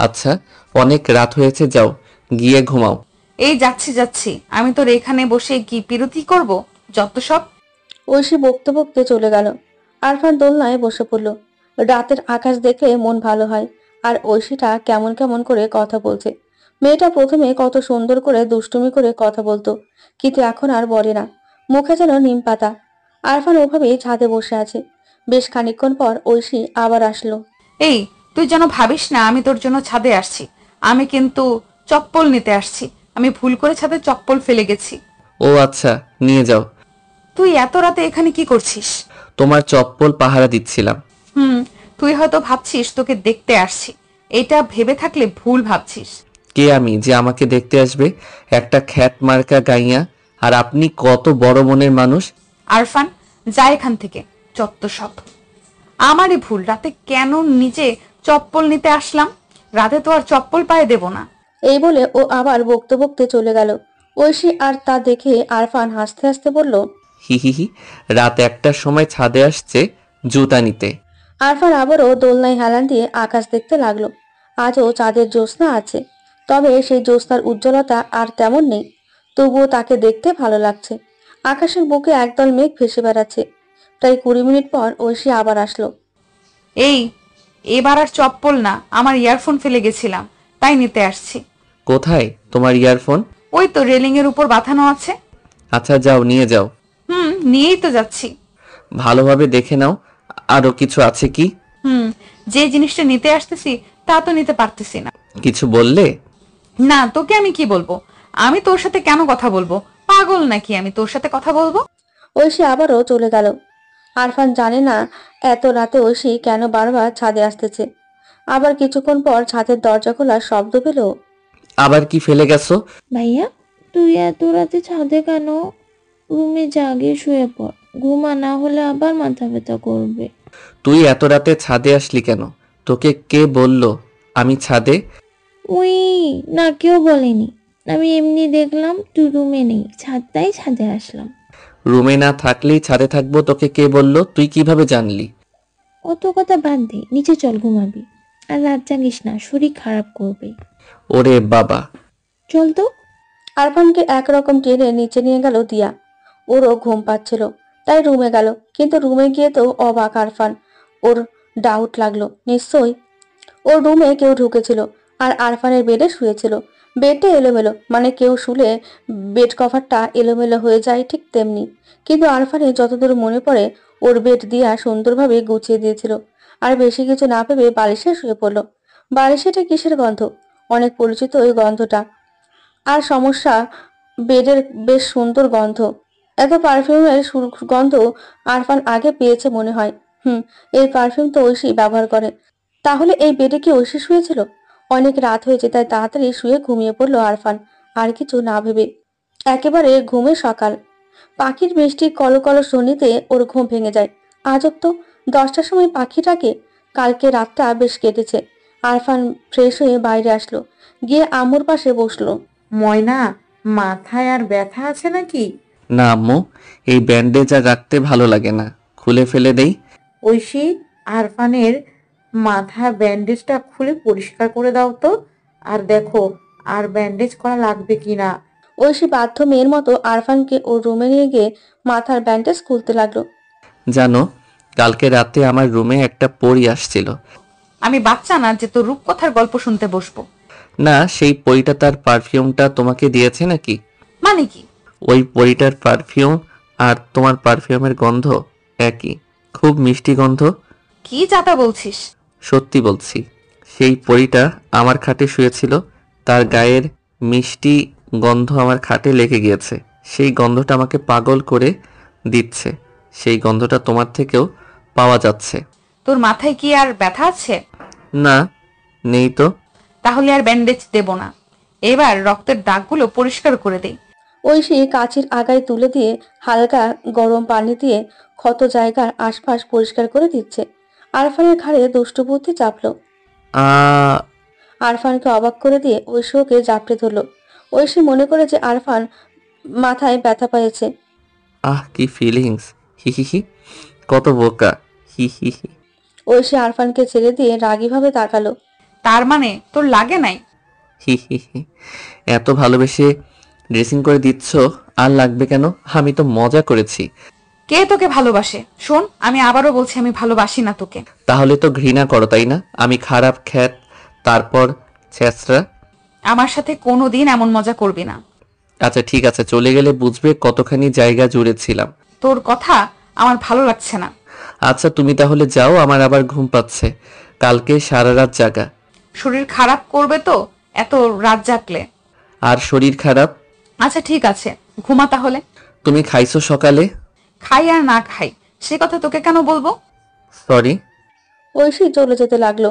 S3: আচ্ছা, অনেক রাত হয়েছে, যাও গিয়ে ঘুমাও।
S1: এই যাচ্ছি যাচ্ছি, আমি তোর এখানে বসে কি বিরতি করব? যত সব।
S5: ঐশী বকতে বকতে চলে গেল। আরফান দোলনায় বসে পড়ল। রাতের আকাশ দেখলে মন ভালো হয়। আর ঐশীটা কেমন কেমন করে কথা বলছে। মেয়েটা প্রথমে কত সুন্দর করে দুষ্টুমি করে কথা বলতো, কিন্তু এখন আর বলে না, মুখে যেন নিম পাতা। আরফান ওভাবেই ছাদে বসে আছে। বেশ খানিকক্ষণ পর ঐশী আবার আসলো।
S1: এই, তুই যেন ভাবিস না আমি তোর জন্য ছাদে আসছি। আমি কিন্তু চপ্পল নিতে আসছি। আমি ভুল করে ছাদে চপ্পল ফেলে গেছি।
S3: ও আচ্ছা, নিয়ে যাও।
S1: তুই এত রাতে এখানে কি করছিস?
S3: তোমার চপ্পল পাহারা দিচ্ছিলাম।
S1: তুই হয়তো ভাবছিস তোকে দেখতে আসছি। এটা ভেবে থাকলে ভুল ভাবছিস।
S3: কে আমি যে আমাকে দেখতে আসবে? একটা খ্যাত মার্কা গাইয়া। আর আপনি কত বড় মনের মানুষ।
S1: আরফান, যা এখান থেকে, যত সব। আমারই ভুল, রাতে কেন নিজে চপ্পল নিতে আসলাম। রাতে তো আর চপ্পল পায়ে দেব না।
S5: এই বলে ও আবার বকতে বকতে চলে গেল। ঐশী আর তা দেখে আরফান হাসতে হাসতে বলল,
S3: হি হি হি, রাত 1টার সময় ছাদে আসছে জুতা নিতে।
S5: আরফান আবারও দোলনায় হেলান দিয়ে আকাশ দেখতে লাগলো। আজও চাঁদের জ্যোৎস্না আছে, তবে সেই জ্যোৎস্নার উজ্জ্বলতা আর তেমন নেই। তবুও তাকে দেখতে ভালো লাগছে। আকাশের বুকে একদল মেঘ ভেসে বেড়াচ্ছে। প্রায় 20 মিনিট পর ঐশী আবার আসলো।
S1: এই, এবার আর চপ্পল না, আমার ইয়ারফোন ফেলে গেছিলাম, তাই নিতে আসছি।
S3: কোথায় তোমার ইয়ারফোন?
S1: ওই তো রেলিং এর উপর বাঁধানো আছে।
S3: আচ্ছা যাও, নিয়ে যাও।
S1: নিয়েই তো যাচ্ছি।
S3: ভালোভাবে দেখে নাও, আরো কিছু আছে কি?
S1: যে জিনিসটা নিতে আসতেছি তা তো নিতে পারতেছি না।
S3: কিছু বললে?
S1: না, তোকে আমি কি বলবো? আমি তোর সাথে কেন কথা বলবো? পাগল নাকি আমি তোর সাথে কথা বলবো?
S5: ঐশী আবারও চলে গেল। আরফান জানে না এত রাতে ঐশী কেন বারবার ছাদে আসতেছে। আবার কিছুক্ষণ পর ছাদের দরজা খোলার শব্দ পেল।
S3: আবার কি ফেলে গেছো?
S4: ভাইয়া, তুই এত রাতে ছাদে কেন? রুমে জাগে শুয়ে পড়, ঘুমা, না হলে আবার মাথা ব্যথা করবে।
S3: তুই এত রাতে ছাদে আসলি কেন? তোকে কে বললো আমি ছাদে?
S4: উই না, কেউ বলেনি। আমি এমনি দেখলাম তুই রুমে নেই, ছাদটাই ছাদে আসলাম।
S3: রুমে না থাকলেই ছাদে থাকবো, তোকে কে বললো? তুই কিভাবে জানলি?
S4: অত কথা বাদ দে, নিচে চল, ঘুমাবি। আর রাত জাগিস না, শরীর খারাপ করবে।
S3: ওরে বাবা,
S4: চল তো।
S5: আরফানকে একরকম টেনে নিচে নিয়ে গেল দিয়া। ওরও ঘুম পাচ্ছিল, তাই রুমে গেল। কিন্তু রুমে গিয়ে তো অবাক আরফান। ওর ডাউট লাগলো, নিশ্চয়ই ওর রুমে কেউ ঢুকেছিল আর আরফানের বেডে শুয়েছিল। বেডটা এলোমেলো, মানে কেউ শুলে বেড কভারটা এলোমেলো হয়ে যায়, ঠিক তেমনি। কিন্তু আরফানের যতদূর মনে পড়ে ওর বেড দিয়া সুন্দরভাবে গুছিয়ে দিয়েছিল। আর বেশি কিছু না ভেবে বালিশে শুয়ে পড়লো। বালিশেটা কিসের গন্ধ? অনেক পরিচিত ওই গন্ধটা। আর সমস্যা, বেডের বেশ সুন্দর গন্ধ। এত পারফিউমের গন্ধ আরফান আগে পেয়েছে মনে হয়। এই পারফিউম তো ঐশী ব্যবহার করে। তাহলে এই বেডে কি ঐশী শুয়েছিল? অনেক রাত হয়েছে, তাই তাড়াতাড়ি শুয়ে ঘুমিয়ে পড়লো আরফান, আর কিছু না ভেবে। একেবারে ঘুমে সকাল। পাখির মিষ্টি কলকল ধ্বনিতে ওর ঘুম ভেঙে যায়। আজব তো, 10টার সময় পাখি ডাকে। কালকে রাতটা বেশ কেটেছে। আরফান ফ্রেশ হয়ে বাইরে আসলো, গিয়ে আম্মুর পাশে বসলো।
S8: ময়না, মাথায় আর ব্যথা আছে নাকি?
S3: না আম্মু, এই ব্যান্ডেজ আর রাখতে ভালো লাগে না, খুলে ফেলে দেই।
S8: ঐশী, আরফানের মাথা ব্যান্ডেজটা খুলে পরিষ্কার করে দাও তো। আর দেখো আর ব্যান্ডেজ করা লাগবে কিনা।
S5: ঐশী বাধ্য মেয়ের মতো আরফানকে ওর রুমে নিয়ে গিয়ে মাথার ব্যান্ডেজ খুলতে লাগলো।
S3: জানো, কালকে রাতে আমার রুমে একটা পরী আসছিল।
S1: আমি বাচ্চা না যে তোর রূপকথার গল্প শুনতে বসবো।
S3: না, সেই পরীটা তার পারফিউমটা তোমাকে দিয়েছে নাকি?
S1: মানে কি?
S3: ওই পরীটার পারফিউম আর তোমার পারফিউমের গন্ধ একই, খুব মিষ্টি গন্ধ।
S1: কি যাতা বলছিস?
S3: সত্যি বলছি, সেই পরীটা আমার খাটে শুয়েছিল, তার গায়ের মিষ্টি গন্ধ আমার খাটে লেগে গিয়েছে। সেই গন্ধটা আমাকে পাগল করে দিচ্ছে। সেই গন্ধটা তোমার থেকেও পাওয়া যাচ্ছে।
S1: তোর মাথায় কি আর ব্যথা আছে?
S3: না, নেই তো।
S1: তাহলে আর ব্যান্ডেজ দেব না, এবার রক্তের দাগগুলো পরিষ্কার করে দেই।
S5: ঐশী কাঁচির আগায় তুলে দিয়ে হালকা গরম পানি দিয়ে ক্ষত জায়গার আশপাশ পরিষ্কার করে দিচ্ছে। আরফানের ঘাড়ে দুষ্টু বুদ্ধি চাপলো। আরফানকে অবাক করে দিয়ে ঐশী ওকে জাপটে ধরলো। ঐশী মনে করে যে আরফান মাথায় ব্যথা পেয়েছে।
S3: কি ফিলিংস, হি হি হি, কত বোকা, হি হি হি।
S5: ঐশী আরফানকে ছেড়ে দিয়ে রাগীভাবে তাকালো।
S1: তার মানে তোর লাগে নাই?
S3: হি হি হি, এত ভালোবেসে ড্রেসিং করে দিচ্ছ, আর লাগবে কেন? আমি তো মজা করেছি।
S1: কে তোকে ভালোবাসে? শোন, আমি আবারও বলছি, আমি ভালোবাসি না তোকে।
S3: তাহলে তো ঘৃণা করো, তাই না? আমি খারাপ, খ্যাত, তারপর ছেঁচড়া।
S1: আমার সাথে কোনোদিন এমন মজা করবি না।
S3: আচ্ছা ঠিক আছে, চলে গেলে বুঝবে কতখানি জায়গা জুড়ে ছিলাম।
S1: তোর কথা আমার ভালো লাগছে না।
S3: আচ্ছা তুমি তাহলে যাও, আমার আবার ঘুম পাচ্ছে। কালকে সারা রাত জাগা।
S1: শরীর খারাপ করবে তো এত রাত জাগলে।
S3: আর শরীর খারাপ?
S1: আচ্ছা ঠিক আছে, ঘুমা তাহলে।
S3: তুমি খাইছো সকালে?
S1: খাই আর না খাই সে কথা তোকে কেন বলবো?
S3: সরি।
S5: ঐশী চলে যেতে লাগলো।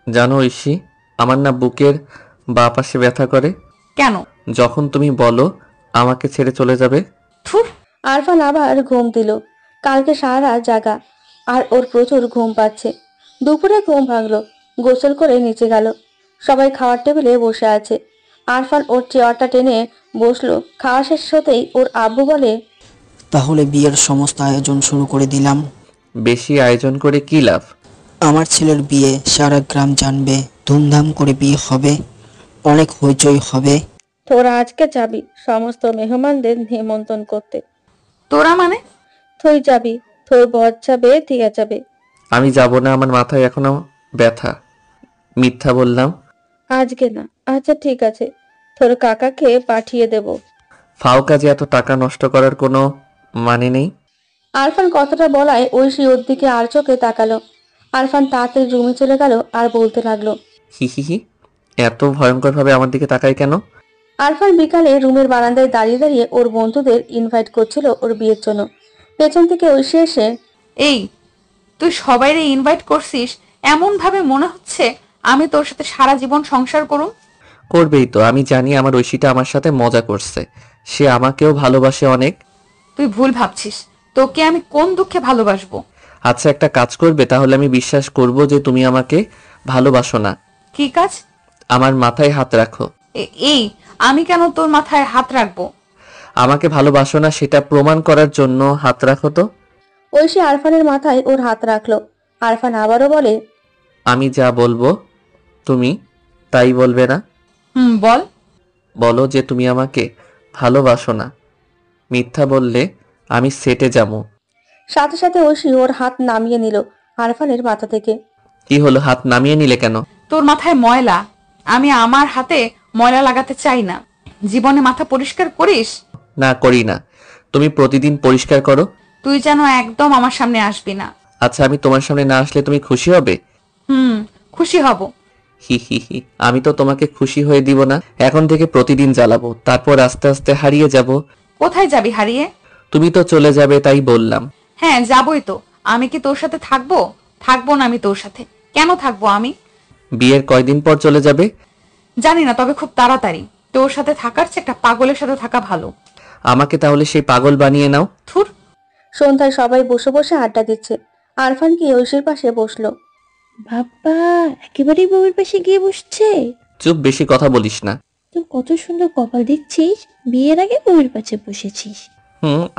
S3: জানো ঐশী, আমার না বুকের বাঁ পাশে ব্যথা করে।
S1: কেন?
S3: যখন তুমি বলো আমাকে ছেড়ে চলে যাবে।
S1: থুর।
S5: আরফান আবার ঘুম দিল। কালকে সারা রাত জাগা আর ওর প্রচুর ঘুম পাচ্ছে। দুপুরে ঘুম ভাঙলো, গোসল করে নিচে গেল। সবাই খাওয়ার টেবিলে বসে আছে। আরফান ওর চেয়ারটা টেনে বসলো। খাওয়া শেষ হতেই ওর আব্বু বলে,
S6: তাহলে বিয়ের সমস্ত আয়োজন শুরু করে দিলাম।
S3: বেশি আয়োজন করে কি লাভ?
S6: আমার ছেলের বিয়ে সারা গ্রাম জানবে, ধুমধাম করে বিয়ে হবে, অনেক হইচই হবে।
S5: তোরা আজকে যাবি সমস্ত মেহমানদের নিমন্ত্রণ করতে।
S1: তোরা মানে?
S5: তুই যাবি, তোর বর যাবে, ঠিক যাবে।
S3: আমি যাব না, আমার মাথায় এখনো ব্যথা। মিথ্যা বললাম।
S5: আজকে না। আচ্ছা ঠিক আছে, তোর কাকাকে পাঠিয়ে দেব।
S3: ফাও কাজে এত টাকা নষ্ট করার কোনো মানে নেই।
S5: আরফান কথাটা বলায় ঐশী ওর দিকে আর চোখে তাকালো। আরফান তাড়াতাড়ি রুমে চলে গেল আর বলতে লাগলো,
S3: হি হি হি। এত ভয়ঙ্কর ভাবে আমার দিকে তাকায় কেন?
S5: আরফান বিকালে রুমের বারান্দায় দাঁড়িয়ে দাঁড়িয়ে ওর বন্ধুদের ইনভাইট করছিল ওর বিয়ের জন্য। পেছন থেকে ঐশী এসে,
S1: এই তুই সবাইরে ইনভাইট করছিস, এমন ভাবে মনে হচ্ছে আমি তোর সাথে সারা জীবন সংসার করুম।
S3: করবেই তো, আমি জানি আমার ঐশীটা আমার সাথে মজা করছে। সে আমাকেও ভালোবাসে অনেক।
S1: তুই ভুল ভাবছিস, তোকে আমি কোন দুঃখে ভালোবাসবো?
S3: আচ্ছা একটা কাজ করবে, তাহলে আমি বিশ্বাস করব যে তুমি আমাকে ভালোবাসো না।
S1: কি কাজ?
S3: আমার মাথায় হাত রাখো।
S1: এই আমি কেন তোর মাথায় হাত রাখবো?
S3: আমাকে ভালোবাসো না সেটা প্রমাণ করার জন্য হাত রাখো তো।
S5: ঐশী আরফানের মাথায় ওর হাত রাখলো। আরফান আবারও বলে,
S3: আমি যা বলবো তুমি তাই বলবে না?
S1: বল।
S3: বলো যে তুমি আমাকে ভালোবাসো না। মিথ্যা বললে আমি সেটে যাবো।
S5: সাথে সাথে ঐশী ওর হাত নামিয়ে নিল আরফানের মাথা থেকে।
S3: কি হলো, হাত নামিয়ে নিলে কেন?
S1: তোর মাথায় ময়লা, আমি আমার হাতে ময়লা লাগাতে চাই না। জীবনে মাথা পরিষ্কার করিস?
S3: না করি না। তুমি প্রতিদিন পরিষ্কার করো।
S1: তুই যেন একদম আমার সামনে আসবি না।
S3: আচ্ছা আমি তোমার সামনে না আসলে তুমি খুশি হবে?
S1: খুশি হব।
S3: হি হি হি। আমি তো তোমাকে খুশি হয়ে দিব না। এখন থেকে প্রতিদিন জ্বালাবো, তারপর আস্তে আস্তে হারিয়ে যাব।
S1: কোথায় যাবি হারিয়ে?
S3: তুমি তো চলে যাবে তাই বললাম।
S1: হ্যাঁ যাবই তো। আমি কি তোর সাথে থাকবো? থাকবো না আমি তোর সাথে। কেন থাকবো আমি?
S3: বিয়ের কয়দিন পর চলে যাবে?
S1: জানি না, তবে খুব তাড়াতাড়ি। তোর সাথে থাকার চেয়ে একটা পাগলের সাথে থাকা ভালো।
S3: আমাকে তাহলে সেই পাগল বানিয়ে নাও।
S1: থুর।
S5: সন্ধ্যায় সবাই বসে বসে আড্ডা দিচ্ছে। আরফান কি ঐশীর পাশে বসলো।
S4: বাবা একেবারেই বউয়ের পাশে গিয়ে বসছে।
S3: চুপ, বেশি কথা বলিস না।
S4: তো কত সুন্দর কপাল দেখছিস, বিয়ের আগে বউয়ের পাশে বসেছিস।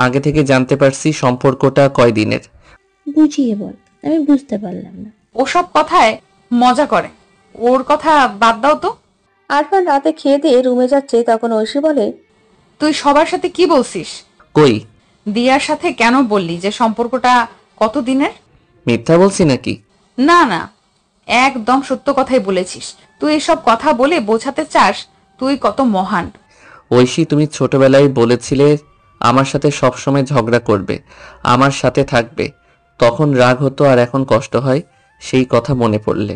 S3: আগে থেকে জানতে পারছি সম্পর্কটা কয়দিনের।
S4: বুঝিয়ে বল, আমি বুঝতে পারলাম না।
S1: ওসব কথায় মজা করে, ওর কথা বাদ দাও তো।
S5: আরফান রাতে খেয়ে দিয়ে রুমে যাচ্ছে, তখন ঐশী বলে,
S1: তুই সবার সাথে কি বলছিস?
S3: কই?
S1: দিয়ার সাথে কেন বললি যে সম্পর্কটা কতদিনের?
S3: মিথ্যা বলছি নাকি?
S1: না না, একদম সত্য কথাই বলেছিস। তুই এসব কথা বলে বোঝাতে চাস তুই কত মহান।
S3: ঐশী তুমি ছোটবেলায় বলেছিলে আমার সাথে সবসময় ঝগড়া করবে, আমার সাথে থাকবে। তখন রাগ হতো আর এখন কষ্ট হয় সেই কথা মনে পড়লে।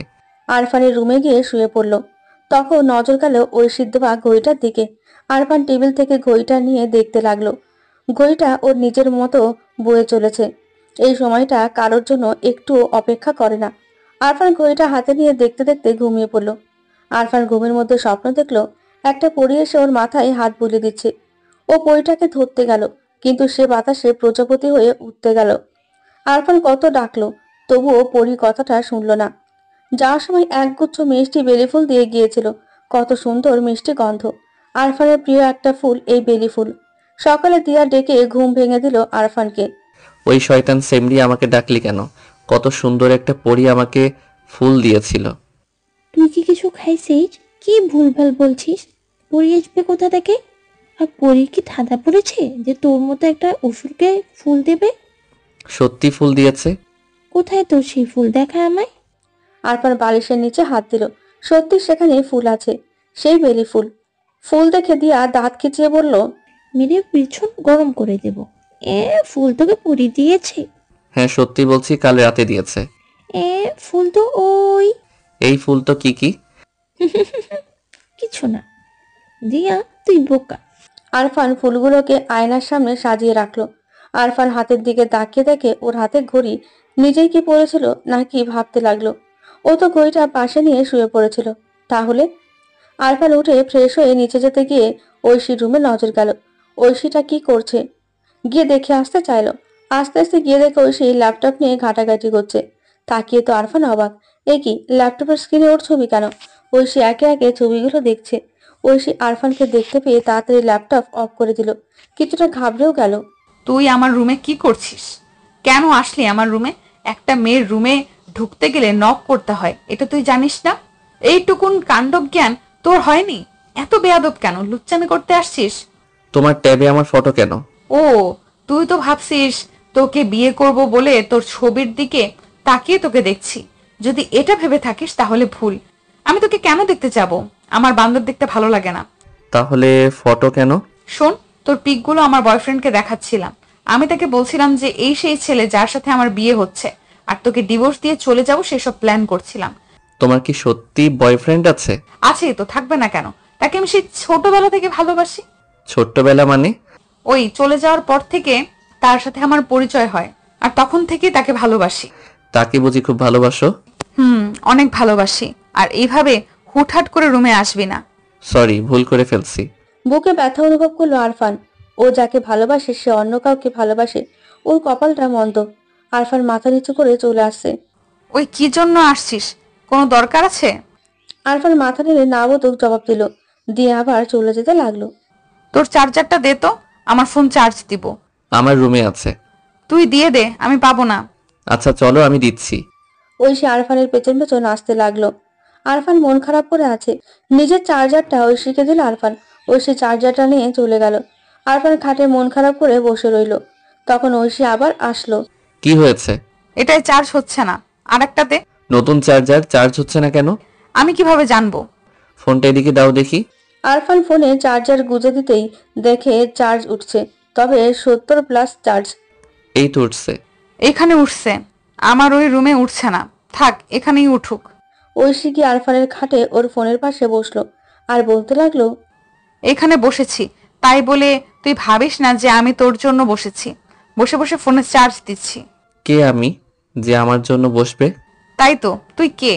S5: আরফানের রুমে গিয়ে শুয়ে পড়ল। তখন নজর গেল ঐশীর দেওয়া ঘড়িটার দিকে। আরফান টেবিল থেকে ঘড়িটা নিয়ে দেখতে লাগলো। ঘড়িটা ওর নিজের মতো বয়ে চলেছে। এই সময়টা কারোর জন্য একটু অপেক্ষা করে না। আরফান ঘড়িটা হাতে নিয়ে দেখতে দেখতে ঘুমিয়ে পড়ল। আরফান ঘুমের মধ্যে স্বপ্ন দেখলো একটা পরী এসে ওর মাথায় হাত বুলিয়ে দিচ্ছে। ও পরীটাকে ধরতে গেল, কিন্তু সে বাতাসে প্রজাপতি হয়ে উঠতে গেল। আরফান কত ডাকলো, তবুও পরী কথাটা শুনল না। যাওয়ার সময় একগুচ্ছ মিষ্টি বেলি ফুল দিয়ে গিয়েছিল। কত সুন্দর মিষ্টি গন্ধ। আরফানের প্রিয় একটা ফুল এই বেলি ফুল। সকালে দিয়া ডেকে ঘুম ভেঙে দিল আরফানকে।
S3: ওই শয়তান সেমরি আমাকে ডাকলি কেন? কত সুন্দর একটা পরী আমাকে ফুল দিয়েছিল।
S4: তুই কি কিছু খাইছিস? কি ভুলভাল বলছিস? পরি আসবে কোথা থেকে? আর পরি কি ধাঁধা পড়েছে যে তোর মতো একটা অসুরকে ফুল দেবে?
S3: সত্যি ফুল দিয়েছে।
S4: কোথায় তোর সেই ফুল, দেখা আমায়।
S5: আরফান বালিশের নিচে হাত দিল। সত্যি সেখানে ফুল আছে। সেই বেলি ফুল। ফুল দেখে দিয়া দাঁত খিচিয়ে বলল,
S4: মেরে পিছন গরম করে দেব। ফুল তোকে পুরি দিয়েছে?
S3: হ্যাঁ সত্যি বলছি, কাল রাতে দিয়েছে।
S4: ফুল তো ওই।
S3: এই ফুল তো কি কি?
S4: কিছু না দিয়া, তুই বোকা।
S5: আরফান ফুলগুলোকে আয়নার সামনে সাজিয়ে রাখলো। আরফান হাতের দিকে তাকিয়ে দেখে ওর হাতে ঘড়ি নিজেই কি পড়েছিল নাকি ভাবতে লাগলো। ও তো ঘড়িটা পাশে নিয়ে শুয়ে পড়েছিল। তাহলে আরফান উঠে ফ্রেশ হয়ে নিচে যেতে গিয়ে ঐশীর রুমে নজর গেল। ঐশীটা কি করছে গিয়ে দেখে আসতে চাইলো। আস্তে আস্তে গিয়ে দেখে ঐশী ল্যাপটপ নিয়ে ঘাটাঘাটি করছে। তাকিয়ে তো আরফান অবাক। এ কি, ল্যাপটপের স্ক্রিনে ওর ছবি কেন? ঐশী একে একে ছবিগুলো দেখছে। ঐশী আরফানকে দেখতে পেয়ে তাড়াতাড়ি ল্যাপটপ অফ করে দিল। কিছুটা ঘাবড়েও গেল।
S1: তুই আমার রুমে কি করছিস? কেন আসলি আমার রুমে? একটা মেয়ের রুমে ঢুকতে গেলে নক করতে হয়, এটা তুই জানিস না? এইটুকুন কাণ্ডব জ্ঞান তোর হয়নি? এত বেয়াদব কেন? লুচ্চামি করতে আসছিস?
S3: তোমার ট্যাবে আমার ফটো কেন?
S1: ও, তুই তো ভাবছিস তোকে বিয়ে করব বলে তোর ছবির দিকে তাকিয়ে তোকে দেখছি। যদি এটা ভেবে থাকিস তাহলে ভুল। আমি তোকে কেন দেখতে যাব? আমার বান্দর দেখতে ভালো লাগে না।
S3: তাহলে ফটো কেন?
S1: শোন, তোর পিকগুলো আমার বয়ফ্রেন্ডকে দেখাচ্ছিলাম। আমি তাকে বলছিলাম যে এই সেই ছেলে যার সাথে আমার বিয়ে হচ্ছে, আর তোকে ডিভোর্স দিয়ে চলে যাব সেসব প্ল্যান করছিলাম।
S3: তোমার কি সত্যি বয়ফ্রেন্ড আছে?
S1: আছে তো, থাকবে না কেন? তাকে আমি সেই ছোটবেলা থেকে ভালোবাসি।
S3: ছোট্টবেলা মানে?
S1: ওই চলে যাওয়ার পর থেকে তার সাথে আমার পরিচয় হয়, আর তখন থেকেই তাকে ভালোবাসি।
S3: তাকে বুঝি খুব ভালোবাসো?
S1: অনেক ভালোবাসি। আর এইভাবে হুটহাট করে রুমে আসবি না।
S3: সরি, ভুল করে ফেলছি।
S5: বুকে ব্যথা অনুভব করলো আরফান। ও যাকে ভালোবাসে সে অন্য কাউকে ভালোবাসে। ওর কপালটা মন্দ। আরফান মাথা নিচু করে চলে আসছে।
S1: ওই কি জন্য আসছিস? কোনো দরকার আছে?
S5: আরফান মাথা নেড়ে না বোধক জবাব দিল, দিয়ে আবার চলে যেতে লাগলো।
S1: তোর চার্জারটা দে তো, আমার ফোন চার্জ দিব।
S3: আমার রুমে আছে।
S1: তুই দিয়ে দে, আমি পাবো না।
S3: আচ্ছা চলো, আমি দিচ্ছি।
S5: ঐশী আরফানের পেছন পেছন আসতে লাগলো। আরফান মন খারাপ করে আছে। নিজের চার্জারটা ঐশীকে দিল আরফান। ঐশী চার্জারটা নিয়ে চলে গেল। আরফান খাটে মন খারাপ করে বসে রইল। তখন ঐশী আবার আসলো।
S3: কি হয়েছে?
S1: এটাই চার্জ হচ্ছে না, আর একটাতে।
S3: নতুন চার্জার, চার্জ হচ্ছে না কেন?
S1: আমি কিভাবে জানবো?
S3: ফোনটা এদিকে দাও দেখি।
S5: আরফান ফোনে চার্জার গুঁজে দিতেই দেখে চার্জ উঠছে, তবে 70+ চার্জ।
S3: এই তো উঠছে।
S1: এখানে উঠছে, আমার ওই রুমে উঠছে না। থাক, এখানেই উঠুক।
S5: ঐশী কি আরফানের খাটে ওর ফোনের পাশে বসলো আর বলতে লাগলো,
S1: এখানে বসেছি তাই বলে তুই ভাবিস না যে আমি তোর জন্য বসেছি। বসে বসে ফোনে চার্জ দিচ্ছি।
S3: কে আমি যে আমার জন্য বসবে?
S1: তাই তো, তুই কে?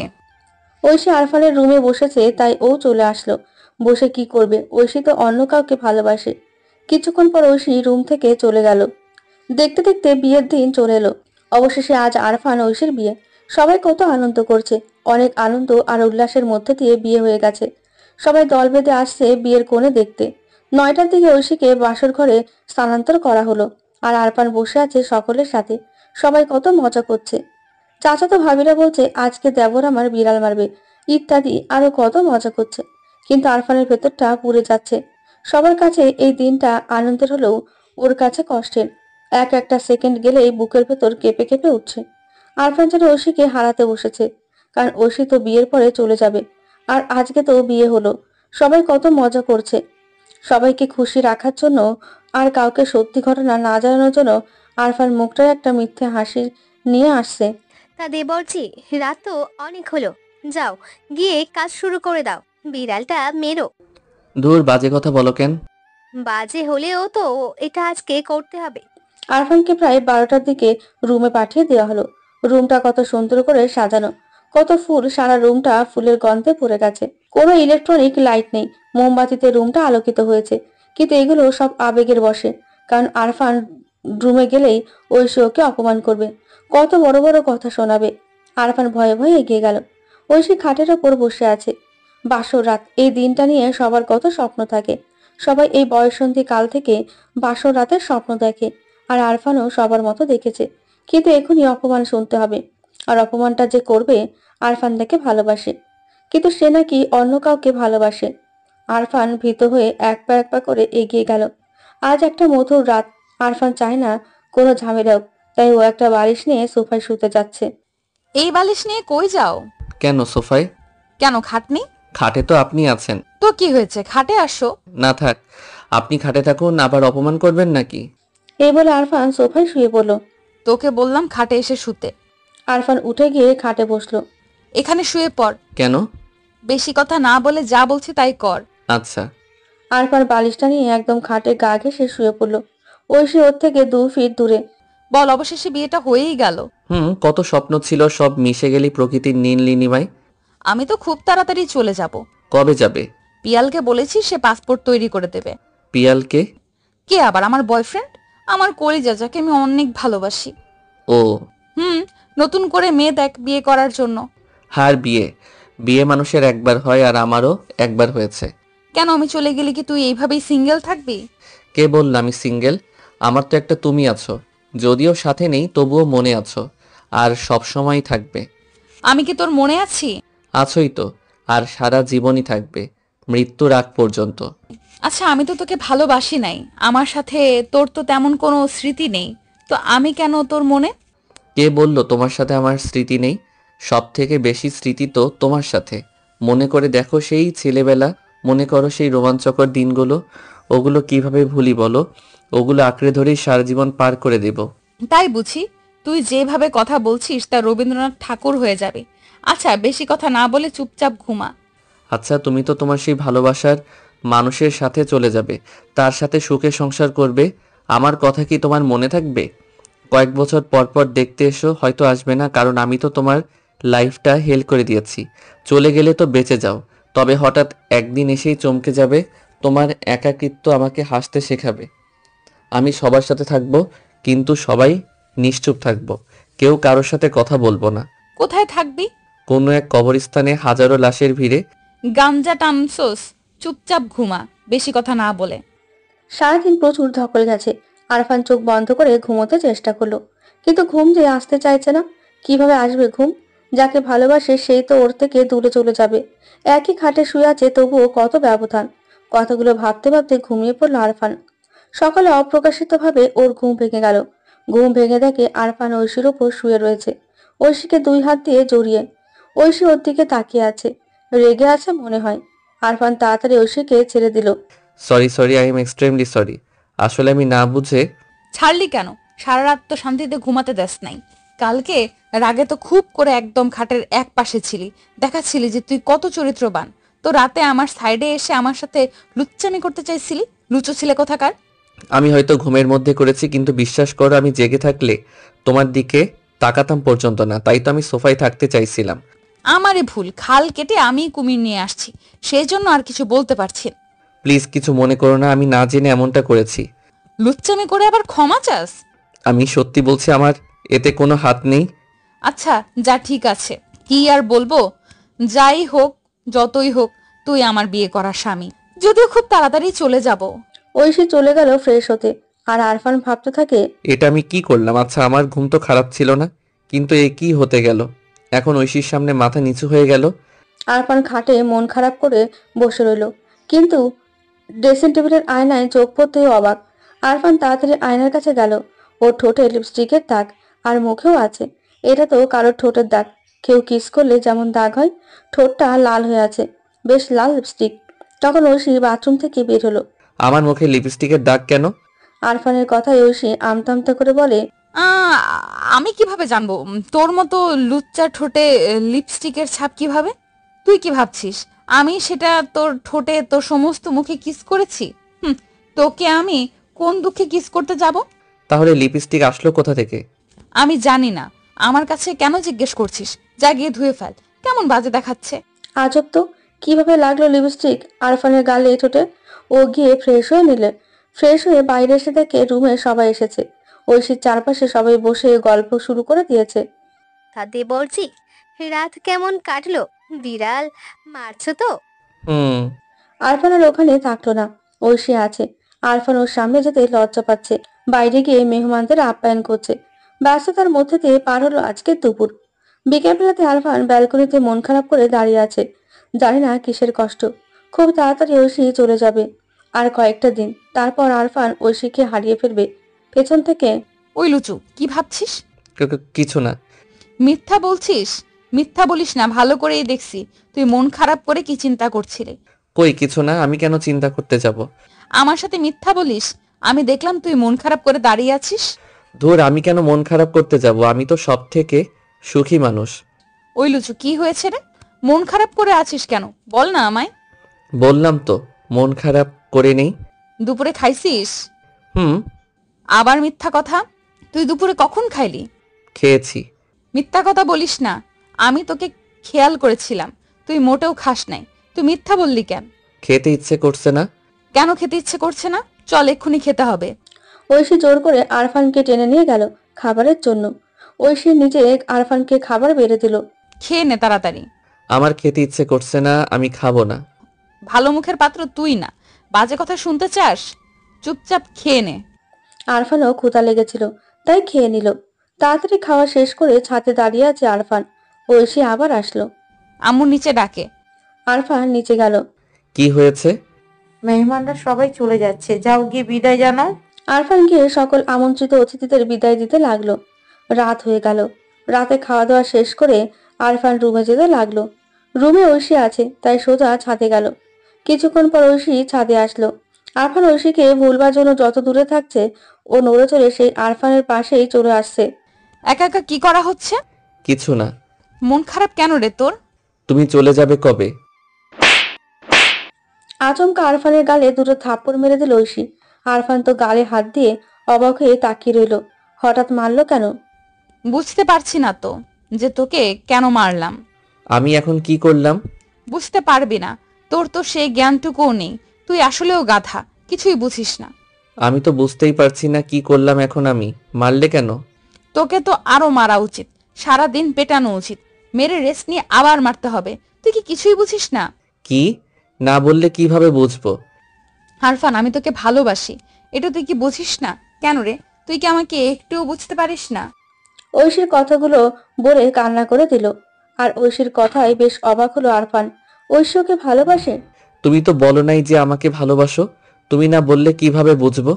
S5: ঐশী আরফানের রুমে বসেছে তাই ও চলে আসলো। বসে কি করবে? ঐশী তো অন্য কাউকে ভালোবাসে। কিছুক্ষণ পর ঐশী রুম থেকে চলে গেল। দেখতে দেখতে বিয়ের দিন চলে এলো। অবশেষে আজ আরফান ঐশীর বিয়ে। সবাই কত আনন্দ করছে। অনেক আনন্দ আর উল্লাসের মধ্যে দিয়ে বিয়ে হয়ে গেছে। সবাই দল বেঁধে আসছে বিয়ের কোণে দেখতে। 9টার দিকে ঐশীকে বাসর ঘরে স্থানান্তর করা হলো। আর আরফান বসে আছে সকলের সাথে। সবাই কত মজা করছে। চাচাতো ভাবিরা বলছে আজকে দেবর আমার বিড়াল মারবে ইত্যাদি, আরো কত মজা করছে। কিন্তু আরফানের ভেতরটা পুড়ে যাচ্ছে। সবার কাছে এই দিনটা আনন্দের হলেও ওর কাছে কষ্টের। এক একটা সেকেন্ড গেলেই বুকের ভেতর কেঁপে কেঁপে উঠছে। আরফান যেন ঐশীকে হারাতে বসেছে, কারণ ঐশী তো বিয়ের পরে চলে যাবে। আর আজকে তো বিয়ে হলো। সবাই কত মজা করছে। সবাইকে খুশি রাখার জন্য আর কাউকে সত্যি ঘটনা না জানানোর জন্য আরফান মুখটায় একটা মিথ্যে হাসি নিয়ে আসছে।
S11: তা দেবরজি, রাত তো অনেক হলো, যাও গিয়ে কাজ শুরু করে দাও, বিড়ালটা মেরো।
S3: দূর, বাজে কথা বলো কেন?
S11: বাজে হলেও তো এটা আজকে করতে হবে।
S5: আরফানকে প্রায় 12টার দিকে রুমে পাঠিয়ে দেওয়া হলো। রুমটা কত সুন্দর করে সাজানো, কত ফুল, সারা রুমটা ফুলের গন্ধে ভরে গেছে। কোনো ইলেকট্রনিক লাইট নেই, মোমবাতিতে রুমটা আলোকিত হয়েছে। কিন্তু এগুলো সব আবেগের বশে, কারণ আরফান রুমে গেলেই ঐশী ওকে অপমান করবে, কত বড় বড় কথা শোনাবে। আরফান ভয়ে ভয়ে এগিয়ে গেল। ঐশী খাটের ওপর বসে আছে। বাসর রাত, এই দিনটা নিয়ে সবার কত স্বপ্ন থাকে। সবাই এই বয়ঃসন্ধি কাল থেকে বাসর রাতের স্বপ্ন দেখে। আর আরফানও সবার মতো দেখেছে, কিন্তু এখনই অপমান শুনতে হবে। আর অপমানটা যে করবে, আরফান তাকে ভালোবাসে, কিন্তু সে নাকি অন্য কাউকে ভালোবাসে। আরফান ভীত হয়ে এক পা করে এগিয়ে গেল। আজ একটা মধুর রাত। আরফান চায় না কোনো ঝামেলা হোক, তাই ও একটা বালিশ নিয়ে সোফায় শুতে যাচ্ছে।
S1: এই বালিশ নিয়ে কই যাও?
S3: কেন সোফায়?
S1: কেন খাটনি?
S3: খাটে তো আপনি আছেন।
S1: তো কি হয়েছে, খাটে আসো।
S3: না থাক, আপনি খাটে থাকুন, আবার অপমান করবেন নাকি?
S5: এই বলে আরফান সোফায় শুয়ে পড়ল।
S1: তোকে বললাম খাটে এসে শুতে।
S5: আরফান উঠে গিয়ে খাটে বসলো।
S1: এখানে শুয়ে পড়।
S3: কেন?
S1: বেশি কথা না বলে যা বলছি তাই কর।
S3: আচ্ছা।
S5: আরফান বালিশটা নিয়ে একদম খাটে গা ঘেঁষে শুয়ে পড়ল। ঐশী ওর থেকে 2 ফিট দূরে।
S1: বল, অবশেষে বিয়েটা হয়েই গেল।
S3: কত স্বপ্ন ছিল, সব মিশে গেলি প্রকৃতির নীল লিনিমায়।
S1: আমি তো খুব তাড়াতাড়ি চলে যাব।
S3: কবে যাবে?
S1: পিয়ালকে বলেছি, সে পাসপোর্ট তৈরি করে দেবে।
S3: পিয়ালকে?
S1: কে আবার? আমার বয়ফ্রেন্ড, আমার কলিজা, যাকে আমি অনেক ভালোবাসি।
S3: ও।
S1: নতুন করে মেয়ে দেখ বিয়ে করার জন্য।
S3: হার বিয়ে, বিয়ে মানুষের একবার হয়, আর আমারও একবার হয়েছে।
S1: কেন, আমি চলে গেলে কি তুই এইভাবেই সিঙ্গেল থাকবি?
S3: কে বলল আমি সিঙ্গেল? আমার তো একটা তুমি আছো, যদিও সাথে নেই তবুও মনে আছো, আর সব সময় থাকবে।
S1: আমি কি তোর মনে আছি?
S3: আছোই তো, আর সারা জীবনই থাকবে, মৃত্যুর আগ পর্যন্ত।
S1: আচ্ছা, আমি তো তোকে ভালোবাসি নাই, আমার সাথে তোর তো তেমন কোনো স্মৃতি নেই, তো আমি কেন তোর মনে?
S3: কে বলল তোমার সাথে আমার স্মৃতি নেই? সব থেকে বেশি স্মৃতি তো তোমার সাথে। মনে করে দেখো সেই ছেলেবেলা, মনে করো সেই রোমাঞ্চকর দিনগুলো। ওগুলো কিভাবে ভুলি বলো? ওগুলো আঁকড়ে ধরেই সারা জীবন পার করে দেব।
S1: তাই বুঝি? তুই যেভাবে কথা বলছিস তা রবীন্দ্রনাথ ঠাকুর হয়ে যাবে। আচ্ছা, বেশি কথা না বলে চুপচাপ ঘুমা।
S3: আচ্ছা, তুমি তো তোমার সেই ভালোবাসার মানুষের সাথে চলে যাবে, তার সাথে সুখে সংসার করবে। আমার কথা কি তোমার মনে থাকবে? কয়েক বছর পর পর দেখতে এসো, হয়তো আসবে না, কারণ আমি তো তোমার লাইফটা হেল করে দিয়েছি। চলে গেলে তো বেঁচে যাও, তবে হঠাৎ একদিন এসেই চমকে যাবে। তোমার একাকিত্ব আমাকে হাসতে শেখাবে। আমি সবার সাথে থাকবো, কিন্তু সবাই নিশ্চুপ থাকবো, কেউ কারোর সাথে কথা বলবো না।
S1: কোথায় থাকবি?
S3: কোনো এক কবরস্থানে হাজারো লাশের ভিড়ে।
S1: গাঞ্জা টানছোস, চুপচাপ ঘুমা, বেশি কথা না বলে।
S5: সারাদিন প্রচুর ধকল গেছে। আরফান চোখ বন্ধ করে ঘুমোতে চেষ্টা করলো, কিন্তু ঘুম যে আসতে চাইছে না। কিভাবে আসবে ঘুম? যাকে ভালোবাসে সেই তো ওর থেকে দূরে চলে যাবে। একই খাটে শুয়ে আছে, তবুও কত ব্যবধান। কথাগুলো ভাবতে ভাবতে ঘুমিয়ে পড়লো আরফান। সকালে অপ্রকাশিতভাবে ওর ঘুম ভেঙে গেল। ঘুম ভেঙে দেখে আরফান ঐশীর ওপর শুয়ে রয়েছে, ঐশীকে 2 হাত দিয়ে জড়িয়ে। ঐশী ওর দিকে তাকিয়ে আছে, রেগে আছে মনে হয়। আরফান তাড়াতাড়ি ঐশীকে ছেড়ে দিল।
S3: Sorry sorry, I am extremely sorry. আসলে আমি না বুঝে।
S1: ছাড়লি কেন? সারা রাত তো শান্তিতে ঘুমাতে দেস নাই। কালকে রাগে তো খুব করে একদম খাটের এক পাশে ছিলি, দেখাচ্ছিলি যে তুই কত চরিত্রবান। তো রাতে আমার সাইডে এসে আমার সাথে লুচ্চামি করতে চাইছিলি, লুচো ছিলে কোথাকার।
S3: আমি হয়তো ঘুমের মধ্যে করেছি, কিন্তু বিশ্বাস করো আমি জেগে থাকলে তোমার দিকে তাকাতাম পর্যন্ত না, তাই তো আমি সোফায় থাকতে চাইছিলাম।
S1: আমারে ভুল, খাল কেটে আমি কুমির নিয়ে আসছি, সেই জন্য আর কিছু বলতে পারছি না।
S3: প্লিজ কিছু মনে করো না, আমি না জেনে এমনটা করেছি।
S1: লুচ্চামি করে আবার ক্ষমা চাস?
S3: আমি সত্যি বলছি, আমার এতে কোনো হাত নেই।
S1: আচ্ছা যা, ঠিক আছে, কি আর বলবো। যাই হোক, যতই হোক, তুই আমার বিয়ে করা স্বামী, যদিও খুব তাড়াতাড়ি চলে যাব।
S5: ঐশী চলে গেল ফ্রেশ হতে, আর আরফান ভাবতে থাকে,
S3: এটা আমি কি করলাম? আচ্ছা, আমার ঘুম তো খারাপ ছিল না, কিন্তু এ কি হতে গেল? এখন ঐশীর সামনে মাথা নিচু হয়ে গেল।
S5: আরফান খাটে মন খারাপ করে বসে রইল, কিন্তু ড্রেসিং টেবিলের আয়নায় চোখ পড়তেই অবাক। আরফান তাড়াতাড়ি আয়নার কাছে গেল। ওর ঠোঁটে লিপস্টিকের দাগ, আর মুখেও আছে। এটা তো কারোর ঠোঁটের দাগ। কেউ কিস করলে যেমন দাগ হয়, ঠোঁটটা লাল হয়ে আছে, বেশ লাল লিপস্টিক। তখন ঐশী বাথরুম থেকে বের হলো।
S3: আমার মুখে লিপস্টিকের দাগ কেন?
S5: আরফানের কথায় ঐশী আমতা করে বলে,
S1: আমি কিভাবে জানবো? তোর মতো লুচ্চা ঠোঁটে লিপস্টিকের ছাপ কিভাবে? তুই কি ভাবছিস আমি সেটা তোর ঠোঁটে, তোর সমস্ত মুখে কিস করেছি? তোকে আমি কোন দুঃখে কিস করতে যাব?
S3: তাহলে লিপস্টিক আসলো কোথা থেকে?
S1: আমি জানি না, আমার কাছে কেন জিজ্ঞেস করছিস? যা গিয়ে ধুয়ে ফেল, কেমন বাজে দেখাচ্ছে।
S5: আজব তো, কিভাবে লাগলো লিপস্টিক আরফানের গালে ঠোঁটে। ও গিয়ে ফ্রেশ হয়ে নিলে। ফ্রেশ হয়ে বাইরে এসে দেখে রুমে সবাই এসেছে। ঐশীর চারপাশে সবাই বসে গল্প শুরু করে দিয়েছে।
S11: তাতে বলছি, রাত কেমন কাটলো? বিড়াল মারছো তো?
S5: আরফানের ওখানে থাকলো না, ঐশী আছে। আরফান ওর সামনে যেতে লজ্জা পাচ্ছে। বাইরে গিয়ে মেহমানদের আপ্যায়ন করছে। ব্যস্ততার মধ্যে দিয়ে পার হলো আজকের দুপুর। বিকেলবেলাতে আরফান ব্যালকনিতে মন খারাপ করে দাঁড়িয়ে আছে, জানি না কিসের কষ্ট। খুব তাড়াতাড়ি ঐশী চলে যাবে, আর কয়েকটা দিন, তারপর আরফান ঐশীকে হারিয়ে ফেলবে। পেছন থেকে,
S1: ওই লুচু, কি ভাবছিস?
S3: কিছু না।
S1: মিথ্যা বলছিস? মিথ্যা বলিস না, ভালো করেই দেখছি তুই মন খারাপ করে কি চিন্তা করছিলি।
S3: কই কিছু না, আমি কেন চিন্তা করতে যাব?
S1: আমার সাথে মিথ্যা বলিস? আমি দেখলাম তুই মন খারাপ করে দাঁড়িয়ে আছিস।
S3: ধুর, আমি কেন মন খারাপ করতে যাব? আমি তো সব থেকে সুখী মানুষ।
S1: ওই লুচু, কি হয়েছে রে? মন খারাপ করে আছিস কেন, বল না আমায়।
S3: বললাম তো মন খারাপ করে নেই।
S1: দুপুরে খাইছিস?
S3: হুম।
S1: আবার মিথ্যা কথা। তুই দুপুরে কখন খাইলি?
S3: খেয়েছি।
S1: মিথ্যা কথা বলিস না। আমি তোকে খেয়াল করেছিলাম, তুই মোটেও খাস নাই। তুই মিথ্যা বললি কেন?
S3: খেতে ইচ্ছে করছে না।
S1: কেন খেতে ইচ্ছে করছে না? চল এক্ষুনি খেতে হবে।
S5: ঐশী জোর করে আরফানকে টেনে নিয়ে গেল খাবারের জন্য। ঐশী নিজে আরফানকে খাবার বেড়ে দিল।
S1: খেয়ে নে তাড়াতাড়ি।
S3: আমার খেতে ইচ্ছে করছে না, আমি খাবো না।
S1: ভালো মুখের পাত্র তুই না, বাজে কথা শুনতে চাস? চুপচাপ খেয়ে নে।
S5: আরফানও ক্ষুধা লেগেছিল, তাই খেয়ে নিল। তাড়াতাড়ি খাওয়া শেষ করে ছাদে দাঁড়িয়ে আছে আরফান। ঐশী আবার আসলো।
S1: আম্মু নিচে ডাকে।
S5: আরফান নিচে গেল।
S3: কি হয়েছে?
S8: মেহমানরা সবাই চলে যাচ্ছে, যাও গিয়ে বিদায় জানাও।
S5: আরফান গিয়ে সকল আমন্ত্রিত অতিথিদের বিদায় দিতে লাগলো। রাত হয়ে গেল। রাতে খাওয়া দাওয়া শেষ করে আরফান রুমে যেতে লাগলো। রুমে ঐশী আছে, তাই সোজা ছাদে গেল। কিছুক্ষণ পর ঐশী ছাদে আসলো। আরফান ঐশীকে ভুলবার জন্য যত দূরে থাকছে, ও নড়ে চড়ে সেই আরফানের পাশেই চলে আসছে।
S1: একা একা কি করা হচ্ছে?
S3: কিছু না।
S1: মন খারাপ কেন রে তোর?
S3: তুমি চলে যাবে কবে?
S5: আচমকা আরফানের গালে দুটো থাপ্পড় মেরে দিল ঐশী। আরফান তো গালে হাত দিয়ে অবাক হয়ে তাকিয়ে রইল। হঠাৎ মারলো কেন?
S1: বুঝতে পারছি না তো যে তোকে কেন মারলাম।
S3: আমি এখন কি করলাম?
S1: বুঝতে পারবি না, তোর তো সেই জ্ঞানটুকুও নেই। তুই আসলেও গাধা, কিছুই বুঝিস না।
S3: আমি তো বুঝতেই পারছি না কি করলাম এখন আমি। মারলে কেন?
S1: তোকে তো আরো মারা উচিত, সারাদিন পেটানো উচিত, মেরে রেস্ট নিয়ে আবার মারতে হবে। তুই কি কিছুই বুঝিস না?
S3: কি? না বললে কিভাবে বুঝবো?
S1: আরফান, আমি তোকে ভালোবাসি, এটা তুই কি বুঝিস না? কেন রে, তুই কি আমাকে একটুও বুঝতে পারিস না?
S5: ঐশীর কথাগুলো বলে কান্না করে দিল। আর ঐশীর কথায় বেশ অবাক হলো আরফান। ঐশী ওকে ভালোবাসে?
S3: তুমি তো বলো নাই যে আমাকে ভালোবাসো। তুমি না বললে কিভাবে বুঝবো?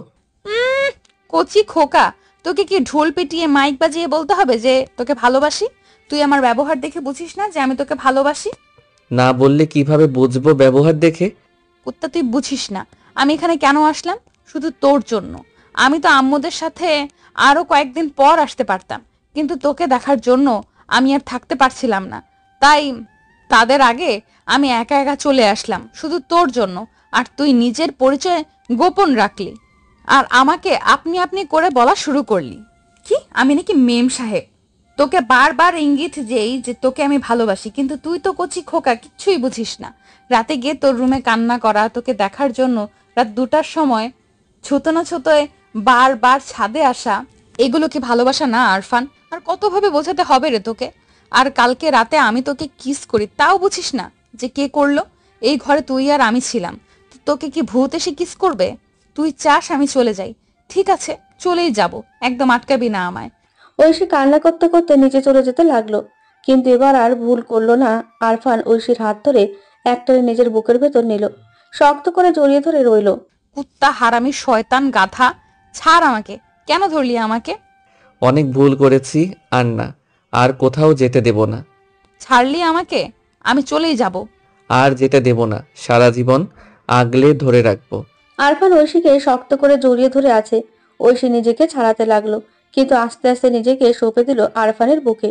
S1: কচি খোকা, তোকে কি ঢোল পিটিয়ে মাইক বাজিয়ে বলতে হবে যে তোকে ভালোবাসি? তুই আমার ব্যবহার দেখে বুঝিস না যে আমি তোকে ভালোবাসি?
S3: না বললে কিভাবে বুঝবো ব্যবহার দেখে?
S1: কুত্তা, তুই বুঝিস না আমি এখানে কেন আসলাম? শুধু তোর জন্য। আমি তো আম্মুদের সাথে আরো কয়েকদিন পর আসতে পারতাম, কিন্তু তোকে দেখার জন্য আমি আর থাকতে পারছিলাম না। তাই তাদের আগে আমি একা একা চলে আসলাম শুধু তোর জন্য। আর তুই নিজের পরিচয় গোপন রাখলি, আর আমাকে আপনি আপনি করে বলা শুরু করলি। কি আমি নাকি মেম সাহেব? তোকে বারবার ইঙ্গিত যেই যে তোকে আমি ভালোবাসি, কিন্তু তুই তো কচি খোকা, কিচ্ছুই বুঝিস না। রাতে গিয়ে তোর রুমে কান্না করা, তোকে দেখার জন্য রাত 2টার সময় ছুতোনো ছুতোয় বারবার ছাদে আসা, এগুলো কি ভালোবাসা না আরফান? আর কতভাবে বোঝাতে হবে রে তোকে? আর কালকে রাতে আমি তোকে কিস করি, তাও বুঝিস না যে কে করলো? এই ঘরে তুই আর আমি ছিলাম, তোকে কি ভূত এসে কিস করবে? তুই চাস আমি চলে যাই? ঠিক আছে, চলেই যাব, একদম আটকাবি না আমায়।
S5: ঐশী কান্না করতে করতে নিচে চলে যেতে লাগলো। কিন্তু এবার আর ভুল করলো না। আরফান ঐশীর হাত ধরে একটারে নিজের বুকের ভেতর নিল, শক্ত করে জড়িয়ে ধরে রইল।
S1: কুত্তা, হারামি, শয়তান, গাধা, ছাড় আমাকে। কেন ধরলি আমাকে?
S3: অনেক ভুল করেছি, আর না, আর কোথাও যেতে দেব না।
S1: ছাড়লি আমাকে, আমি চলেই যাব।
S3: আর যেতে দেব না, সারা জীবন আগলে ধরে রাখবো।
S5: আরফান ঐশীকে শক্ত করে জড়িয়ে ধরে আছে। ঐশী নিজেকে ছাড়াতে লাগলো, কিন্তু আস্তে আস্তে নিজেকে সঁপে দিল আরফানের বুকে।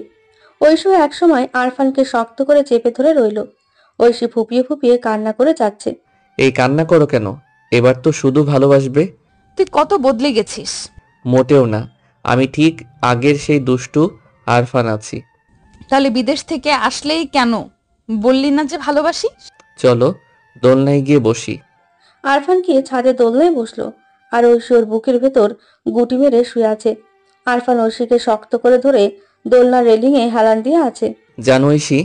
S5: ঐশী একসময় আরফানকে শক্ত করে চেপে ধরে রইল। ঐশী ফুপিয়ে ফুপিয়ে কান্না করে যাচ্ছে।
S3: এই কান্না করো কেন? এবার তো শুধু ভালোবাসবে।
S1: তুই কত বদলে গেছিস।
S3: মোটেও না, আমি ঠিক আগের সেই দুষ্টু আরফান আছি।
S1: তাহলে বিদেশ থেকে আসলেই কেন বললি না যে ভালোবাসি?
S3: চলো দোলনায় গিয়ে বসি।
S5: আরফান গিয়ে ছাদে দোলনায় বসলো। আর ঐশী ওর বুকের ভেতর গুটি মেরে শুয়ে আছে। আরফান ঐশীকে শক্ত করে ধরে দোলনার রেলিং এ হেলান দিয়ে আছে।
S3: জানো ঐশী,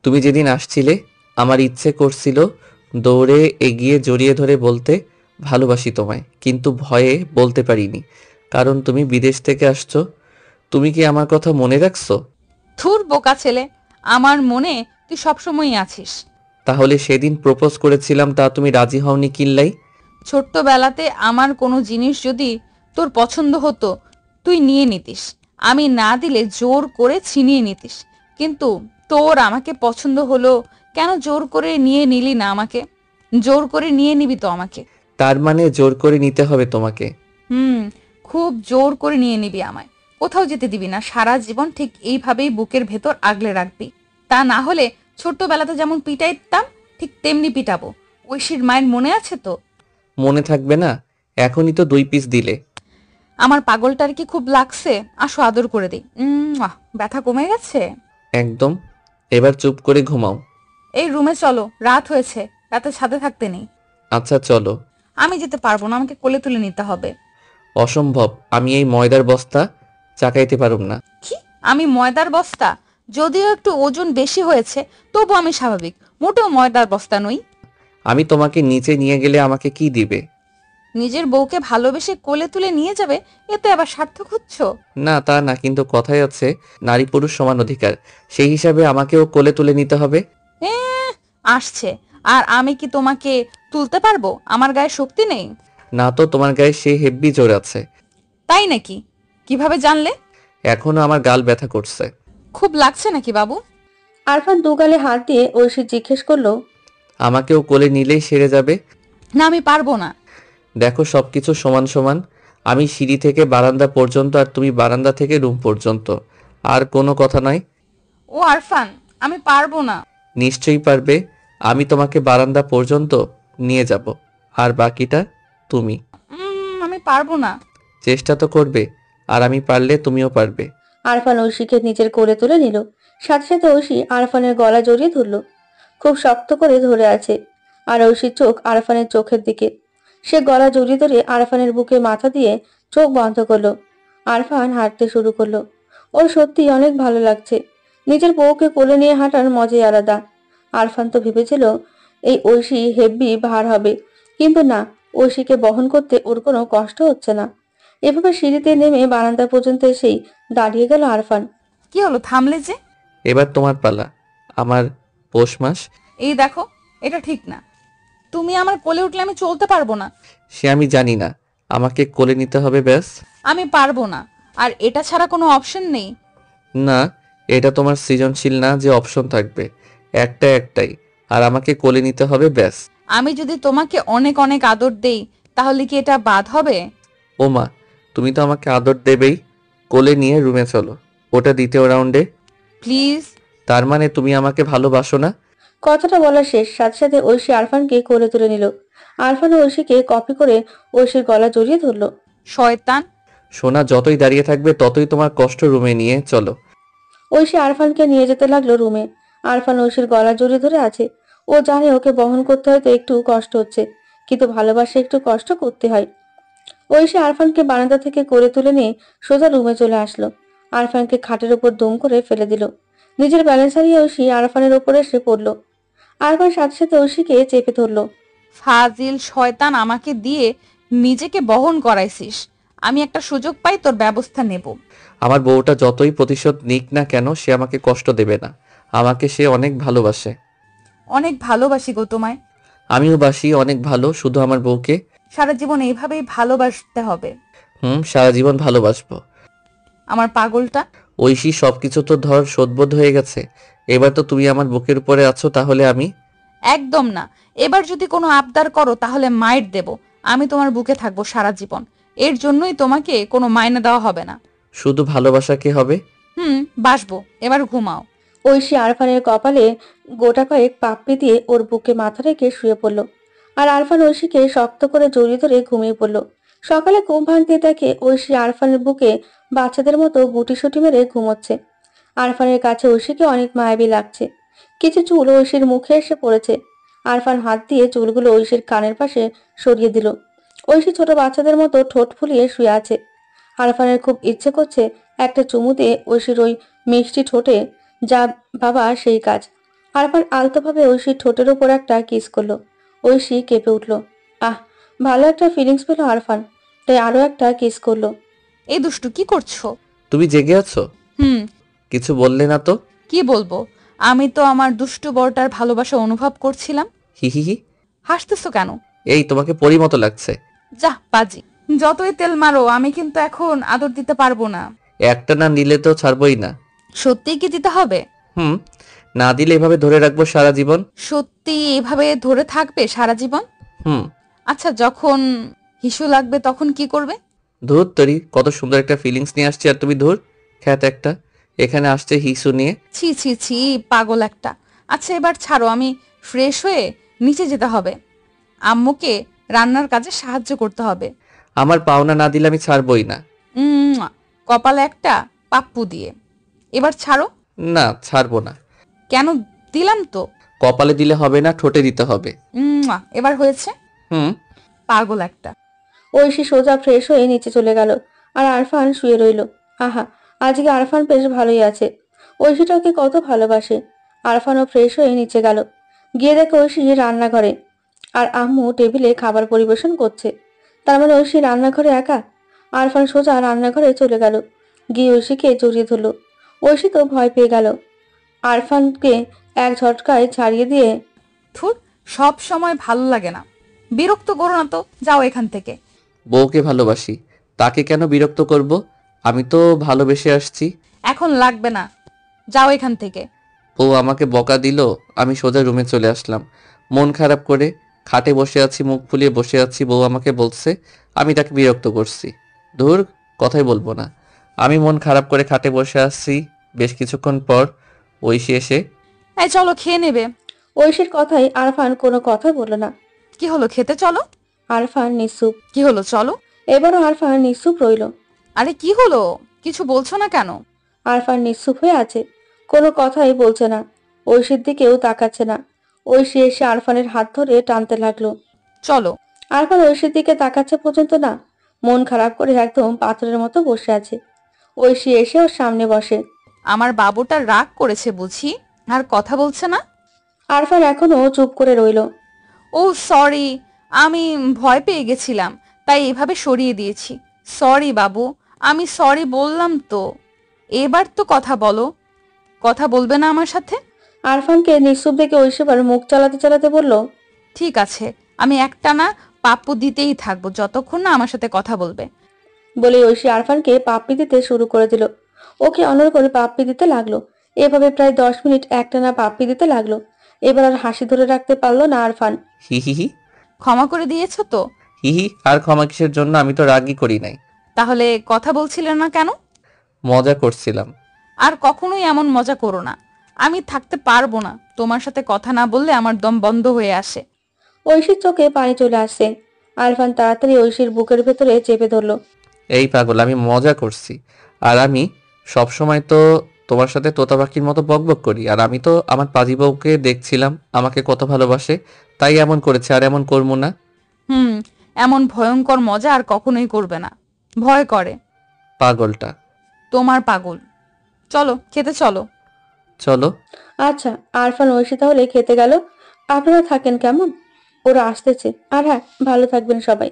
S3: তুমি যেদিন আসছিলে আমার ইচ্ছে করছিল দৌড়ে এগিয়ে জড়িয়ে ধরে বলতে ভালোবাসি তোমায়, কিন্তু ভয়ে বলতে পারিনি, কারণ তুমি বিদেশ থেকে আসছো। তুমি কি আমার কথা মনে রাখছো?
S1: থুর বোকা ছেলে, আমার মনে তুই সবসময়ই আছিস।
S3: তাহলে সেদিন প্রপোজ করেছিলাম, তা তুমি রাজি হওনি কিল্লাই?
S1: ছোট্টবেলাতে আমার কোনো জিনিস যদি তোর পছন্দ হতো তুই নিয়ে নিতিস, আমি না দিলে জোর করে ছিনিয়ে নিতিস। কিন্তু তোর আমাকে পছন্দ হলো, কেন জোর করে নিয়ে নিলি না আমাকে? জোর করে নিয়ে নিবি তো আমাকে?
S3: তার মানে জোর করে নিতে হবে তোমাকে?
S1: খুব জোর করে নিয়ে নিবি আমায়। কোথাও যেতে দিবি না, সারা জীবন ঠিক এইভাবেই বুকের ভেতর আগলে রাখবি। তা না হলে ছোট্টবেলাতে যেমন পিটাইতাম ঠিক তেমনি পিটাবো। ঐশীর মায়ের মনে আছে তো?
S3: মনে থাকবে না? এখনই তো 2 পিস দিলে।
S1: আমার পাগলটার কি খুব লাগছে? আসো আদর করে দিই। ব্যথা কমে গেছে
S3: একদম। এবার চুপ করে ঘুমাও।
S1: এই রুমে চলো, রাত হয়েছে, রাতে ছাদে থাকতে নেই।
S3: আচ্ছা চলো।
S1: আমি যেতে পারবো না, আমাকে কোলে তুলে নিতে হবে।
S3: অসম্ভব, আমি এই ময়দার বস্তা চাকাইতে পারুম না।
S1: কি? আমি ময়দার বস্তা? যদিও একটু ওজন বেশি হয়েছে, তবু আমি স্বাভাবিক, মোটেও ময়দার বস্তা নই।
S3: আমি তোমাকে নিচে নিয়ে গেলে আমাকে কি দিবে?
S1: নিজের বউকে ভালোবেসে কোলে তুলে নিয়ে যাবে, এতে আবার স্বার্থ খুঁজছো?
S3: না তা না, কিন্তু কথাই আছে নারী পুরুষ সমান অধিকার, সেই হিসাবে আমাকেও কোলে তুলে নিতে হবে।
S1: আসছে। আর আমি কি তোমাকে তুলতে পারবো? আমার গায়ে শক্তি নেই।
S3: না তো, তোমার গায়ে সেই হেব্বি জোর আছে।
S1: তাই নাকি? কিভাবে জানলে?
S3: এখনো আমার গাল ব্যথা করছে।
S1: খুব লাগছে নাকি বাবু?
S5: আরফান দুগালে হাত দিয়ে ঐশী জিজ্ঞেস করলো,
S3: আমাকেও কোলে নিলেই সেরে যাবে?
S1: না, আমি পারবো না।
S3: দেখো সবকিছু সমান সমান। আমি সিঁড়ি থেকে বারান্দা পর্যন্ত, আর তুমি বারান্দা থেকে রুম পর্যন্ত, আর কোনো কথা নয়।
S1: ও আরফান, আমি পারবো না।
S3: নিশ্চয়ই পারবে। আমি তোমাকে বারান্দা পর্যন্ত নিয়ে যাব, আর বাকিটা তুমি।
S1: আমি পারবো না।
S3: চেষ্টা তো করবে, আর আমি পারলে তুমিও পারবে।
S5: আরফান ঐশীকে নিজের কোলে তুলে নিল। সাথে সাথে ঐশী আরফানের গলা জড়িয়ে ধরল, খুব শক্ত করে ধরে আছে। আর ঐশীর চোখ আরফানের চোখের দিকে। সে গলা জড়িয়ে ধরে আরফানের বুকে মাথা দিয়ে চোখ বন্ধ করলো। আরফান হাঁটতে শুরু করলো। ওর সত্যি অনেক ভালো লাগছে। নিজের বউকে কোলে নিয়ে হাঁটার মজাই আলাদা। আরফান তো ভেবেছিল এই ঐশী হেব্বি ভার হবে, কিন্তু না, ঐশীকে বহন করতে ওর কোনো কষ্ট হচ্ছে না। এভাবে সিঁড়িতে নেমে বারান্দা পর্যন্ত এসেই দাঁড়িয়ে গেল আরফান।
S1: কি হলো, থামলে যে?
S3: এবার তোমার পালা, আমার পৌষ মাস।
S1: এই দেখো, এটা ঠিক না। তুমি আমার কোলে উঠলে আমি চলতে পারবো না।
S3: সে আমি জানি না, আমাকে কোলে নিতে হবে ব্যাস।
S1: আমি পারবো না, আর এটা ছাড়া কোনো অপশন নেই।
S3: না, এটা তোমার সৃজনশীল না যে অপশন থাকবে, একটাই, আর আমাকে কোলে নিতে হবে ব্যাস।
S1: আমি যদি তোমাকে অনেক অনেক আদর দেই, তাহলে কি এটা বাদ হবে?
S3: ও মা, তুমি তো আমাকে আদর দেবেই। কোলে নিয়ে রুমে চলো, ওটা দ্বিতীয় রাউন্ডে।
S1: প্লিজ।
S3: তার মানে তুমি আমাকে ভালোবাসো না?
S5: কথাটা বলা শেষ, সাথে সাথে ঐশী আরফানকে কোলে তুলে নিল। আরফান ঐশীকে কপি করে ঐশীর গলা জড়িয়ে ধরলো।
S1: শয়তান!
S3: সোনা, যতই দাঁড়িয়ে থাকবে ততই তোমার কষ্ট। রুমে নিয়ে চলো।
S5: ঐশী আরফানকে নিয়ে যেতে লাগলো রুমে। আরফান ঐশীর গলা জড়িয়ে ধরে আছে। ও জানে ওকে বহন করতে হয়তো একটু কষ্ট হচ্ছে, কিন্তু ভালোবাসে একটু কষ্ট করতে হয়। ঐশী আরফানকে বারান্দা থেকে করে তুলে নিয়ে সোজা রুমে চলে আসলো। আরফানকে খাটের উপর দম করে ফেলে দিল। নিজের ব্যালেন্স হারিয়ে ঐশী আরফানের উপরে এসে পড়লো। আরফান সাথে সাথে ঐশীকে চেপে ধরলো।
S1: ফাজিল শয়তান, আমাকে দিয়ে নিজেকে বহন করাইছিস। আমি একটা সুযোগ পাই তোর ব্যবস্থা নেব।
S3: আমার বউটা যতই প্রতিশোধ নিক না কেন, সে আমাকে কষ্ট দেবে না। আমাকে সে অনেক ভালোবাসে।
S1: অনেক ভালোবাসি গো তোমায়।
S3: আমিও বাসি অনেক ভালো, শুধু আমার বউকে
S1: সারা জীবন এইভাবেই ভালোবাসতে হবে।
S3: সারা জীবন ভালোবাসবো।
S1: আমার পাগলটা।
S3: ঐশী, সবকিছু তো ধর শোধবোধ হয়ে গেছে। এবার তো তুমি আমার বুকের উপরে আছো, তাহলে আমি
S1: একদম না। এবার যদি কোনো আবদার করো তাহলে মাইর দেব। আমি তোমার বুকে থাকবো সারা জীবন। এর জন্যই তোমাকে কোনো মাইনে দেওয়া হবে না।
S3: শুধু ভালোবাসা কি হবে?
S1: বাসবো। এবার ঘুমাও।
S5: ঐশী আরফানের কপালে গোটা কয়েক পাপ্পি দিয়ে ওর বুকে মাথা রেখে শুয়ে পড়ল। আর আরফান ঐশীকে শক্ত করে জড়িয়ে ধরে ঘুমিয়ে পড়ল। সকালে ঘুম ভাঙতে দেখে ঐশী আরফানের বুকে বাচ্চাদের মতো গুটিসুটি মেরে ঘুমোচ্ছে। আরফানের কাছে ঐশীকে অনেক মায়াবী লাগছে। কিছু চুল ঐশীর মুখে এসে পড়েছে। আরফান হাত দিয়ে চুলগুলো ঐশীর কানের পাশে সরিয়ে দিল। ঐশী ছোট বাচ্চাদের মতো ঠোঁট ফুলিয়ে শুয়ে আছে। আরফানের খুব ইচ্ছে করছে একটা চুমু দিয়ে ঐশীর ওই মিষ্টি ঠোঁটে, যা বাবা সেই কাজ। আরফান আলতোভাবে ঐশীর ঠোঁটের উপর একটা কিস করলো। ঐশী কেঁপে উঠল। ভালো একটা ফিলিংস পেল আরফান, তাই আরো একটা কিস করলো।
S1: এই দুষ্টু, কি করছো?
S3: তুমি জেগে আছো? কিছু বললে না তো?
S1: কি বলবো? আমি তো আমার দুষ্টু বড়টার ভালোবাসা অনুভব করছিলাম।
S3: হি।
S1: হাসতেছো কেন?
S3: এই, তোমাকে পরি মতো লাগছে।
S1: যা পাজি, যতই তেল মারো, আমি কিন্তু এখন আদর দিতে পারবো না।
S3: একটা না নিলে তো ছাড়বই না।
S1: সত্যিই কি দিতে হবে?
S3: না দিলে এভাবে ধরে রাখবো সারা জীবন।
S1: সত্যি এভাবে ধরে থাকবে সারা জীবন?
S3: হুম।
S1: আচ্ছা, যখন হিসু লাগবে তখন কি করবে?
S3: ধুর তরি, কত সুন্দর একটা ফিলিংস নিয়ে আসছে আর তুমি ধুর খ্যাত একটা এখানে আসছে হিসু নিয়ে।
S1: ছি ছি ছি, পাগল একটা। আচ্ছা এবার ছাড়ো, আমি ফ্রেশ হয়ে নিচে যেতে হবে, আম্মুকে রান্নার কাজে সাহায্য করতে হবে।
S3: আমার পাওনা না দিলে আমি ছাড়বই না।
S1: কপালে একটা পাপ্পু দিয়ে। এবার ছাড়ো।
S3: না, ছাড়বো না।
S1: কেন? দিলাম তো।
S3: কপালে দিলে হবে না, ঠোঁটে দিতে হবে।
S1: এবার হয়েছে।
S3: হুম।
S5: পাগল একটা। ঐশী সোজা ফ্রেশ হয়ে নিচে চলে গেল, আর আরফান শুয়ে রইল। আহা, আজকে আরফান বেশ ভালোই আছে। ঐশীটা ওকে কত ভালোবাসে। আরফানও ফ্রেশ হয়ে নিচে গেল, গিয়ে দেখে ঐশী রান্নাঘরে, আর আম্মু টেবিলে খাবার পরিবেশন করছে। তার মানে ঐশী রান্নাঘরে একা। আরফান সোজা রান্নাঘরে চলে গেল, গিয়ে ঐশীকে জড়িয়ে ধরল। ঐশী তো ভয় পেয়ে গেল, আরফানকে এক ঝটকায় ছাড়িয়ে দিয়ে।
S1: থুর, সব সময় ভালো লাগে না, বিরক্ত করো না তো, যাও এখান থেকে।
S3: বউকে ভালোবাসি, তাকে কেন বিরক্ত করব? আমি তো ভালোবেসে আসছি।
S1: এখন লাগবে না, যাও এখান থেকে।
S3: বউ আমাকে বকা দিল, আমি সোজা রুমে চলে আসলাম মন খারাপ করে। খাটে বসে আছি, মুখ ফুলিয়ে বসে আছি, বউ আমাকে বলছে আমি তাকে বিরক্ত করছি। ধুর, কথাই বলবো না। আমি মন খারাপ করে খাটে বসে আছি। বেশ কিছুক্ষণ পর ঐশী এসে,
S1: এই চলো খেয়ে নেবে।
S5: ঐশীর কথাই আরফান কোনো কথা বলল না।
S1: কি হলো, খেতে চলো।
S5: আরফান নিঃসুপ।
S1: কি হলো, চলো।
S5: এবারও আরফান নিঃসুপ রইল।
S1: আরে কি হলো, কিছু বলছো না কেন?
S5: আরফান নিঃসুপ হয়ে আছে, কোনো কথাই বলছে না, ঐশীর দিকেও তাকাচ্ছে না। ঐশী এসে আরফানের হাত ধরে টানতে লাগলো।
S1: চলো।
S5: আরফান ঐশীর দিকে তাকাচ্ছে পর্যন্ত না, মন খারাপ করে একদম পাথরের মতো বসে আছে। ঐশী এসে ওর সামনে বসে।
S1: আমার বাবুটা রাগ করেছে বুঝি, আর কথা বলছে না?
S5: আরফান এখনো চুপ করে রইল।
S1: ও সরি, আমি ভয় পেয়ে গেছিলাম, তাই এভাবে সরিয়ে দিয়েছি। সরি বাবু, আমি সরি বললাম তো। এবার তো কথা বলো। কথা বলবে না আমার সাথে?
S5: আরফানকে নিঃসুপ দেখে ঐশীবার মুখ চালাতে চালাতে বলল,
S1: ঠিক আছে, আমি একটানা পাপ্পু দিতেই থাকবো যতক্ষণ না আমার সাথে কথা বলবে।
S5: বলে ঐশী আরফানকে পাপ্পি দিতে শুরু করে দিল। ওকে অনর করে পাপ্পি দিতে লাগলো। এভাবে প্রায় 10 মিনিট একটানা পাপ্পি দিতে লাগলো। এবার আর হাসি ধরে রাখতে পারলো না আরফান।
S3: হি হি হি।
S1: ক্ষমা করে দিয়েছো তো?
S3: হি হি, আর ক্ষমা কিসের জন্য? আমি তো রাগই করি নাই।
S1: তাহলে কথা বলছিলে না কেন?
S3: মজা করছিলাম।
S1: আর কখনোই এমন মজা করো না, আমি থাকতে পারবো না। তোমার সাথে কথা না বললে আমার দম বন্ধ হয়ে আসে।
S5: ঐশীর চোখে পানি চলে আসছে। আরফান তাড়াতাড়ি ঐশীর বুকের ভেতরে চেপে ধরলো।
S3: এই পাগল, আমি মজা করছি। আর আমি সবসময় তো তোমার সাথে তোতা পাখির মতো বকবক করি, আর আমি তো আমার পাজি বউকে দেখছিলাম আমাকে কত ভালোবাসে, তাই এমন করেছে, আর এমন করবো না।
S1: এমন ভয়ঙ্কর মজা আর কখনোই করবে না, ভয় করে।
S3: পাগলটা
S1: তোমার পাগল। চলো খেতে চলো।
S3: চলো।
S5: আচ্ছা, আরফান ঐশী তাহলে খেতে গেল। আপনারা থাকেন কেমন? ওরা আসতেছে। আর হ্যাঁ, ভালো থাকবেন সবাই।